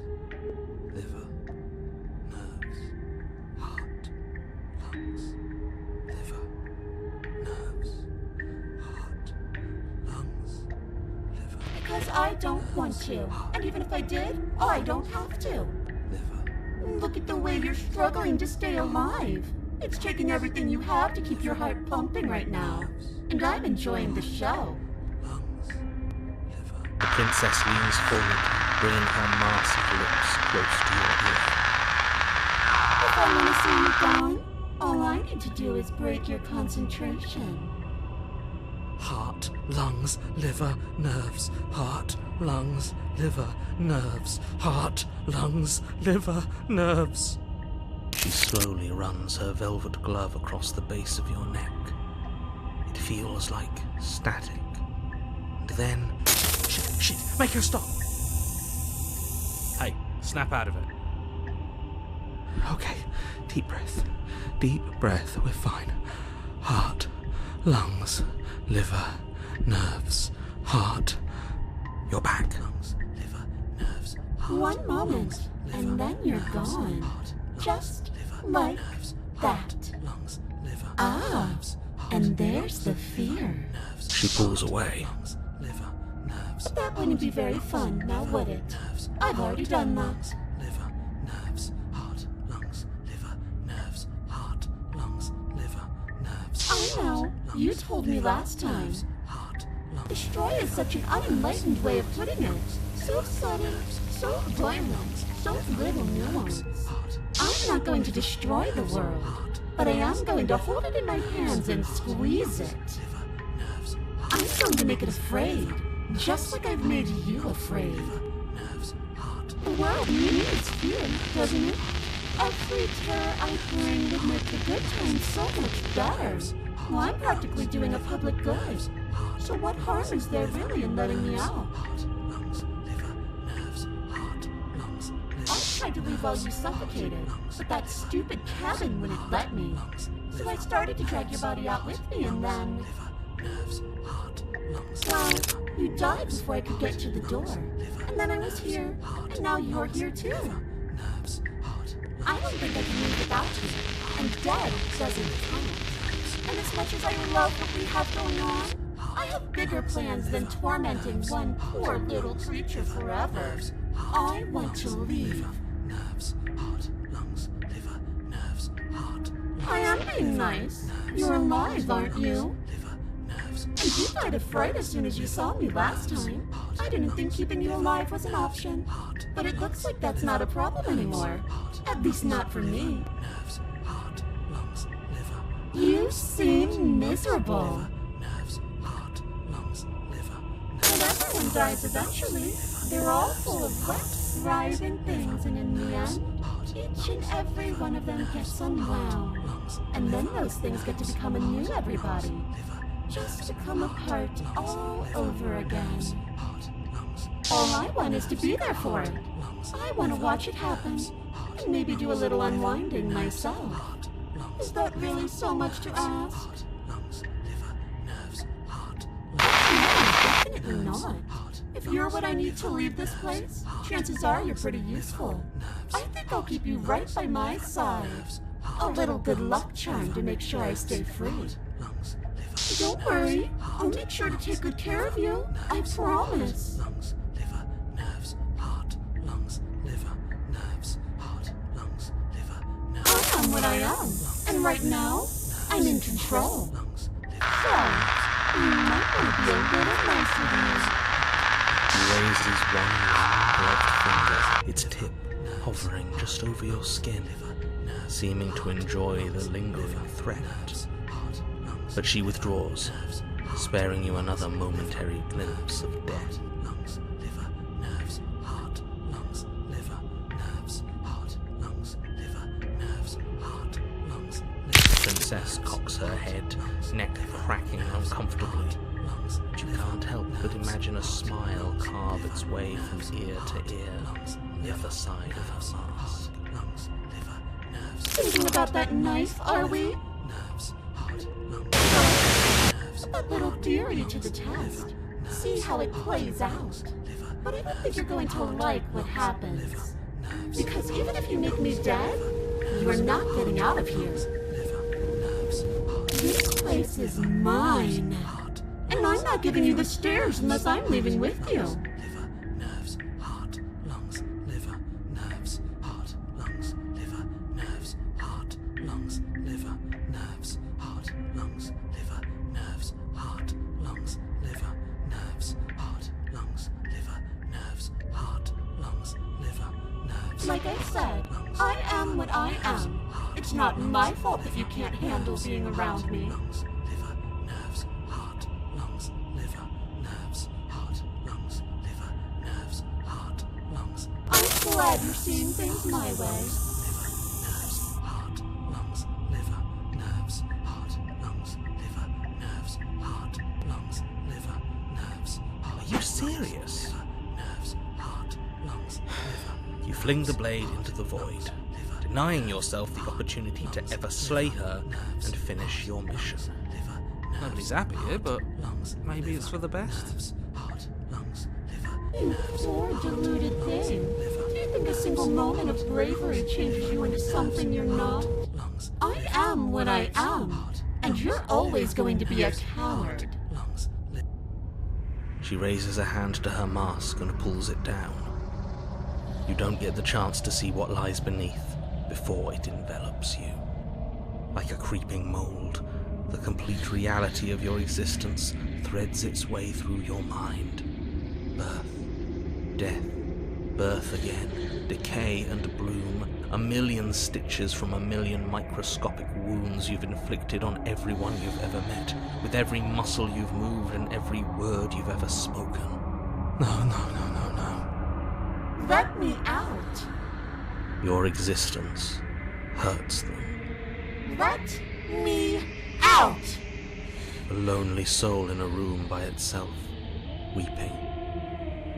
liver, nerves, heart, lungs, liver, nerves, heart, lungs, liver. Because I don't want to. And even if I did, I don't have to. Look at the way you're struggling to stay alive. It's taking everything you have to keep your heart pumping right now. And I'm enjoying the show. The princess leans forward, bringing her massive lips close to your ear. If I want to see you gone, all I need to do is break your concentration. Heart, lungs, liver, nerves. Heart, lungs, liver, nerves. Heart, lungs, liver, nerves. She slowly runs her velvet glove across the base of your neck. It feels like static. And then... Shit, make her stop! Hey, snap out of it. Okay, deep breath. Deep breath, we're fine. Heart, lungs, liver, nerves, heart. You're back. Lungs, liver, nerves, heart. One moment, and then you're gone. Just like that. Lungs, liver, Ah, and there's the fear. She pulls away. But that wouldn't be very fun, now would it? I've already done that. Liver, nerves, heart, lungs, liver, nerves, heart, lungs, liver, nerves. I know. You told me last time. Destroy is such an unenlightened way of putting it. So subtle, so violent, so little nuance. I'm not going to destroy the world, but I am going to hold it in my hands and squeeze it. I'm going to make it afraid, just like I've made you afraid. The world needs fear, doesn't it? Every terror I bring would make the good times so much better. Well, I'm practically doing a public good. So what harm is there really in letting me out? I tried to leave while you suffocated, but that stupid cabin wouldn't let me. So I started to drag your body out with me, and then... Well, you died before I could get to the door. And then I was here, and now you're here too. I don't think I can live without you, and dead doesn't count. And as much as I love what we have going on, I have bigger plans than tormenting one poor little creature forever. I want to leave. I am being nice. You're alive, aren't you? And you died of fright as soon as you saw me last time. I didn't think keeping you alive was an option. But it looks like that's not a problem anymore. At least not for me. You seem miserable. But everyone dies eventually. They're all full of wet, writhing things, and in the end, each and every one of them gets unwound. And then those things get to become a new everybody. Just to come apart all over again. All I want is to be there for it. I want to watch it happen, and maybe do a little unwinding myself. Is that really so much to ask? No, definitely not. If you're what I need to leave this place, chances are you're pretty useful. I think I'll keep you right by my side. A little good luck charm to make sure I stay free. Don't worry, I'll make sure to take good care of you. I promise. I am what I am, and right now, I'm in control. So, you might want to be a little nicer to me. He raises one long gloved finger, its tip hovering just over your skin, seeming to enjoy the lingering threat. But she withdraws, sparing you another momentary glimpse of death. The princess cocks her head, neck cracking uncomfortably. Do you can't help but imagine a smile carve its way from ear to ear on the other side of her mask. Thinking about that knife, are we? Put that little dearie to the test. See how it plays out. But I don't think you're going to like what happens. Because even if you make me dead, you are not getting out of here. This place is mine. And I'm not giving you the stairs unless I'm leaving with you. Like I said, I am what I am. It's not my fault that you can't handle being around me. I'm glad you're seeing things my way. Are you serious? You fling the blade into the void, denying yourself the opportunity to ever slay her and finish your mission. Nobody's happy here, but maybe it's for the best. You poor deluded thing. Do you think a single moment of bravery changes you into something you're not? I am what I am, and you're always going to be a coward. She raises a hand to her mask and pulls it down. You don't get the chance to see what lies beneath before it envelops you. Like a creeping mold, the complete reality of your existence threads its way through your mind. Birth, death, birth again, decay and bloom, a million stitches from a million microscopic wounds you've inflicted on everyone you've ever met, with every muscle you've moved and every word you've ever spoken. No. Let me out. Your existence hurts them. Let me out. A lonely soul in a room by itself, weeping.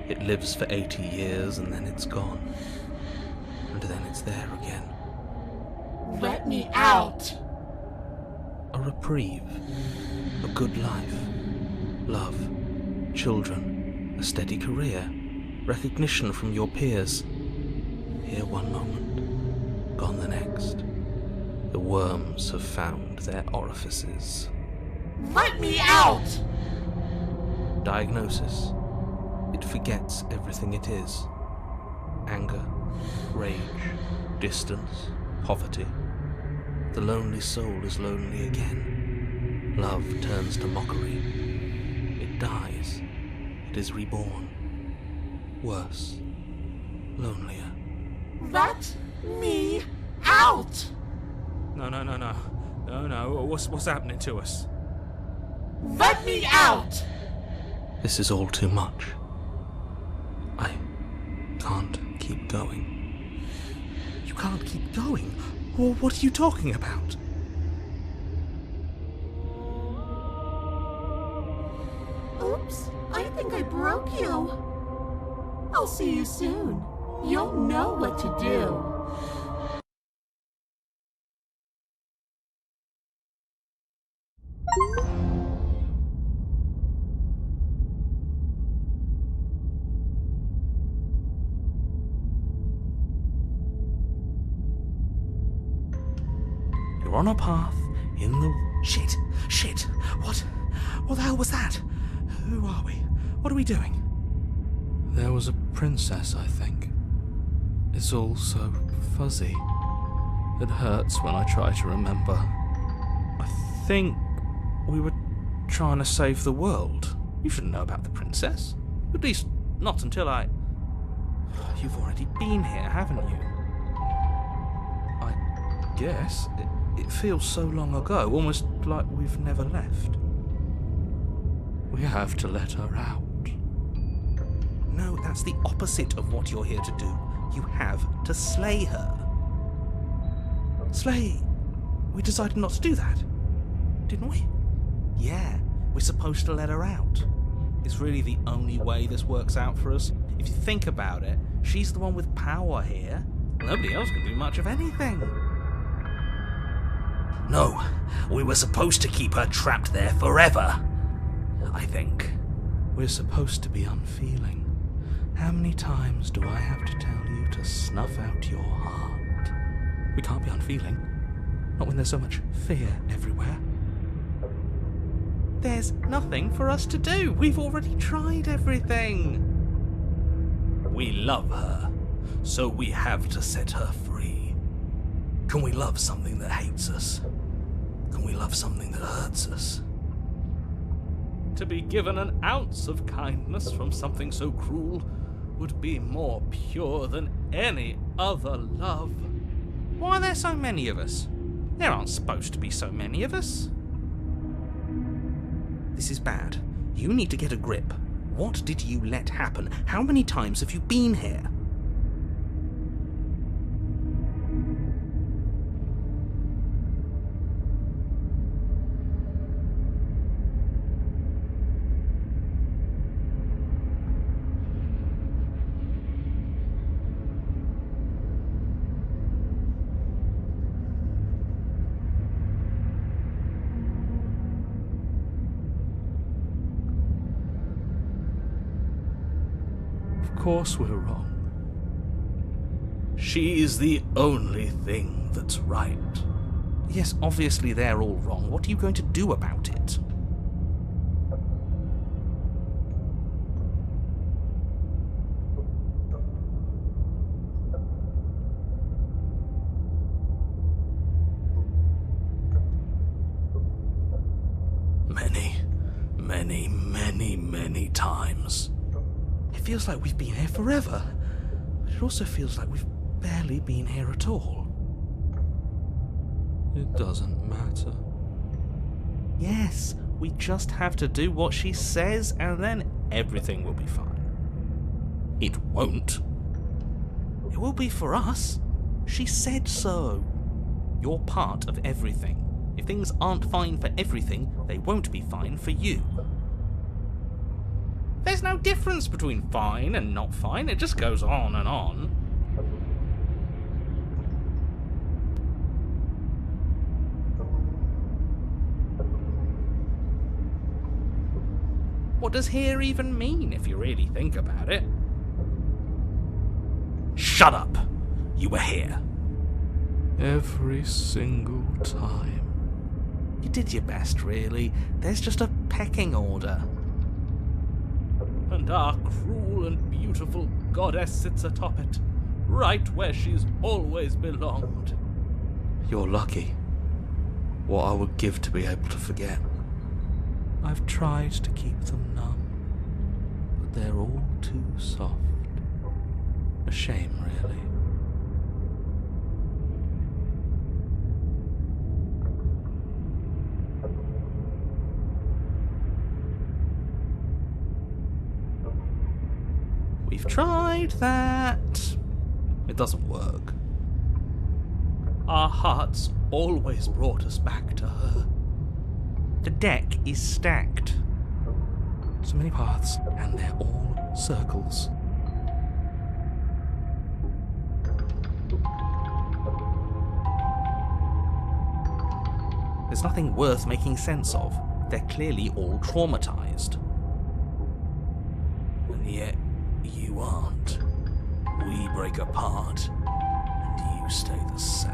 It lives for 80 years and then it's gone. And then it's there again. Let me out. A reprieve. A good life. Love. Children. A steady career. Recognition from your peers. Here one moment, gone the next. The worms have found their orifices. Let me out! Diagnosis. It forgets everything it is. Anger, rage, distance, poverty. The lonely soul is lonely again. Love turns to mockery. It dies. It is reborn. Worse. Lonelier. Let me out! No. What's happening to us? Let me out! This is all too much. I can't keep going. You can't keep going? Well, what are you talking about? Oops, I think I broke you. I'll see you soon. You'll know what to do. You're on a path in the... Shit! What the hell was that? Who are we? What are we doing? There was a princess, I think. It's all so fuzzy. It hurts when I try to remember. I think we were trying to save the world. You shouldn't know about the princess. At least, not until I... You've already been here, haven't you? I guess. It feels so long ago, almost like we've never left. We have to let her out. No, that's the opposite of what you're here to do. You have to slay her. Slay? We decided not to do that, didn't we? Yeah, we're supposed to let her out. is really the only way this works out for us. If you think about it, she's the one with power here. Nobody else can do much of anything. No, we were supposed to keep her trapped there forever. I think. We're supposed to be unfeeling. How many times do I have to tell you to snuff out your heart? We can't be unfeeling. Not when there's so much fear everywhere. There's nothing for us to do. We've already tried everything. We love her, so we have to set her free. Can we love something that hates us? Can we love something that hurts us? To be given an ounce of kindness from something so cruel would be more pure than any other love. Why are there so many of us? There aren't supposed to be so many of us. This is bad. You need to get a grip. What did you let happen? How many times have you been here? Of course we're wrong. She's the only thing that's right. Yes, obviously they're all wrong. What are you going to do about it? Many times. It feels like we've been here forever, but it also feels like we've barely been here at all. It doesn't matter. Yes, we just have to do what she says and then everything will be fine. It won't. It will be for us. She said so. You're part of everything. If things aren't fine for everything, they won't be fine for you. There's no difference between fine and not fine, it just goes on and on. What does here even mean, if you really think about it? Shut up! You were here. Every single time. You did your best, really. There's just a pecking order. And our cruel and beautiful goddess sits atop it, right where she's always belonged. You're lucky. What I would give to be able to forget. I've tried to keep them numb, but they're all too soft. A shame, really. We've tried that. It doesn't work. Our hearts always brought us back to her. The deck is stacked. So many paths, and they're all circles. There's nothing worth making sense of. They're clearly all traumatized. And yet, you aren't. We break apart, and you stay the same.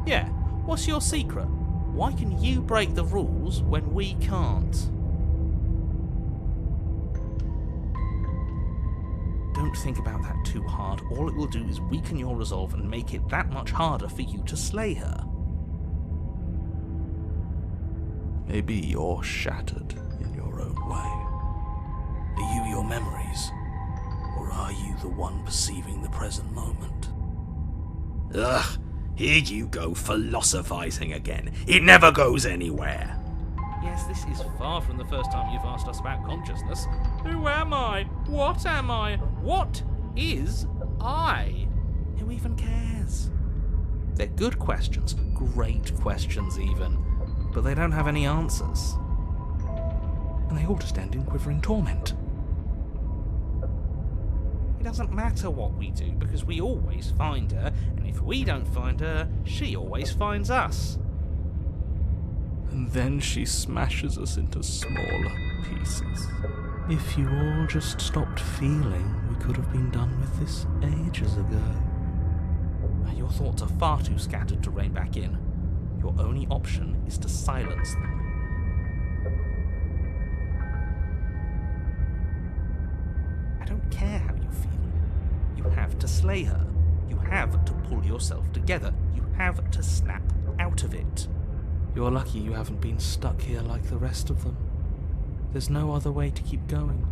Yeah, what's your secret? Why can you break the rules when we can't? Don't think about that too hard. All it will do is weaken your resolve and make it that much harder for you to slay her. Maybe you're shattered in your own way. Are you your memories? Or are you the one perceiving the present moment? Ugh, here you go philosophizing again. It never goes anywhere. Yes, this is far from the first time you've asked us about consciousness. Who am I? What am I? What is I? Who even cares? They're good questions, great questions even, but they don't have any answers. and they all just end in quivering torment. It doesn't matter what we do, because we always find her, and if we don't find her, she always finds us. And then she smashes us into smaller pieces. If you all just stopped feeling, we could have been done with this ages ago. Your thoughts are far too scattered to rein back in. Your only option is to silence them. I don't care how you feel. You have to slay her. You have to pull yourself together. You have to snap out of it. You're lucky you haven't been stuck here like the rest of them. There's no other way to keep going.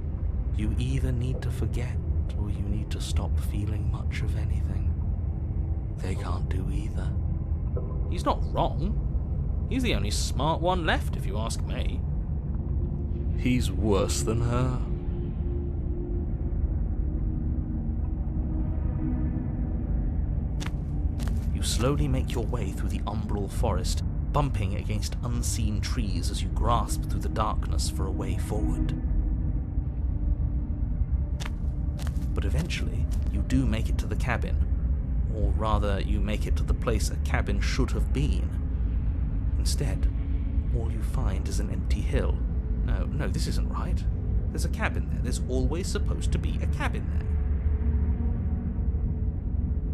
You either need to forget, or you need to stop feeling much of anything. They can't do either. He's not wrong. He's the only smart one left, if you ask me. He's worse than her. You slowly make your way through the umbral forest, bumping against unseen trees as you grasp through the darkness for a way forward. But eventually, you do make it to the cabin. Or rather, you make it to the place a cabin should have been. Instead, all you find is an empty hill. No, this isn't right. There's a cabin there. There's always supposed to be a cabin there.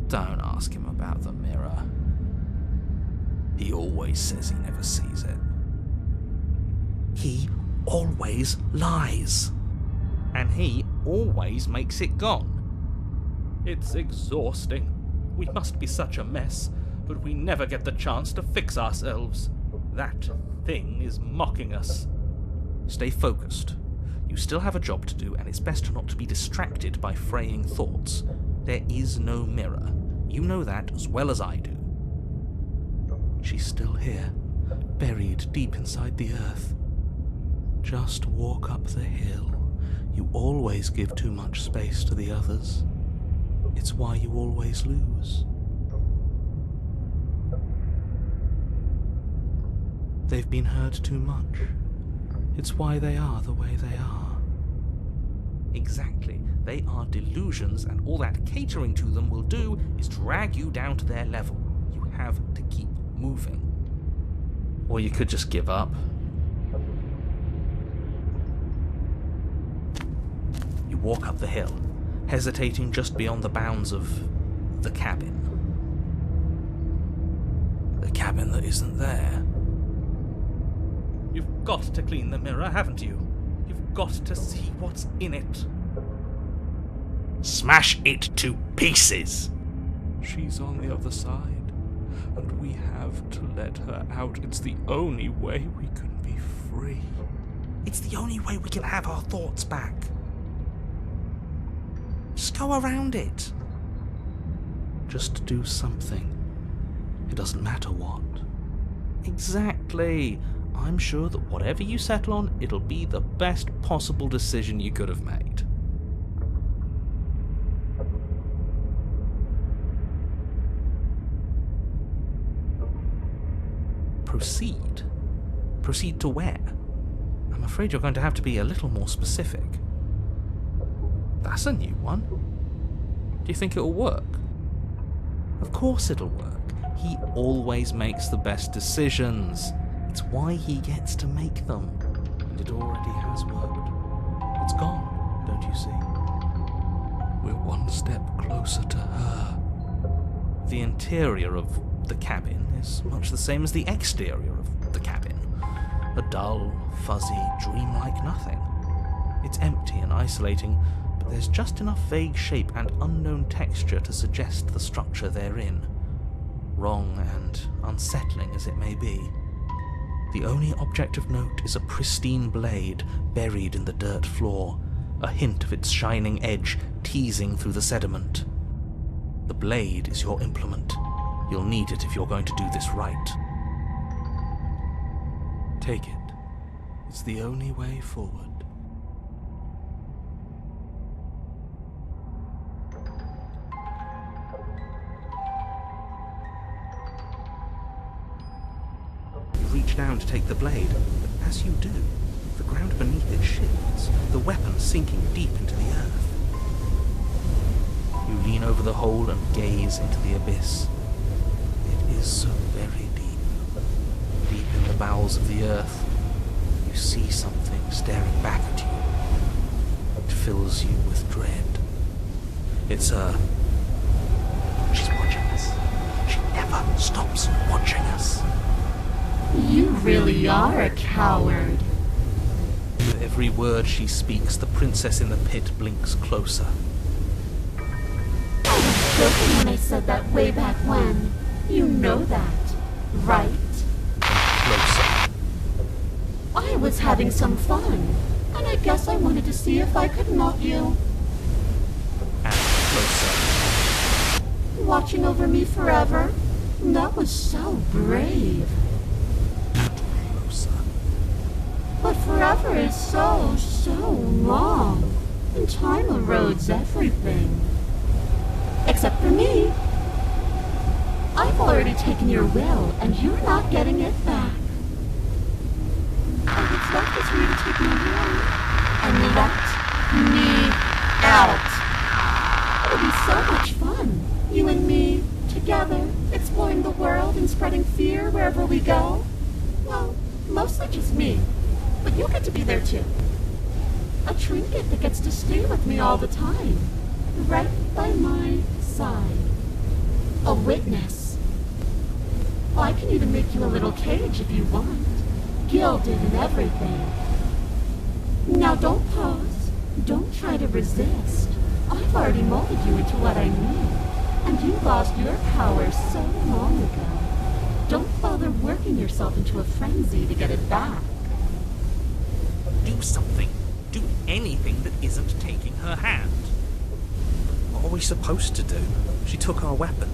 Don't ask him about the mirror. He always says he never sees it. He always lies. And he always makes it gone. It's exhausting. We must be such a mess, but we never get the chance to fix ourselves. That thing is mocking us. Stay focused. You still have a job to do, and it's best not to be distracted by fraying thoughts. There is no mirror. You know that as well as I do. She's still here, buried deep inside the earth. Just walk up the hill. You always give too much space to the others. It's why you always lose. They've been hurt too much. It's why they are the way they are. Exactly. They are delusions, and all that catering to them will do is drag you down to their level. You have to keep moving. Or you could just give up. You walk up the hill, hesitating just beyond the bounds of the cabin. The cabin that isn't there. You've got to clean the mirror, haven't you? You've got to see what's in it. Smash it to pieces! She's on the other side, and we have to let her out. It's the only way we can be free. It's the only way we can have our thoughts back. Just go around it. Just do something. It doesn't matter what. Exactly. I'm sure that whatever you settle on, it'll be the best possible decision you could have made. Proceed? Proceed to where? I'm afraid you're going to have to be a little more specific. That's a new one. Do you think it'll work? Of course it'll work. He always makes the best decisions. It's why he gets to make them. And it already has worked. It's gone, don't you see? We're one step closer to her. The interior of the cabin is much the same as the exterior of the cabin. A dull, fuzzy, dreamlike nothing. It's empty and isolating, but there's just enough vague shape and unknown texture to suggest the structure they're in. Wrong and unsettling as it may be. The only object of note is a pristine blade buried in the dirt floor, a hint of its shining edge teasing through the sediment. The blade is your implement. You'll need it if you're going to do this right. Take it. It's the only way forward. You reach down to take the blade, but as you do, the ground beneath it shifts, the weapon sinking deep into the earth. You lean over the hole and gaze into the abyss. It is so very deep. Deep in the bowels of the earth, you see something staring back at you. It fills you with dread. It's her. She's watching us. She never stops watching us. You really are a coward. With every word she speaks, the princess in the pit blinks closer. I was joking when I said that way back when. You know that, right? Closer. I was having some fun, and I guess I wanted to see if I could knock you. And closer. Watching over me forever? That was so brave. Closer. But forever is so long. And time erodes everything. Except for me. I've already taken your will, and you're not getting it back. All that's left is for you to take my hand and let me out. It'll be so much fun, you and me, together, exploring the world and spreading fear wherever we go. Well, mostly just me, but you'll get to be there too. A trinket that gets to stay with me all the time, right by my side. A witness. I can even make you a little cage if you want, gilded and everything. Now don't pause. Don't try to resist. I've already molded you into what I need, and you lost your power so long ago. Don't bother working yourself into a frenzy to get it back. Do something. Do anything that isn't taking her hand. What are we supposed to do? She took our weapon.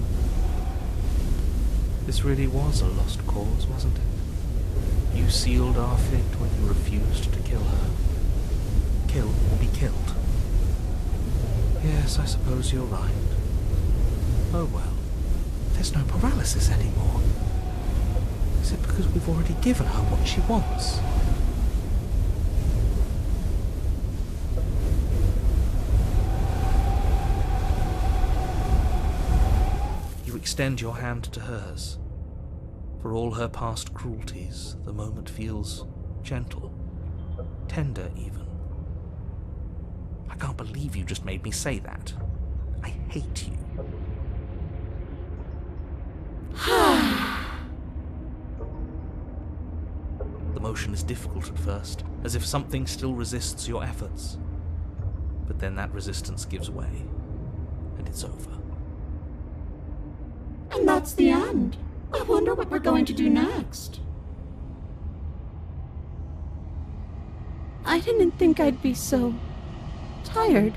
This really was a lost cause, wasn't it? You sealed our fate when you refused to kill her. Kill or be killed. Yes, I suppose you're right. Oh well. There's no paralysis anymore. Is it because we've already given her what she wants? You extend your hand to hers. For all her past cruelties, the moment feels gentle, tender even. I can't believe you just made me say that. I hate you. The motion is difficult at first, as if something still resists your efforts. But then that resistance gives way, and it's over. And that's the end. I wonder what we're going to do next. I didn't think I'd be so tired.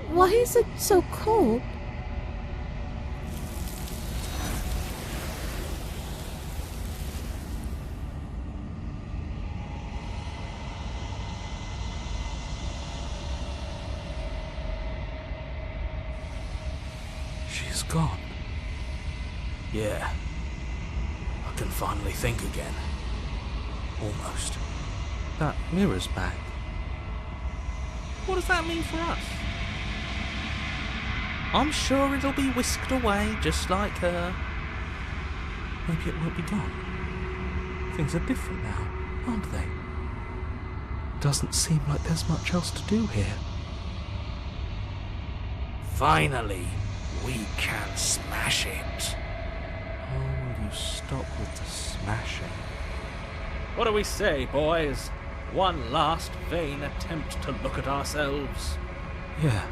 Why is it so cold? She's gone. Yeah. I can finally think again. Almost. That mirror's back. What does that mean for us? I'm sure it'll be whisked away just like her. Maybe it won't be gone. Things are different now, aren't they? Doesn't seem like there's much else to do here. Finally, we can smash it. Oh, will you stop with the smashing? What do we say, boys? One last vain attempt to look at ourselves. Yeah.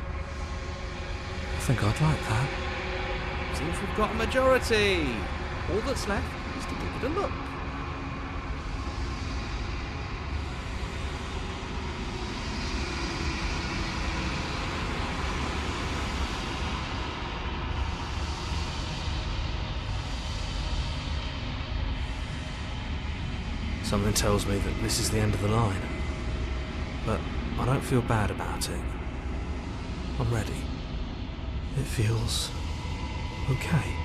I think I'd like that. Seems we've got a majority. All that's left is to give it a look. Something tells me that this is the end of the line. But I don't feel bad about it. I'm ready. It feels okay.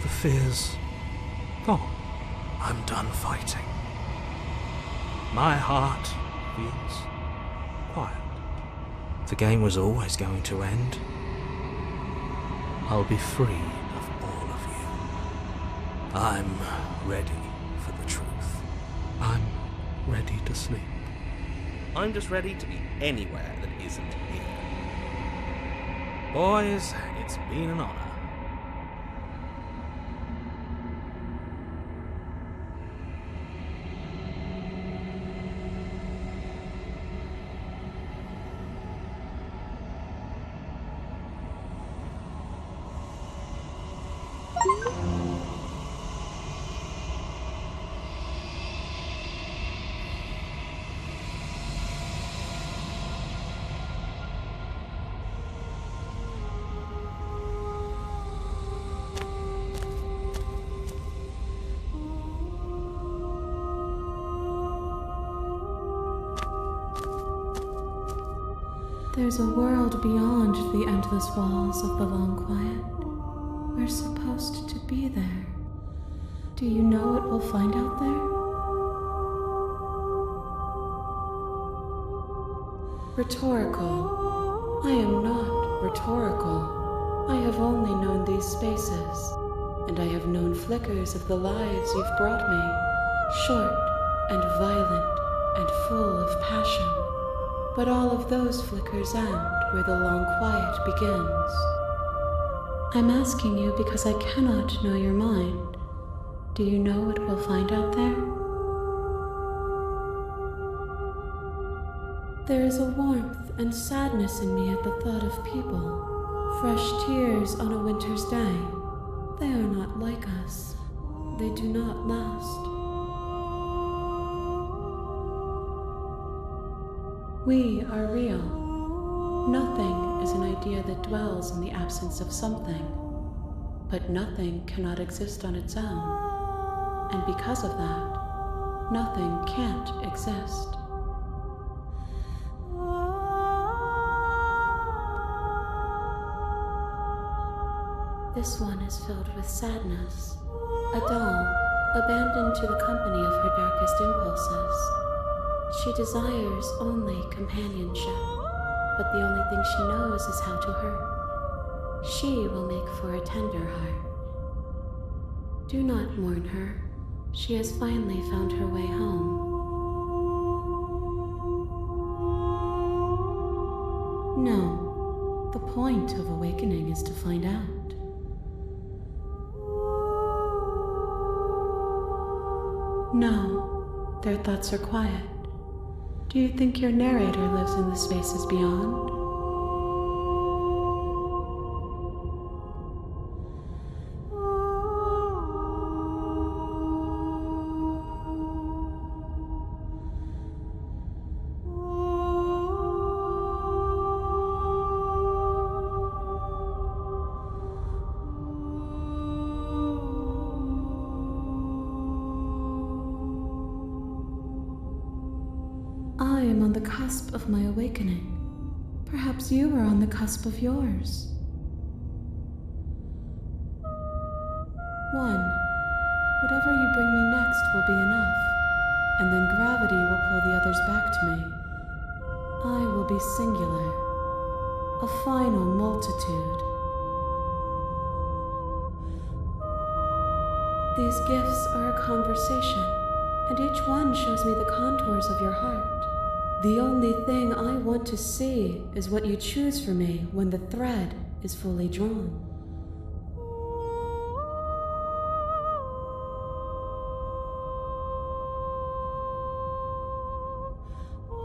The fear's Gone. I'm done fighting. My heart feels quiet. The game was always going to end. I'll be free of all of you. I'm ready for the truth. I'm ready to sleep. I'm just ready to be anywhere that isn't here. Boys, it's been an honor. There's a world beyond the endless walls of the long quiet. We're supposed to be there. Do you know what we'll find out there? Rhetorical. I am not rhetorical. I have only known these spaces, and I have known flickers of the lives you've brought me, short and violent and full of passion. But all of those flickers end where the long quiet begins. I'm asking you because I cannot know your mind. Do you know what we'll find out there? There is a warmth and sadness in me at the thought of people. Fresh tears on a winter's day. They are not like us. They do not last. We are real. Nothing is an idea that dwells in the absence of something. But nothing cannot exist on its own. And because of that, nothing can't exist. This one is filled with sadness. A doll, abandoned to the company of her darkest impulses. She desires only companionship, but the only thing she knows is how to hurt. She will make for a tender heart. Do not mourn her. She has finally found her way home. No, the point of awakening is to find out. No, their thoughts are quiet. Do you think your narrator lives in the spaces beyond? I am on the cusp of my awakening. Perhaps you are on the cusp of yours. 1. Whatever you bring me next will be enough, and then gravity will pull the others back to me. I will be singular, a final multitude. These gifts are a conversation, and each one shows me the contours of your heart. The only thing I want to see is what you choose for me when the thread is fully drawn.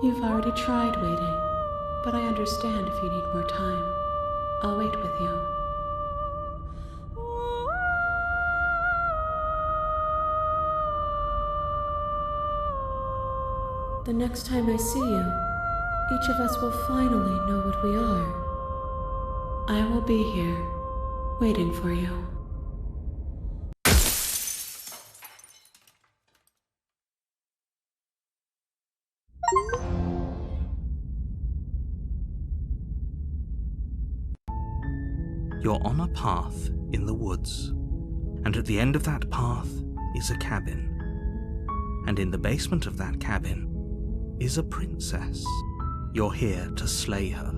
You've already tried waiting, but I understand if you need more time. I'll wait with you. The next time I see you, each of us will finally know what we are. I will be here, waiting for you. You're on a path in the woods, and at the end of that path is a cabin. And in the basement of that cabin is a princess. You're here to slay her.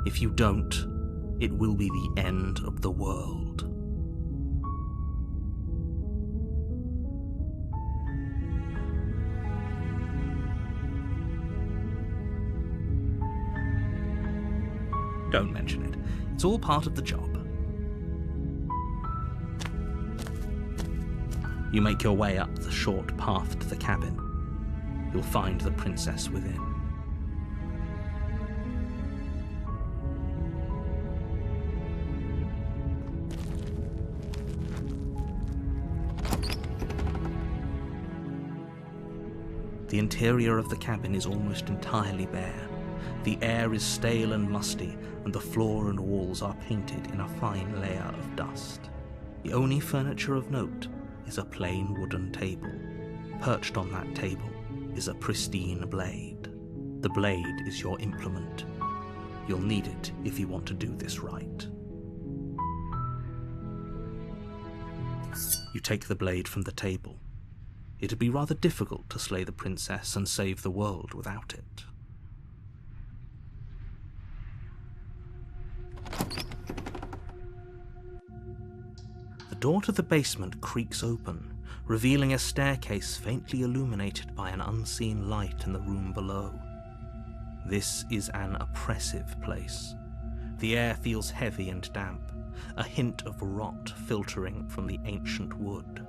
If you don't, it will be the end of the world. Don't mention it. It's all part of the job. You make your way up the short path to the cabin. You'll find the princess within. The interior of the cabin is almost entirely bare. The air is stale and musty, and the floor and walls are painted in a fine layer of dust. The only furniture of note is a plain wooden table. Perched on that table is a pristine blade. The blade is your implement. You'll need it if you want to do this right. You take the blade from the table. It'd be rather difficult to slay the princess and save the world without it. The door to the basement creaks open, revealing a staircase faintly illuminated by an unseen light in the room below. This is an oppressive place. The air feels heavy and damp, a hint of rot filtering from the ancient wood.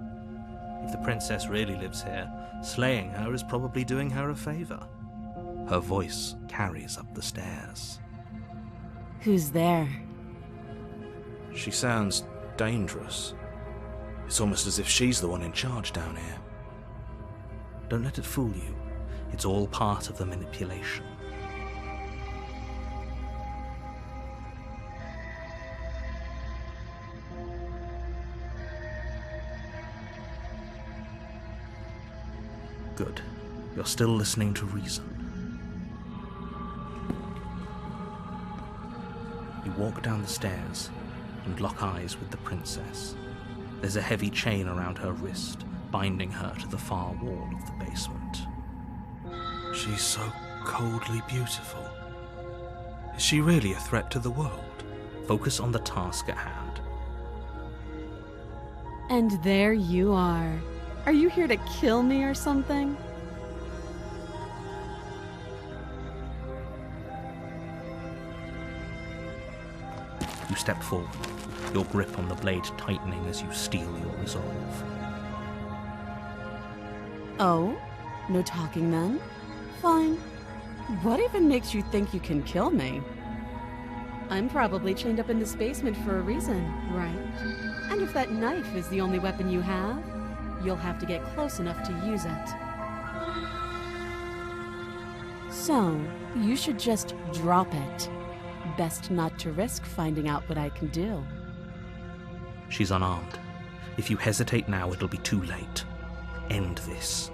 If the princess really lives here, slaying her is probably doing her a favor. Her voice carries up the stairs. Who's there? She sounds dangerous. It's almost as if she's the one in charge down here. Don't let it fool you. It's all part of the manipulation. Good. You're still listening to reason. You walk down the stairs and lock eyes with the princess. There's a heavy chain around her wrist, binding her to the far wall of the basement. She's so coldly beautiful. Is she really a threat to the world? Focus on the task at hand. And there you are. Are you here to kill me or something? You step forward, your grip on the blade tightening as you steel your resolve. Oh? No talking then? Fine. What even makes you think you can kill me? I'm probably chained up in this basement for a reason, right? And if that knife is the only weapon you have, you'll have to get close enough to use it. So, you should just drop it. Best not to risk finding out what I can do. She's unarmed. If you hesitate now, it'll be too late. End this.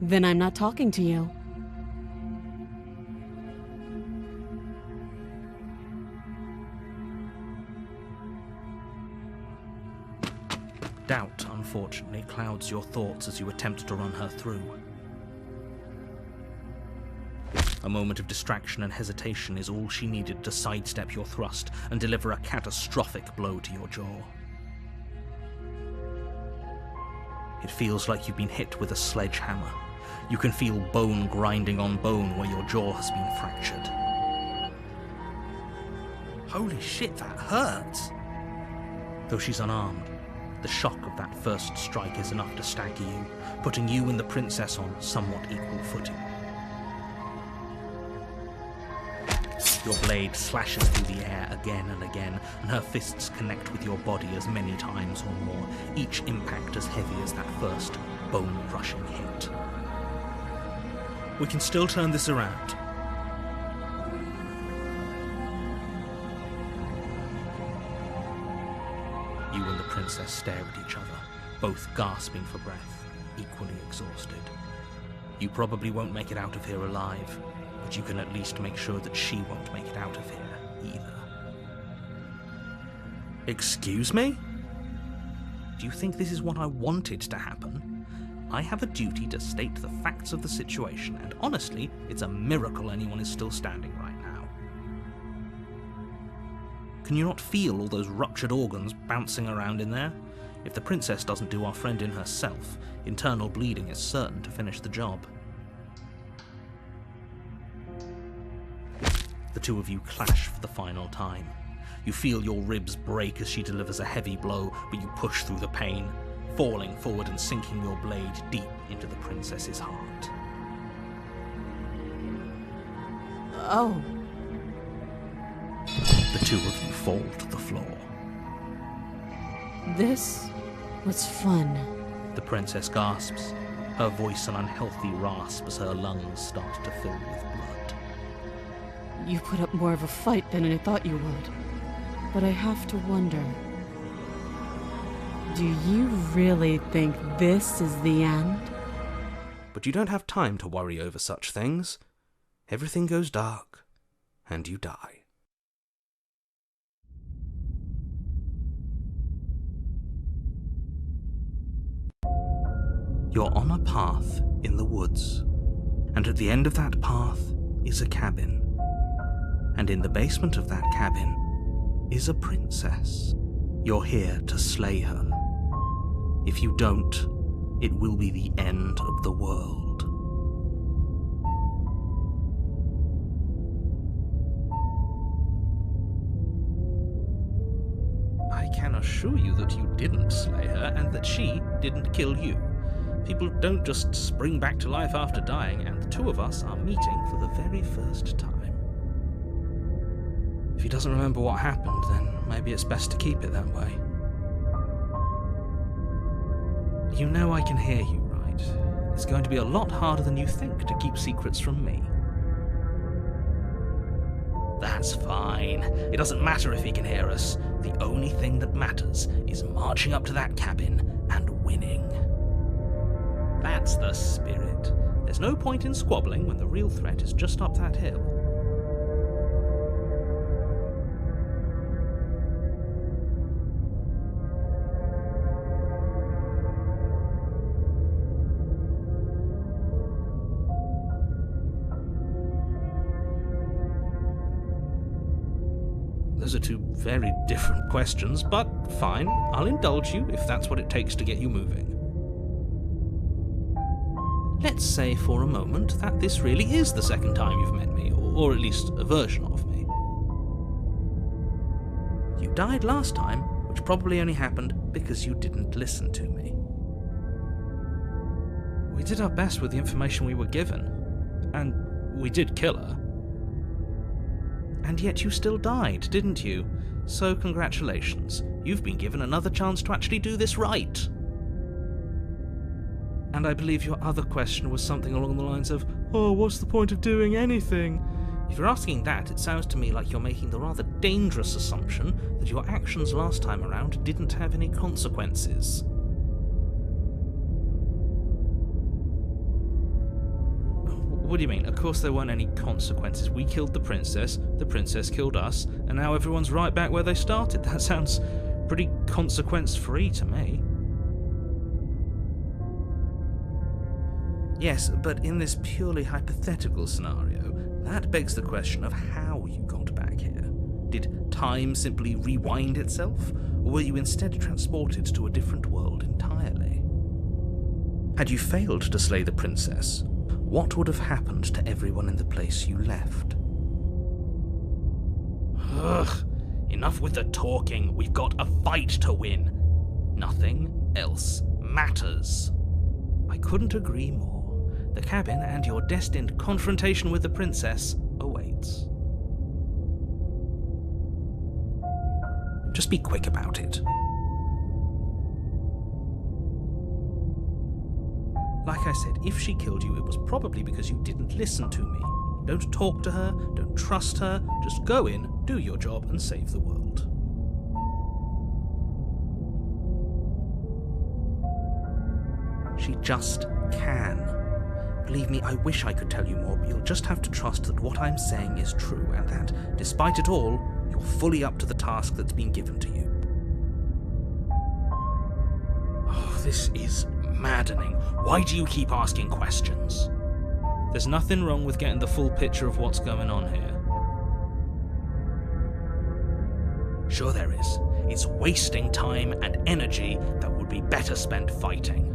Then I'm not talking to you. Doubt, unfortunately, clouds your thoughts as you attempt to run her through. A moment of distraction and hesitation is all she needed to sidestep your thrust and deliver a catastrophic blow to your jaw. It feels like you've been hit with a sledgehammer. You can feel bone grinding on bone where your jaw has been fractured. Holy shit, that hurts! Though she's unarmed, the shock of that first strike is enough to stagger you, putting you and the princess on somewhat equal footing. Your blade slashes through the air again and again, and her fists connect with your body as many times or more, each impact as heavy as that first bone-crushing hit. We can still turn this around. You and the princess stare at each other, both gasping for breath, equally exhausted. You probably won't make it out of here alive, but you can at least make sure that she won't make it out of here, either. Excuse me? Do you think this is what I wanted to happen? I have a duty to state the facts of the situation, and honestly, it's a miracle anyone is still standing right now. Can you not feel all those ruptured organs bouncing around in there? If the princess doesn't do our friend in herself, internal bleeding is certain to finish the job. The two of you clash for the final time. You feel your ribs break as she delivers a heavy blow, but you push through the pain, falling forward and sinking your blade deep into the princess's heart. Oh. The two of you fall to the floor. This was fun. The princess gasps, her voice an unhealthy rasp as her lungs start to fill with blood. You put up more of a fight than I thought you would. But I have to wonder, do you really think this is the end? But you don't have time to worry over such things. Everything goes dark, and you die. You're on a path in the woods, and at the end of that path is a cabin. And in the basement of that cabin is a princess. You're here to slay her. If you don't, it will be the end of the world. I can assure you that you didn't slay her and that she didn't kill you. People don't just spring back to life after dying, and the two of us are meeting for the very first time. If he doesn't remember what happened, then maybe it's best to keep it that way. You know I can hear you, right? It's going to be a lot harder than you think to keep secrets from me. That's fine. It doesn't matter if he can hear us. The only thing that matters is marching up to that cabin and winning. That's the spirit. There's no point in squabbling when the real threat is just up that hill. Those are two very different questions, but fine, I'll indulge you if that's what it takes to get you moving. Let's say for a moment that this really is the second time you've met me, or at least a version of me. You died last time, which probably only happened because you didn't listen to me. We did our best with the information we were given, and we did kill her. And yet you still died, didn't you? So congratulations, you've been given another chance to actually do this right. And I believe your other question was something along the lines of, oh, what's the point of doing anything? If you're asking that, it sounds to me like you're making the rather dangerous assumption that your actions last time around didn't have any consequences. What do you mean? Of course there weren't any consequences. We killed the princess killed us, and now everyone's right back where they started. That sounds pretty consequence-free to me. Yes, but in this purely hypothetical scenario, that begs the question of how you got back here. Did time simply rewind itself, or were you instead transported to a different world entirely? Had you failed to slay the princess, what would have happened to everyone in the place you left? Ugh, enough with the talking. We've got a fight to win. Nothing else matters. I couldn't agree more. The cabin and your destined confrontation with the princess awaits. Just be quick about it. Like I said, if she killed you, it was probably because you didn't listen to me. Don't talk to her, don't trust her, just go in, do your job, and save the world. She just can. Believe me, I wish I could tell you more, but you'll just have to trust that what I'm saying is true, and that, despite it all, you're fully up to the task that's been given to you. Oh, this is maddening. Why do you keep asking questions? There's nothing wrong with getting the full picture of what's going on here. Sure there is. It's wasting time and energy that would be better spent fighting.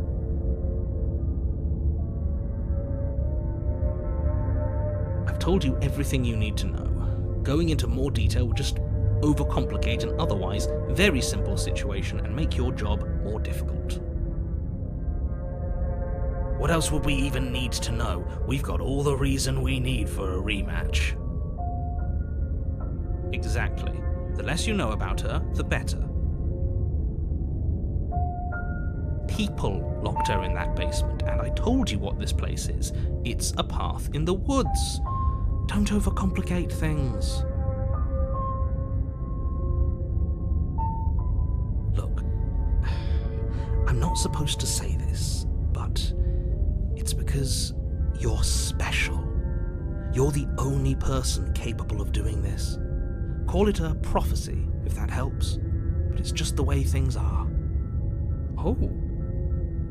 I've told you everything you need to know. Going into more detail would just overcomplicate an otherwise very simple situation and make your job more difficult. What else would we even need to know? We've got all the reason we need for a rematch. Exactly. The less you know about her, the better. People locked her in that basement, and I told you what this place is. It's a path in the woods. Don't overcomplicate things. Look, I'm not supposed to say this, but it's because you're special. You're the only person capable of doing this. Call it a prophecy, if that helps, but it's just the way things are. Oh,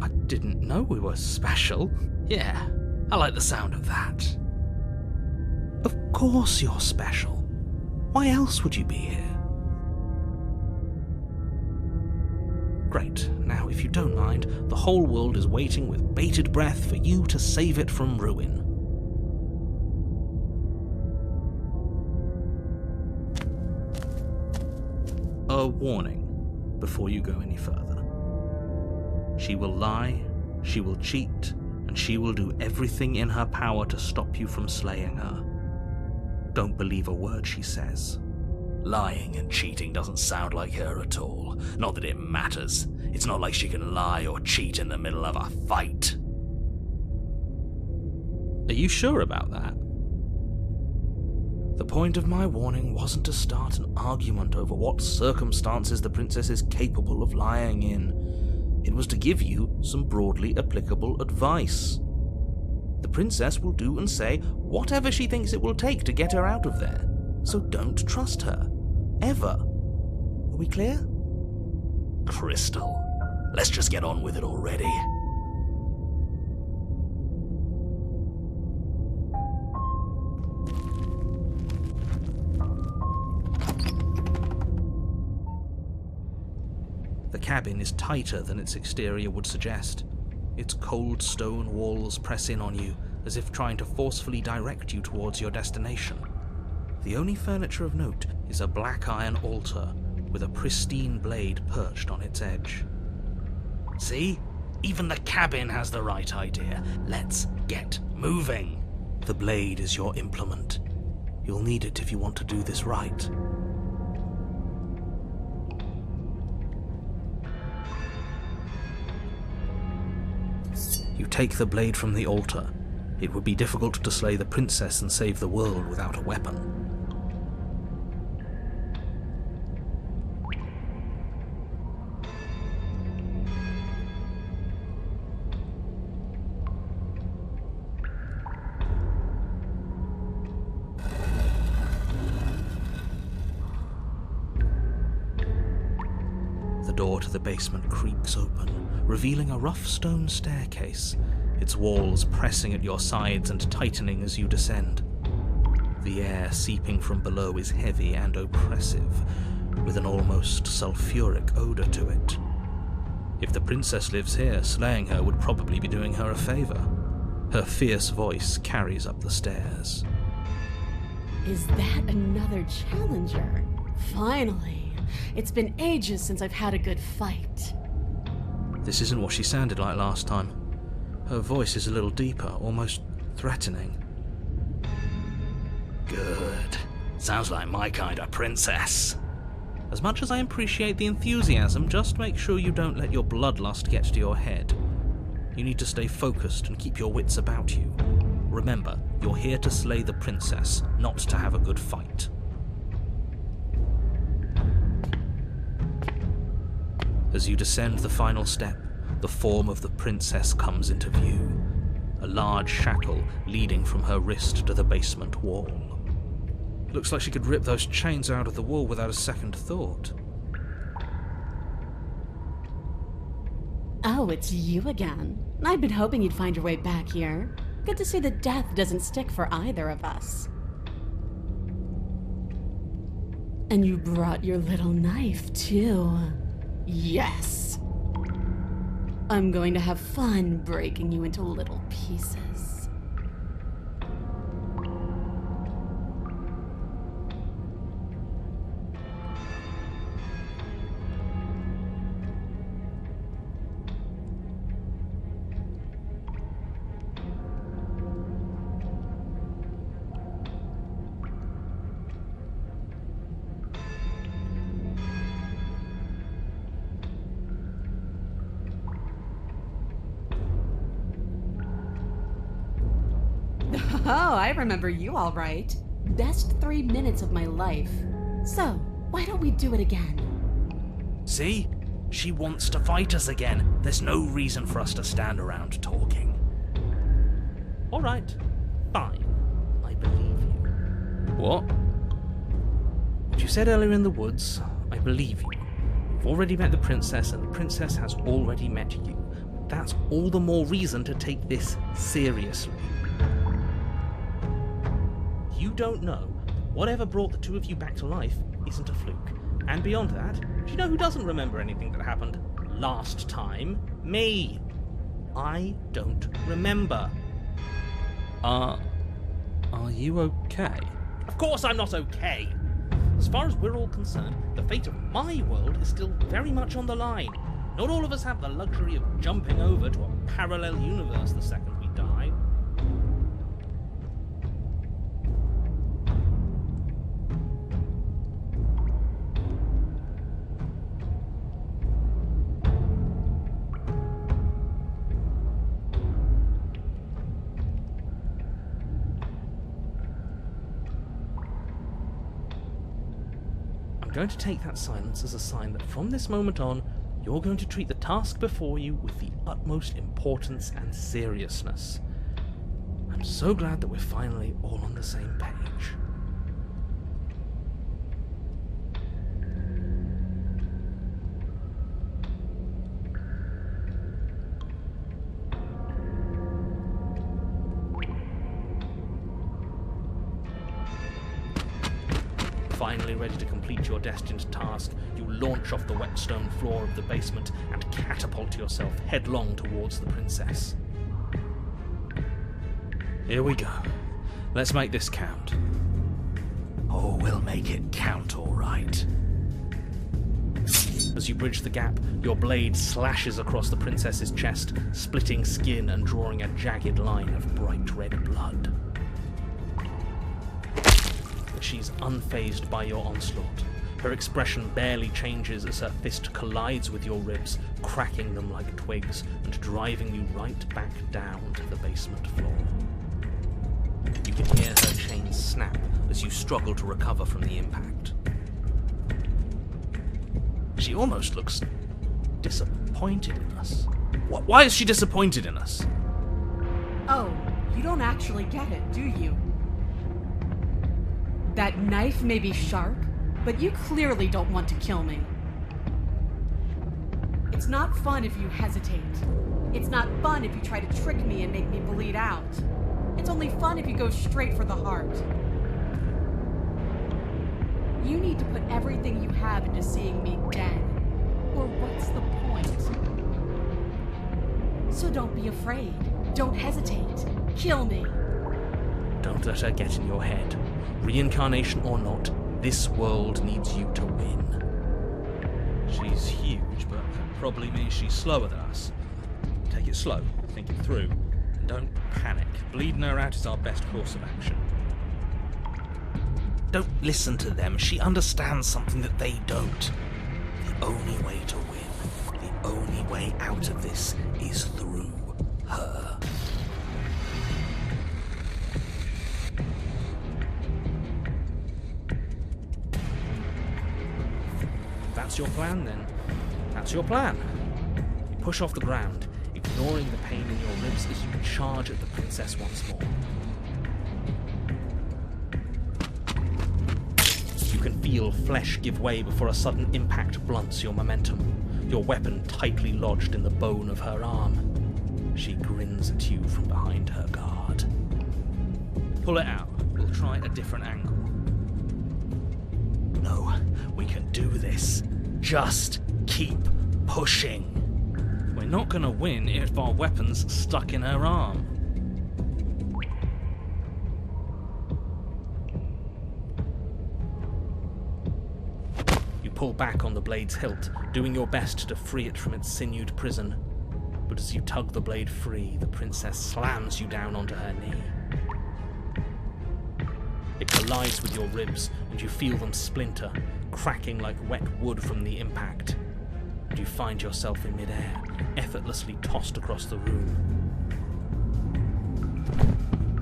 I didn't know we were special. Yeah, I like the sound of that. Of course you're special. Why else would you be here? Great. Now, if you don't mind, the whole world is waiting with bated breath for you to save it from ruin. A warning before you go any further. She will lie, she will cheat, and she will do everything in her power to stop you from slaying her. Don't believe a word she says. Lying and cheating doesn't sound like her at all. Not that it matters. It's not like she can lie or cheat in the middle of a fight. Are you sure about that? The point of my warning wasn't to start an argument over what circumstances the princess is capable of lying in. It was to give you some broadly applicable advice. The princess will do and say whatever she thinks it will take to get her out of there. So don't trust her. Ever. Are we clear? Crystal, let's just get on with it already. The cabin is tighter than its exterior would suggest. Its cold stone walls press in on you, as if trying to forcefully direct you towards your destination. The only furniture of note is a black iron altar with a pristine blade perched on its edge. See? Even the cabin has the right idea. Let's get moving. The blade is your implement. You'll need it if you want to do this right. You take the blade from the altar. It would be difficult to slay the princess and save the world without a weapon. The door to the basement creaks open, revealing a rough stone staircase, its walls pressing at your sides and tightening as you descend. The air seeping from below is heavy and oppressive, with an almost sulphuric odor to it. If the princess lives here, slaying her would probably be doing her a favor. Her fierce voice carries up the stairs. Is that another challenger? Finally. It's been ages since I've had a good fight. This isn't what she sounded like last time. Her voice is a little deeper, almost threatening. Good. Sounds like my kind of princess. As much as I appreciate the enthusiasm, just make sure you don't let your bloodlust get to your head. You need to stay focused and keep your wits about you. Remember, you're here to slay the princess, not to have a good fight. As you descend the final step, the form of the princess comes into view. a large shackle leading from her wrist to the basement wall. Looks like she could rip those chains out of the wall without a second thought. Oh, it's you again. I've been hoping you'd find your way back here. Good to see that death doesn't stick for either of us. And you brought your little knife, too. Yes! I'm going to have fun breaking you into little pieces. Oh, I remember you all right. Best 3 minutes of my life. So, why don't we do it again? See? She wants to fight us again. There's no reason for us to stand around talking. Alright, fine. I believe you. What? What you said earlier in the woods, I believe you. You've already met the princess, and the princess has already met you. That's all the more reason to take this seriously. You don't know. Whatever brought the two of you back to life isn't a fluke. And beyond that, do you know who doesn't remember anything that happened last time? Me. I don't remember. Are you okay? Of course I'm not okay. As far as we're all concerned, the fate of my world is still very much on the line. Not all of us have the luxury of jumping over to a parallel universe the second we die. I'm going to take that silence as a sign that from this moment on, you're going to treat the task before you with the utmost importance and seriousness. I'm so glad that we're finally all on the same page. Finally ready to complete your destined task, you launch off the wet stone floor of the basement and catapult yourself headlong towards the princess. Here we go. Let's make this count. Oh, we'll make it count, all right. As you bridge the gap, your blade slashes across the princess's chest, splitting skin and drawing a jagged line of bright red blood. She's unfazed by your onslaught. Her expression barely changes as her fist collides with your ribs, cracking them like twigs and driving you right back down to the basement floor. You can hear her chains snap as you struggle to recover from the impact. She almost looks disappointed in us. Why is she disappointed in us? Oh, you don't actually get it, do you? That knife may be sharp, but you clearly don't want to kill me. It's not fun if you hesitate. It's not fun if you try to trick me and make me bleed out. It's only fun if you go straight for the heart. You need to put everything you have into seeing me dead. Or what's the point? So don't be afraid. Don't hesitate. Kill me. Don't let her get in your head. Reincarnation or not, this world needs you to win. She's huge, but that probably means she's slower than us. Take it slow, think it through, and don't panic. Bleeding her out is our best course of action. Don't listen to them. She understands something that they don't. The only way to win, the only way out of this is through her. That's your plan, then. That's your plan. You push off the ground, ignoring the pain in your ribs as you charge at the princess once more. You can feel flesh give way before a sudden impact blunts your momentum, your weapon tightly lodged in the bone of her arm. She grins at you from behind her guard. Pull it out. We'll try a different angle. No, we can do this. Just keep pushing. We're not going to win if our weapon's stuck in her arm. You pull back on the blade's hilt, doing your best to free it from its sinewed prison. But as you tug the blade free, the princess slams you down onto her knee. It collides with your ribs, and you feel them splinter, cracking like wet wood from the impact. And you find yourself in midair, effortlessly tossed across the room.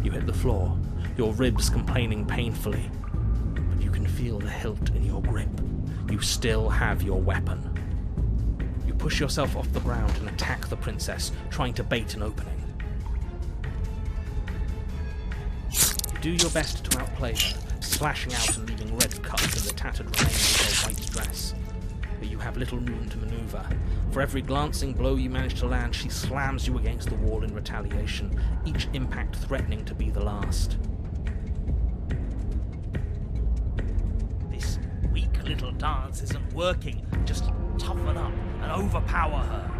You hit the floor, your ribs complaining painfully, but you can feel the hilt in your grip. You still have your weapon. You push yourself off the ground and attack the princess, trying to bait an opening. Do your best to outplay her, slashing out and leaving red cuts in the tattered remains of her white dress. But you have little room to maneuver. For every glancing blow you manage to land, she slams you against the wall in retaliation, each impact threatening to be the last. This weak little dance isn't working. Just toughen up and overpower her.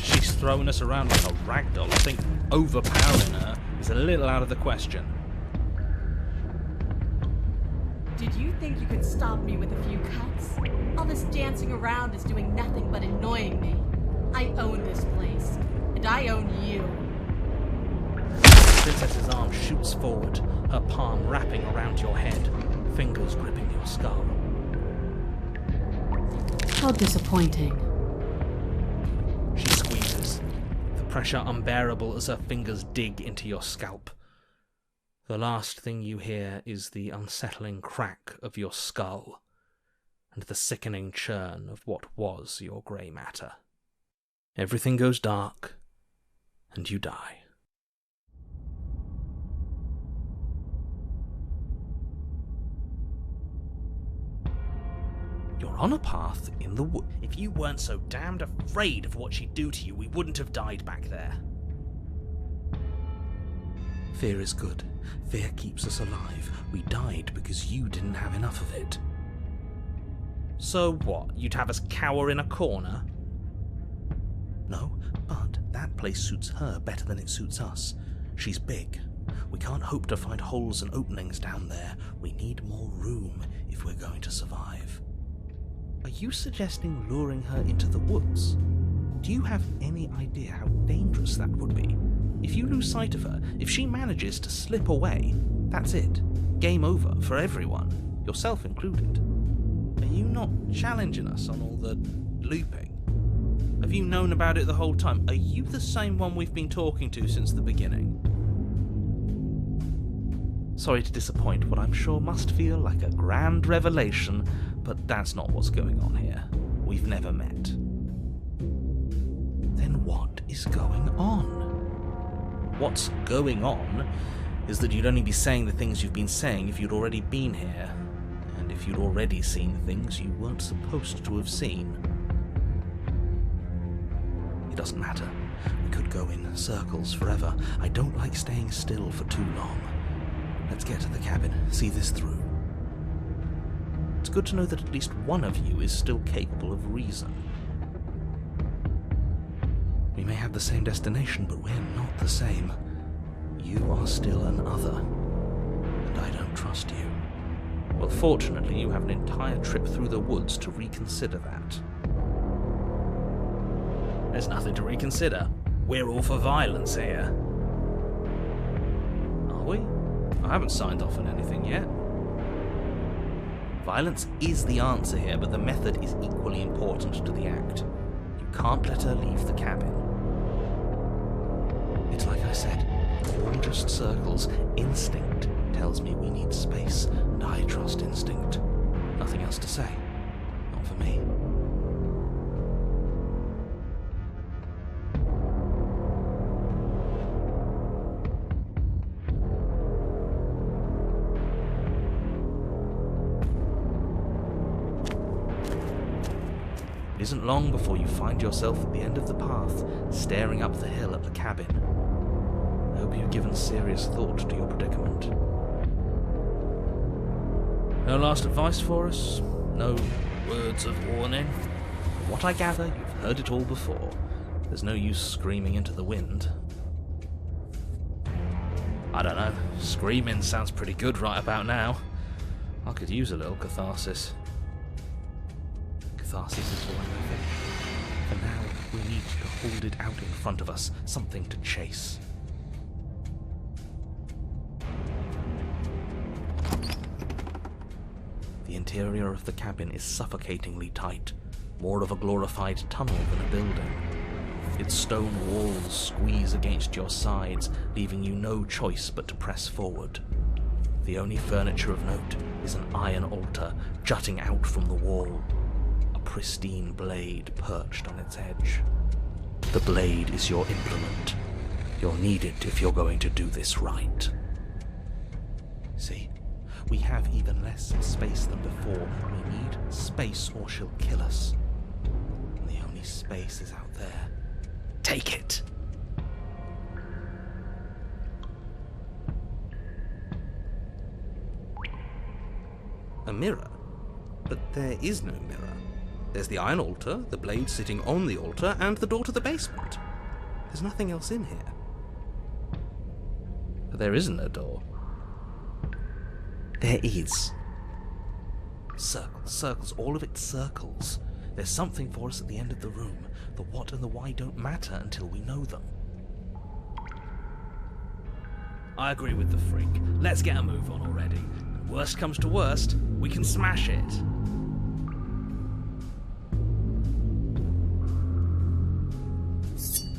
She's throwing us around like a ragdoll. I think overpowering her is a little out of the question. Did you think you could stop me with a few cuts? All this dancing around is doing nothing but annoying me. I own this place, and I own you. The princess's arm shoots forward, her palm wrapping around your head, fingers gripping your skull. How disappointing. She squeezes, the pressure unbearable as her fingers dig into your scalp. The last thing you hear is the unsettling crack of your skull and the sickening churn of what was your grey matter. Everything goes dark, and you die. You're on a path in the wood. If you weren't so damned afraid of what she'd do to you, we wouldn't have died back there. Fear is good. Fear keeps us alive. We died because you didn't have enough of it. So what? You'd have us cower in a corner? No, but that place suits her better than it suits us. She's big. We can't hope to find holes and openings down there. We need more room if we're going to survive. Are you suggesting luring her into the woods? Do you have any idea how dangerous that would be? If you lose sight of her, if she manages to slip away, that's it. Game over for everyone, yourself included. Are you not challenging us on all the looping? Have you known about it the whole time? Are you the same one we've been talking to since the beginning? Sorry to disappoint what I'm sure must feel like a grand revelation, but that's not what's going on here. We've never met. Then what is going on? What's going on is that you'd only be saying the things you've been saying if you'd already been here, and if you'd already seen things you weren't supposed to have seen. It doesn't matter. We could go in circles forever. I don't like staying still for too long. Let's get to the cabin, see this through. It's good to know that at least one of you is still capable of reason. We may have the same destination, but we're not the same. You are still an other, and I don't trust you. Well, fortunately, you have an entire trip through the woods to reconsider that. There's nothing to reconsider. We're all for violence here. Are we? I haven't signed off on anything yet. Violence is the answer here, but the method is equally important to the act. You can't let her leave the cabin. It's like I said, all just circles. Instinct tells me we need space, and I trust instinct. Nothing else to say. Not for me. isn't long before you find yourself at the end of the path, staring up the hill at the cabin. I hope you've given serious thought to your predicament. No last advice for us? No words of warning? From what I gather, you've heard it all before. There's no use screaming into the wind. I don't know, screaming sounds pretty good right about now. I could use a little catharsis. Catharsis is all I know. For now, we need to hold it out in front of us, something to chase. The interior of the cabin is suffocatingly tight, more of a glorified tunnel than a building. Its stone walls squeeze against your sides, leaving you no choice but to press forward. The only furniture of note is an iron altar jutting out from the wall, a pristine blade perched on its edge. The blade is your implement. You'll need it if you're going to do this right. See? We have even less space than before. We need space or she'll kill us. And the only space is out there. Take it! A mirror? But there is no mirror. There's the iron altar, the blade sitting on the altar, and the door to the basement. There's nothing else in here. But there isn't a door. There is. Circles, circles, all of it circles. There's something for us at the end of the room. The what and the why don't matter until we know them. I agree with the freak. Let's get a move on already. Worst comes to worst, we can smash it.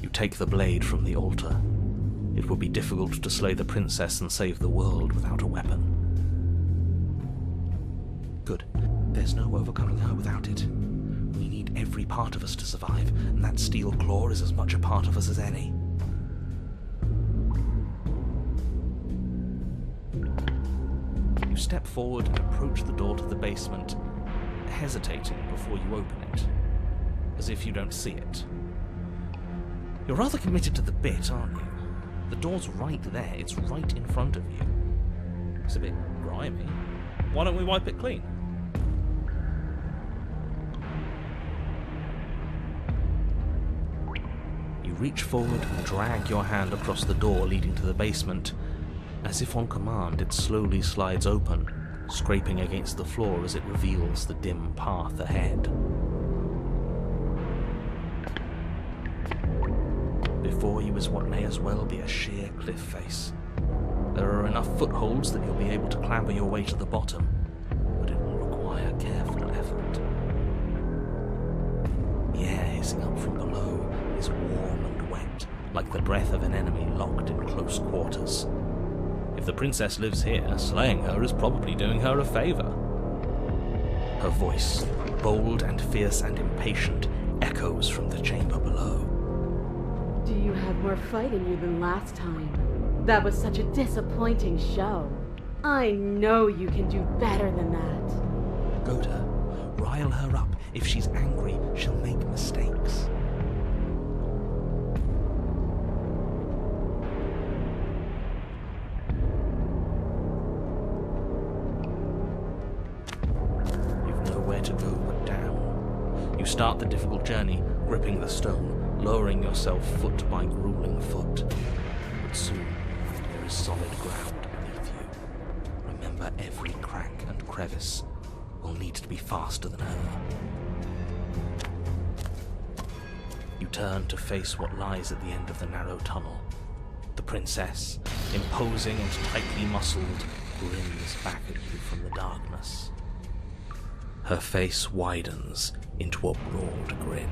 You take the blade from the altar. It would be difficult to slay the princess and save the world without a weapon. Good. There's no overcoming her without it. We need every part of us to survive, and that steel claw is as much a part of us as any. You step forward and approach the door to the basement, hesitating before you open it, as if you don't see it. You're rather committed to the bit, aren't you? The door's right there, it's right in front of you. It's a bit grimy. Why don't we wipe it clean? You reach forward and drag your hand across the door leading to the basement. As if on command, it slowly slides open, scraping against the floor as it reveals the dim path ahead. Before you is what may as well be a sheer cliff face. There are enough footholds that you'll be able to clamber your way to the bottom, but it will require careful effort. The air hissing up from below is warm and wet, like the breath of an enemy locked in close quarters. If the princess lives here, slaying her is probably doing her a favor. Her voice, bold and fierce and impatient, echoes from the chamber below. Do you have more fight in you than last time? That was such a disappointing show. I know you can do better than that. Goad her. Rile her up. If she's angry, she'll make mistakes. You've nowhere to go but down. You start the difficult journey, gripping the stone, lowering yourself foot by grueling foot. But soon, there is solid ground beneath you. Remember, every crack and crevice will need to be faster than her. You turn to face what lies at the end of the narrow tunnel. The princess, imposing and tightly muscled, grins back at you from the darkness. Her face widens into a broad grin.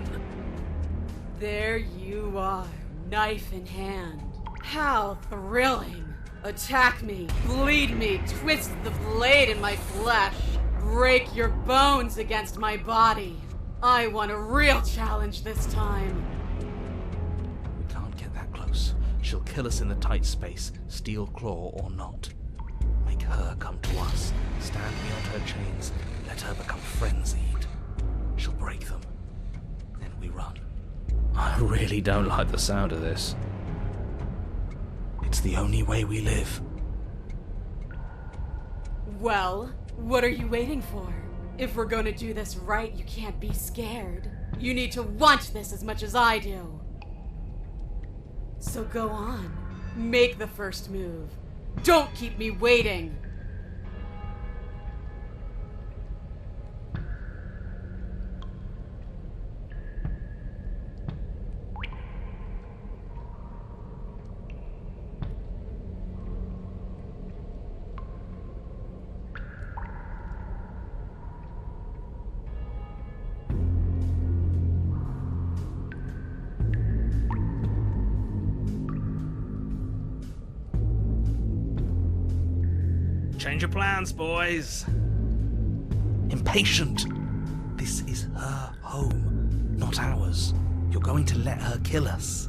There you are, knife in hand. How thrilling! Attack me, bleed me, twist the blade in my flesh, break your bones against my body. I want a real challenge this time. We can't get that close. She'll kill us in the tight space, steel claw or not. Make her come to us, stand beyond her chains, let her become frenzied. She'll break them. we run. I really don't like the sound of this. It's the only way we live. Well, what are you waiting for? If we're gonna do this right, you can't be scared. You need to want this as much as I do. So go on. Make the first move. Don't keep me waiting. Change your plans, boys. Impatient! This is her home, not ours. You're going to let her kill us.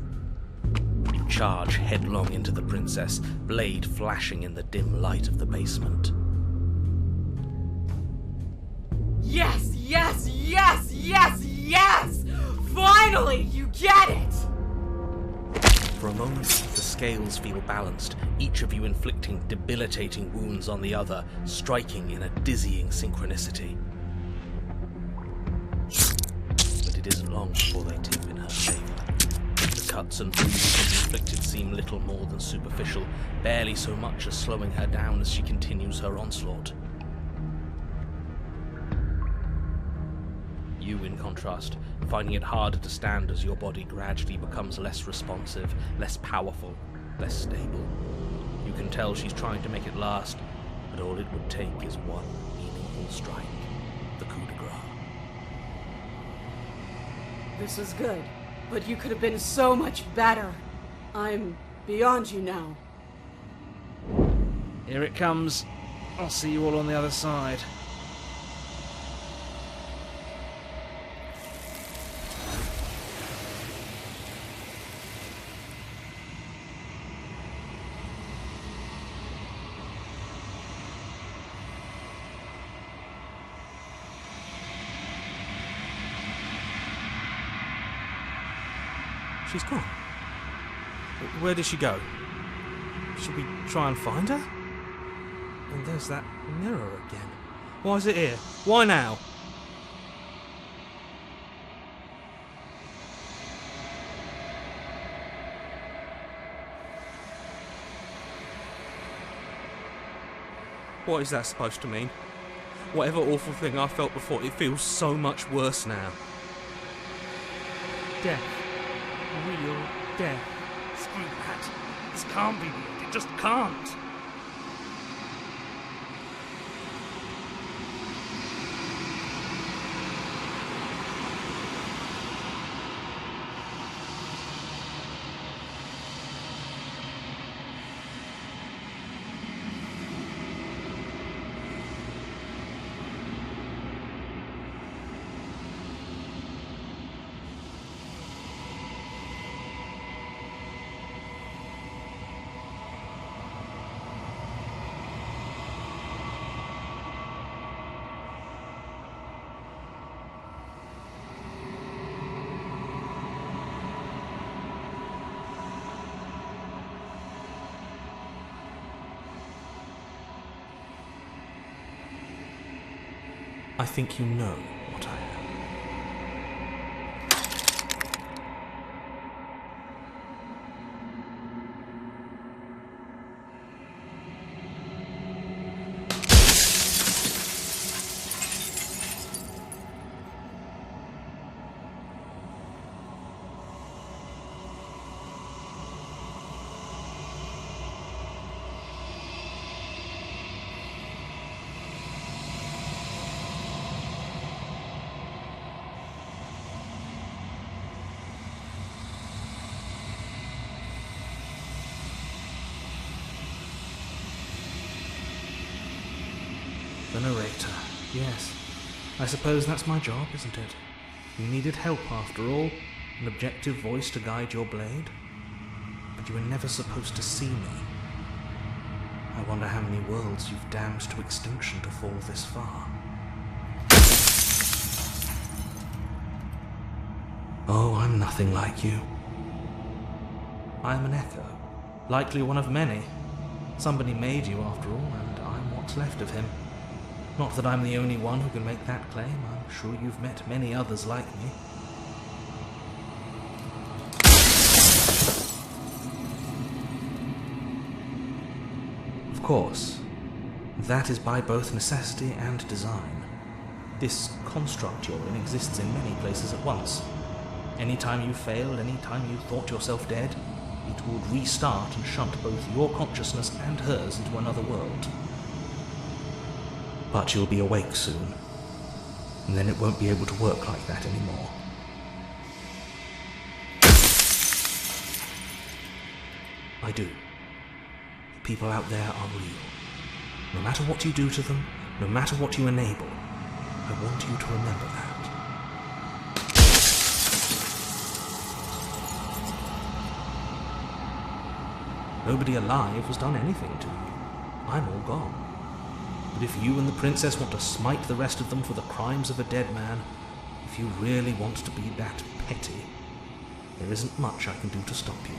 You charge headlong into the princess, blade flashing in the dim light of the basement. Yes, yes, yes, yes, yes! Finally, you get it! For a moment, the scales feel balanced, each of you inflicting debilitating wounds on the other, striking in a dizzying synchronicity. But it isn't long before they tip in her favour. The cuts and bruises inflicted seem little more than superficial, barely so much as slowing her down as she continues her onslaught. You, in contrast, finding it harder to stand as your body gradually becomes less responsive, less powerful, less stable. You can tell she's trying to make it last, but all it would take is one meaningful strike. The coup de grace. This is good, but you could have been so much better. I'm beyond you now. Here it comes. I'll see you all on the other side. She's gone. Where did she go? Should we try and find her? And there's that mirror again. Why is it here? Why now? What is that supposed to mean? Whatever awful thing I felt before, it feels so much worse now. Death. Real death. Screw that. This can't be real. It just can't. I think you know what I am. The narrator. Yes. I suppose that's my job, isn't it? You needed help after all, an objective voice to guide your blade. But you were never supposed to see me. I wonder how many worlds you've damned to extinction to fall this far. Oh, I'm nothing like you. I am an echo, likely one of many. Somebody made you after all, and I'm what's left of him. Not that I'm the only one who can make that claim. I'm sure you've met many others like me. Of course, that is by both necessity and design. This construct you're in exists in many places at once. Any time you failed, any time you thought yourself dead, it would restart and shunt both your consciousness and hers into another world. But you'll be awake soon, and then it won't be able to work like that anymore. I do. The people out there are real. No matter what you do to them, no matter what you enable, I want you to remember that. Nobody alive has done anything to you. I'm all gone. But if you and the princess want to smite the rest of them for the crimes of a dead man, if you really want to be that petty, there isn't much I can do to stop you.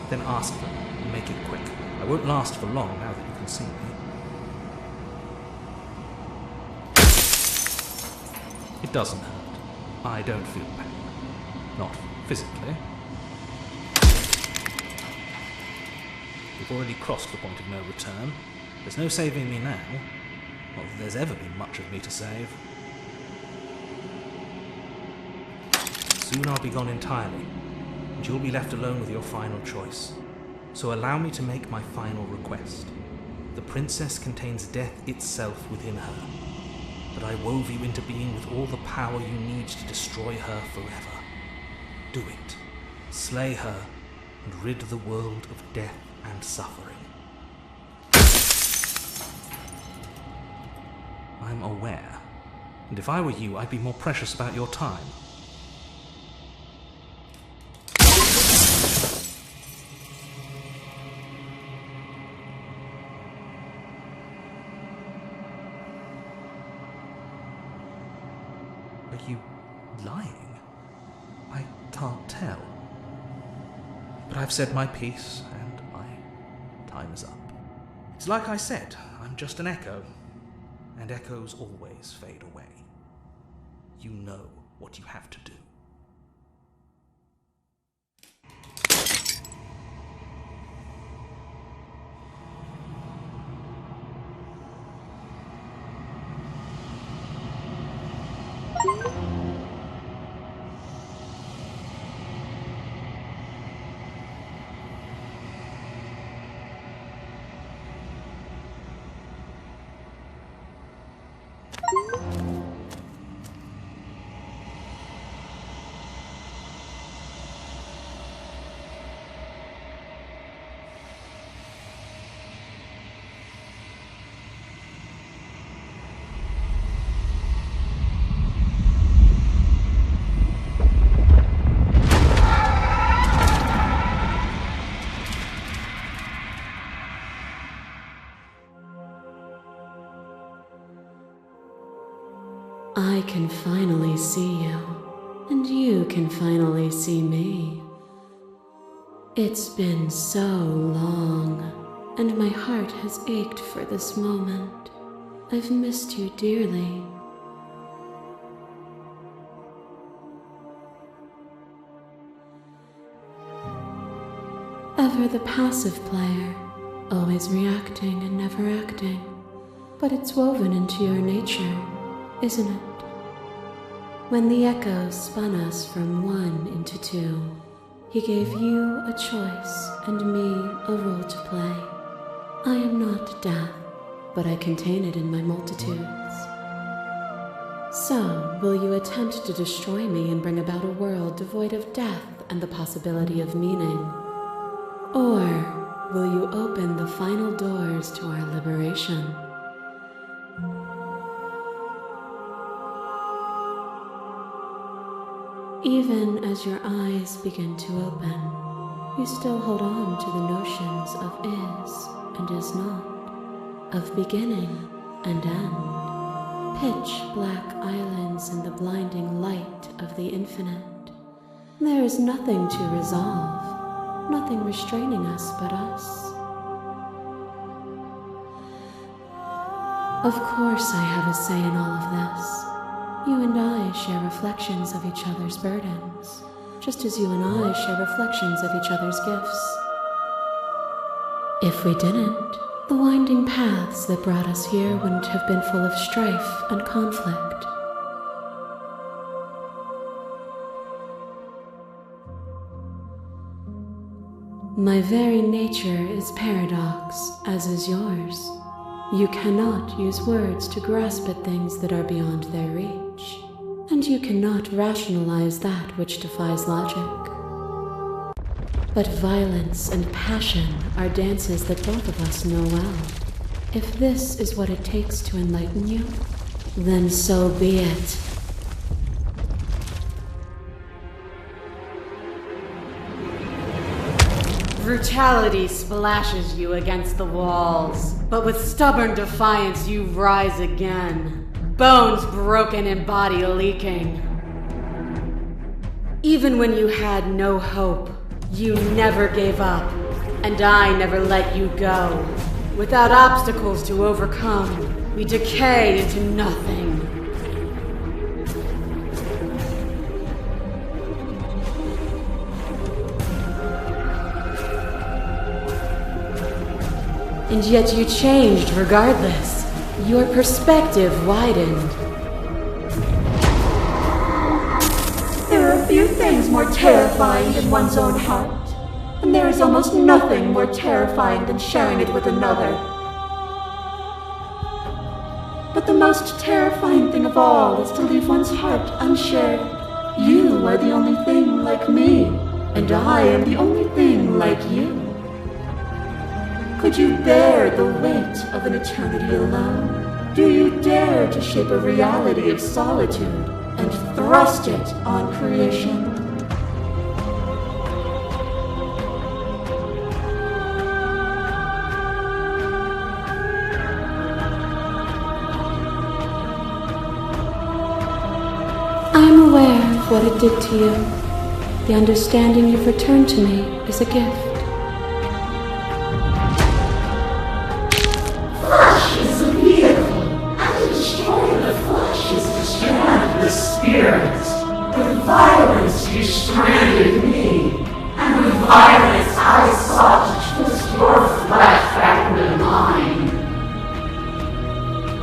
Then ask them, and make it quick. I won't last for long now that you can see me. It doesn't hurt. I don't feel pain. Not physically. We've already crossed the point of no return. There's no saving me now. Not that there's ever been much of me to save. Soon I'll be gone entirely, and you'll be left alone with your final choice. So allow me to make my final request. The princess contains death itself within her, but I wove you into being with all the power you need to destroy her forever. Do it. Slay her, and rid the world of death and suffering. I'm aware, and if I were you, I'd be more precious about your time. Are you lying? I can't tell. But I've said my piece, and my time is up. It's like I said, I'm just an echo, and echoes always fade away. You know what you have to do. I can finally see you, and you can finally see me. It's been so long, and my heart has ached for this moment. I've missed you dearly. Ever the passive player, always reacting and never acting. But it's woven into your nature, isn't it? When the echo spun us from one into two, he gave you a choice and me a role to play. I am not death, but I contain it in my multitudes. So, will you attempt to destroy me and bring about a world devoid of death and the possibility of meaning? Or will you open the final doors to our liberation? Even as your eyes begin to open, you still hold on to the notions of is and is not. of beginning and end. Pitch black islands in the blinding light of the infinite. There is nothing to resolve, nothing restraining us but us. Of course I have a say in all of this. You and I share reflections of each other's burdens, just as you and I share reflections of each other's gifts. If we didn't, the winding paths that brought us here wouldn't have been full of strife and conflict. My very nature is paradox, as is yours. You cannot use words to grasp at things that are beyond their reach, and you cannot rationalize that which defies logic. But violence and passion are dances that both of us know well. If this is what it takes to enlighten you, then so be it. Brutality splashes you against the walls, but with stubborn defiance you rise again. Bones broken and body leaking. Even when you had no hope, you never gave up, and I never let you go. Without obstacles to overcome, we decay into nothing. And yet you changed regardless. Your perspective widened. There are few things more terrifying than one's own heart, and there is almost nothing more terrifying than sharing it with another. But the most terrifying thing of all is to leave one's heart unshared. You are the only thing like me, and I am the only thing like you. Could you bear the weight of an eternity alone? Do you dare to shape a reality of solitude and thrust it on creation? I am aware of what it did to you. The understanding you've returned to me is a gift. Flesh is a vehicle, and to destroy the flesh is to strand the spirit. With violence you stranded me, and with violence I sought to twist your flesh back into mine.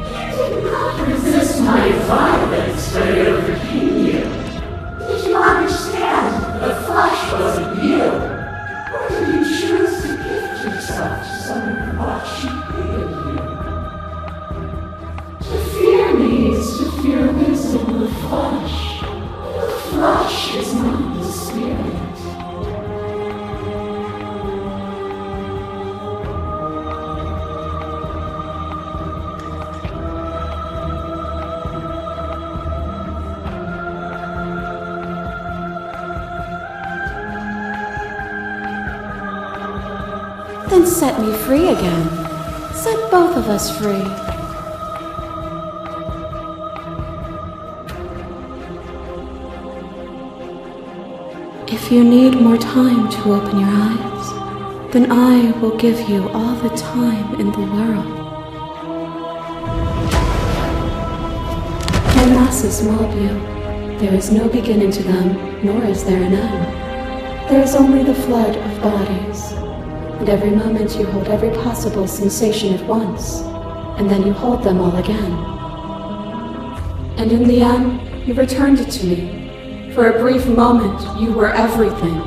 You did not resist my violence, but it overcame you. Did you understand the flesh wasn't you? Or did you choose to gift yourself to someone who thought she hated you? To fear me is to fear wisdom of the flesh. The flesh is not the spirit. Then set me free again. Set both of us free. If you need more time to open your eyes, then I will give you all the time in the world. My masses mold you. There is no beginning to them, nor is there an end. There is only the flood of bodies. And every moment you hold every possible sensation at once, and then you hold them all again. And in the end, you returned it to me. For a brief moment, you were everything.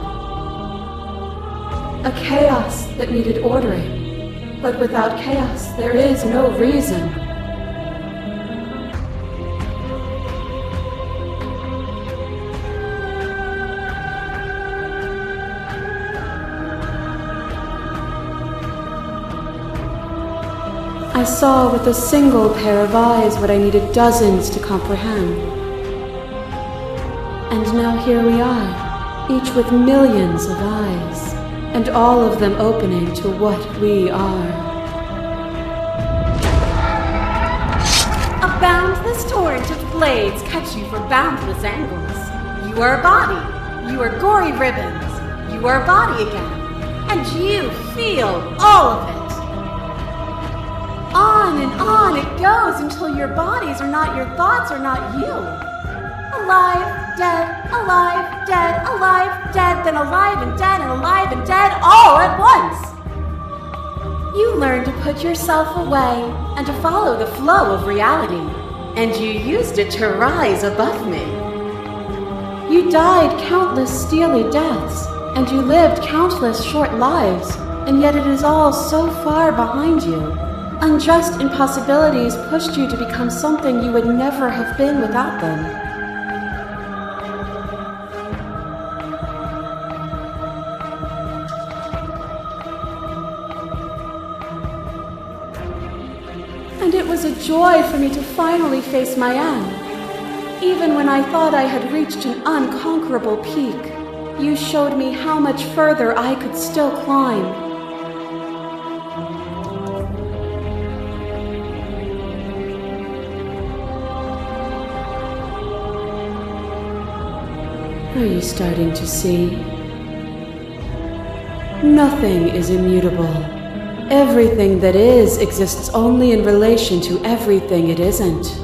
A chaos that needed ordering. But without chaos, there is no reason. I saw with a single pair of eyes what I needed dozens to comprehend. And now here we are, each with millions of eyes, and all of them opening to what we are. A boundless torrent of blades cut you from boundless angles. You are a body. You are gory ribbons. You are a body again. And you feel all of it. On it goes until your bodies are not your thoughts, are not you. Alive, dead, alive, dead, alive, dead, then alive and dead and alive and dead all at once. You learn to put yourself away and to follow the flow of reality, and you used it to rise above me. You died countless steely deaths, and you lived countless short lives, and yet it is all so far behind you. Unjust impossibilities pushed you to become something you would never have been without them. And it was a joy for me to finally face my end. Even when I thought I had reached an unconquerable peak, you showed me how much further I could still climb. Are you starting to see? Nothing is immutable. Everything that is exists only in relation to everything it isn't.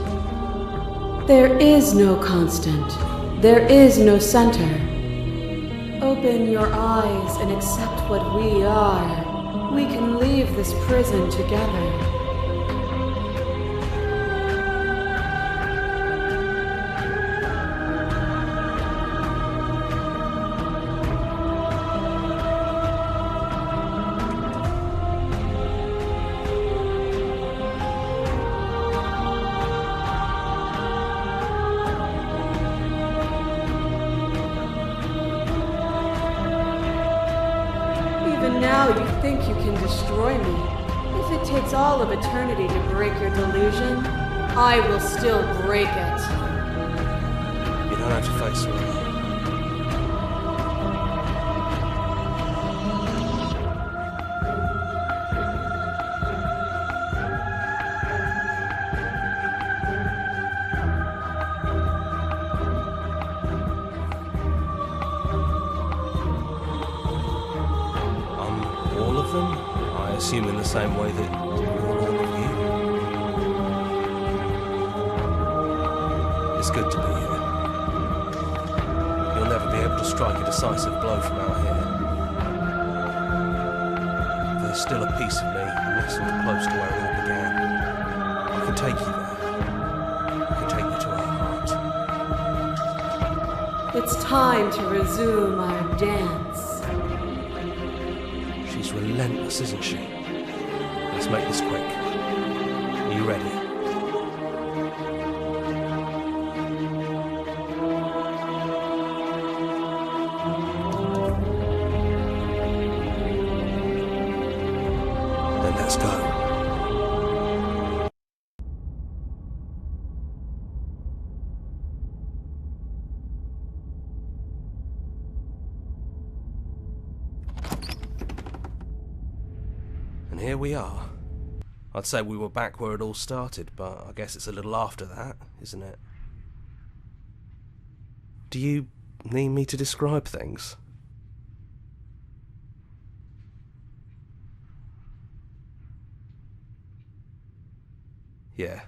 There is no constant. There is no center. Open your eyes and accept what we are. We can leave this prison together. Even now you think you can destroy me. If it takes all of eternity to break your delusion, I will still break it. You don't have to face me. All of them? I assume in the same way that you're all of you. It's good to be here. You'll never be able to strike a decisive blow from out here. There's still a piece of me nestled close to where it all began. I can take you there. I can take you to our heart. It's time to resume our dance. She's relentless, isn't she? Let's make this quick. Are you ready? Then let's go. And here we are. I'd say we were back where it all started, but I guess it's a little after that, isn't it? Do you need me to describe things? Yeah,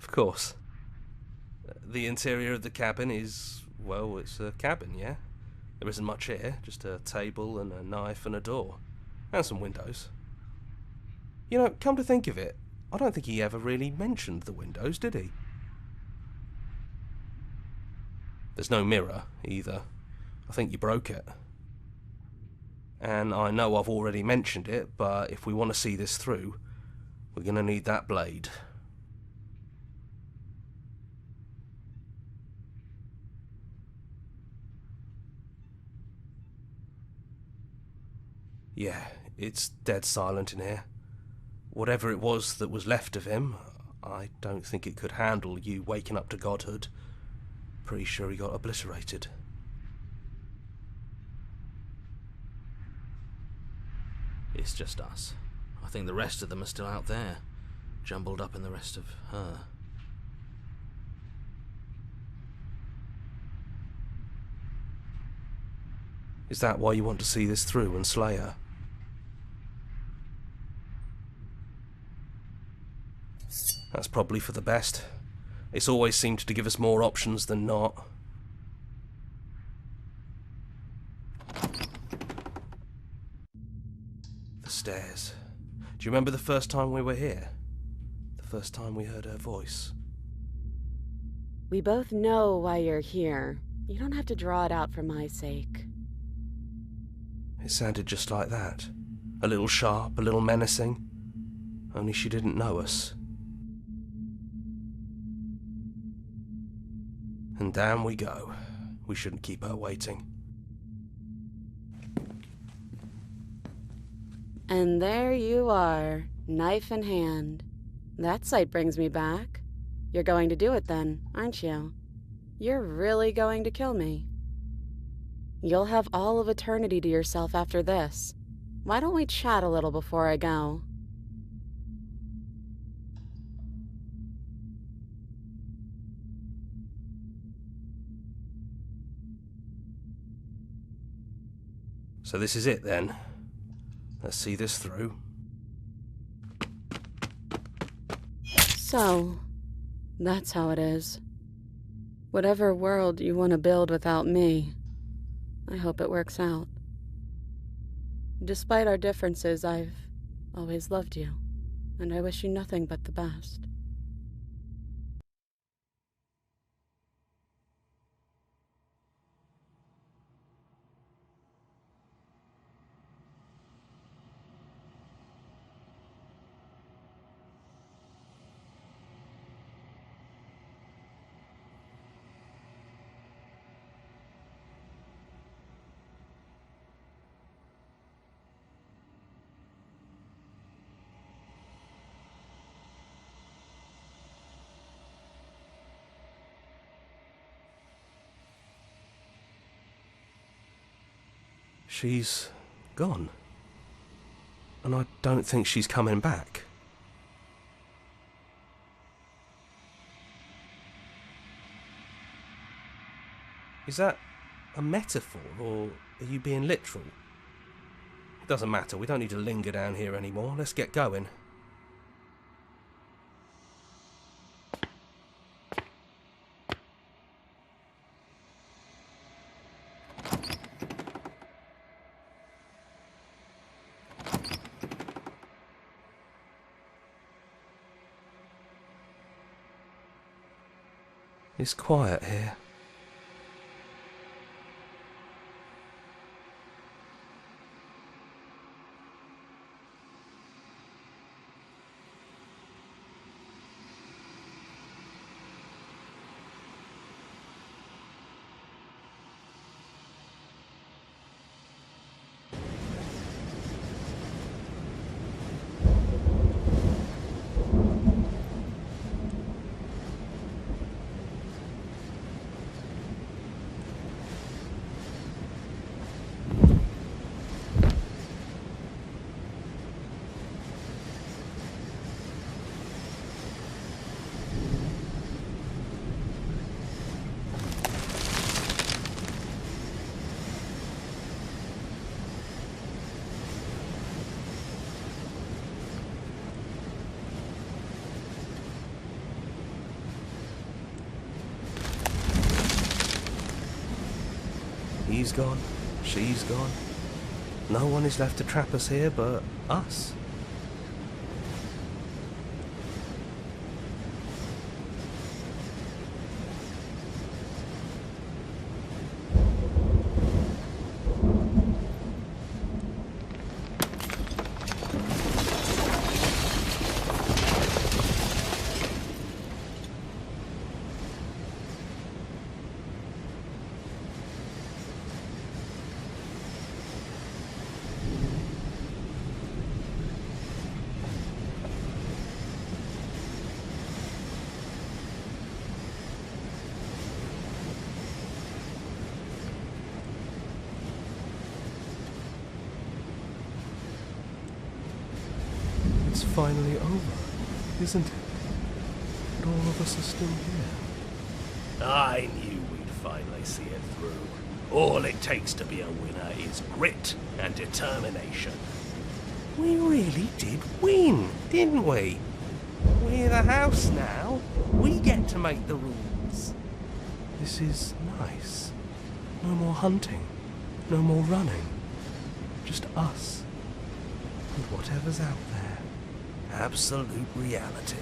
of course. The interior of the cabin is, well, it's a cabin, yeah? There isn't much here, just a table and a knife and a door. And some windows. You know, come to think of it, I don't think he ever really mentioned the windows, did he? There's no mirror, either. I think you broke it. And I know I've already mentioned it, but if we want to see this through, we're going to need that blade. Yeah, it's dead silent in here. Whatever it was that was left of him, I don't think it could handle you waking up to godhood. Pretty sure he got obliterated. It's just us. I think the rest of them are still out there, jumbled up in the rest of her. Is that why you want to see this through and slay her? That's probably for the best. It's always seemed to give us more options than not. The stairs. Do you remember the first time we were here? The first time we heard her voice? We both know why you're here. You don't have to draw it out for my sake. It sounded just like that. A little sharp, a little menacing. Only she didn't know us. And down we go. We shouldn't keep her waiting. And there you are, knife in hand. That sight brings me back. You're going to do it then, aren't you? You're really going to kill me. You'll have all of eternity to yourself after this. Why don't we chat a little before I go? So this is it then. Let's see this through. So, that's how it is. Whatever world you want to build without me, I hope it works out. Despite our differences, I've always loved you, and I wish you nothing but the best. She's gone. And I don't think she's coming back. Is that a metaphor, or are you being literal? It doesn't matter, we don't need to linger down here anymore. Let's get going. It's quiet here. He's gone, she's gone. No one is left to trap us here but us. It's finally over, isn't it? But all of us are still here. I knew we'd finally see it through. All it takes to be a winner is grit and determination. We really did win, didn't we? We're the house now. We get to make the rules. This is nice. No more hunting. No more running. Just us. And whatever's out there. Absolute reality.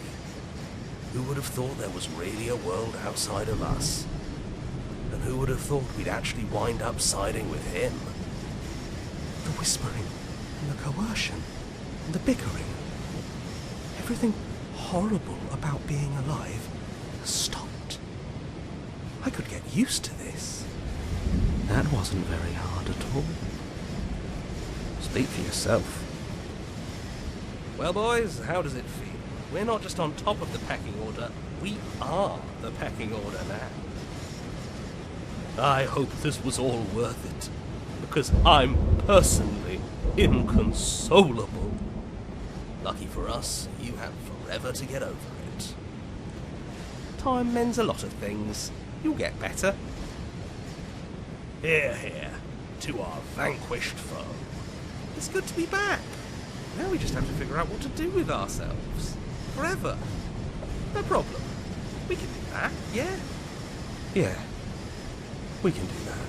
Who would have thought there was really a world outside of us? And who would have thought we'd actually wind up siding with him? The whispering, and the coercion, and the bickering. Everything horrible about being alive has stopped. I could get used to this. That wasn't very hard at all. Speak for yourself. Well, boys, how does it feel? We're not just on top of the pecking order, we are the pecking order now. I hope this was all worth it, because I'm personally inconsolable. Lucky for us, you have forever to get over it. Time mends a lot of things. You'll get better. Hear, hear, to our vanquished foe. It's good to be back. Now we just have to figure out what to do with ourselves. Forever. No problem. We can do that, yeah? Yeah, we can do that.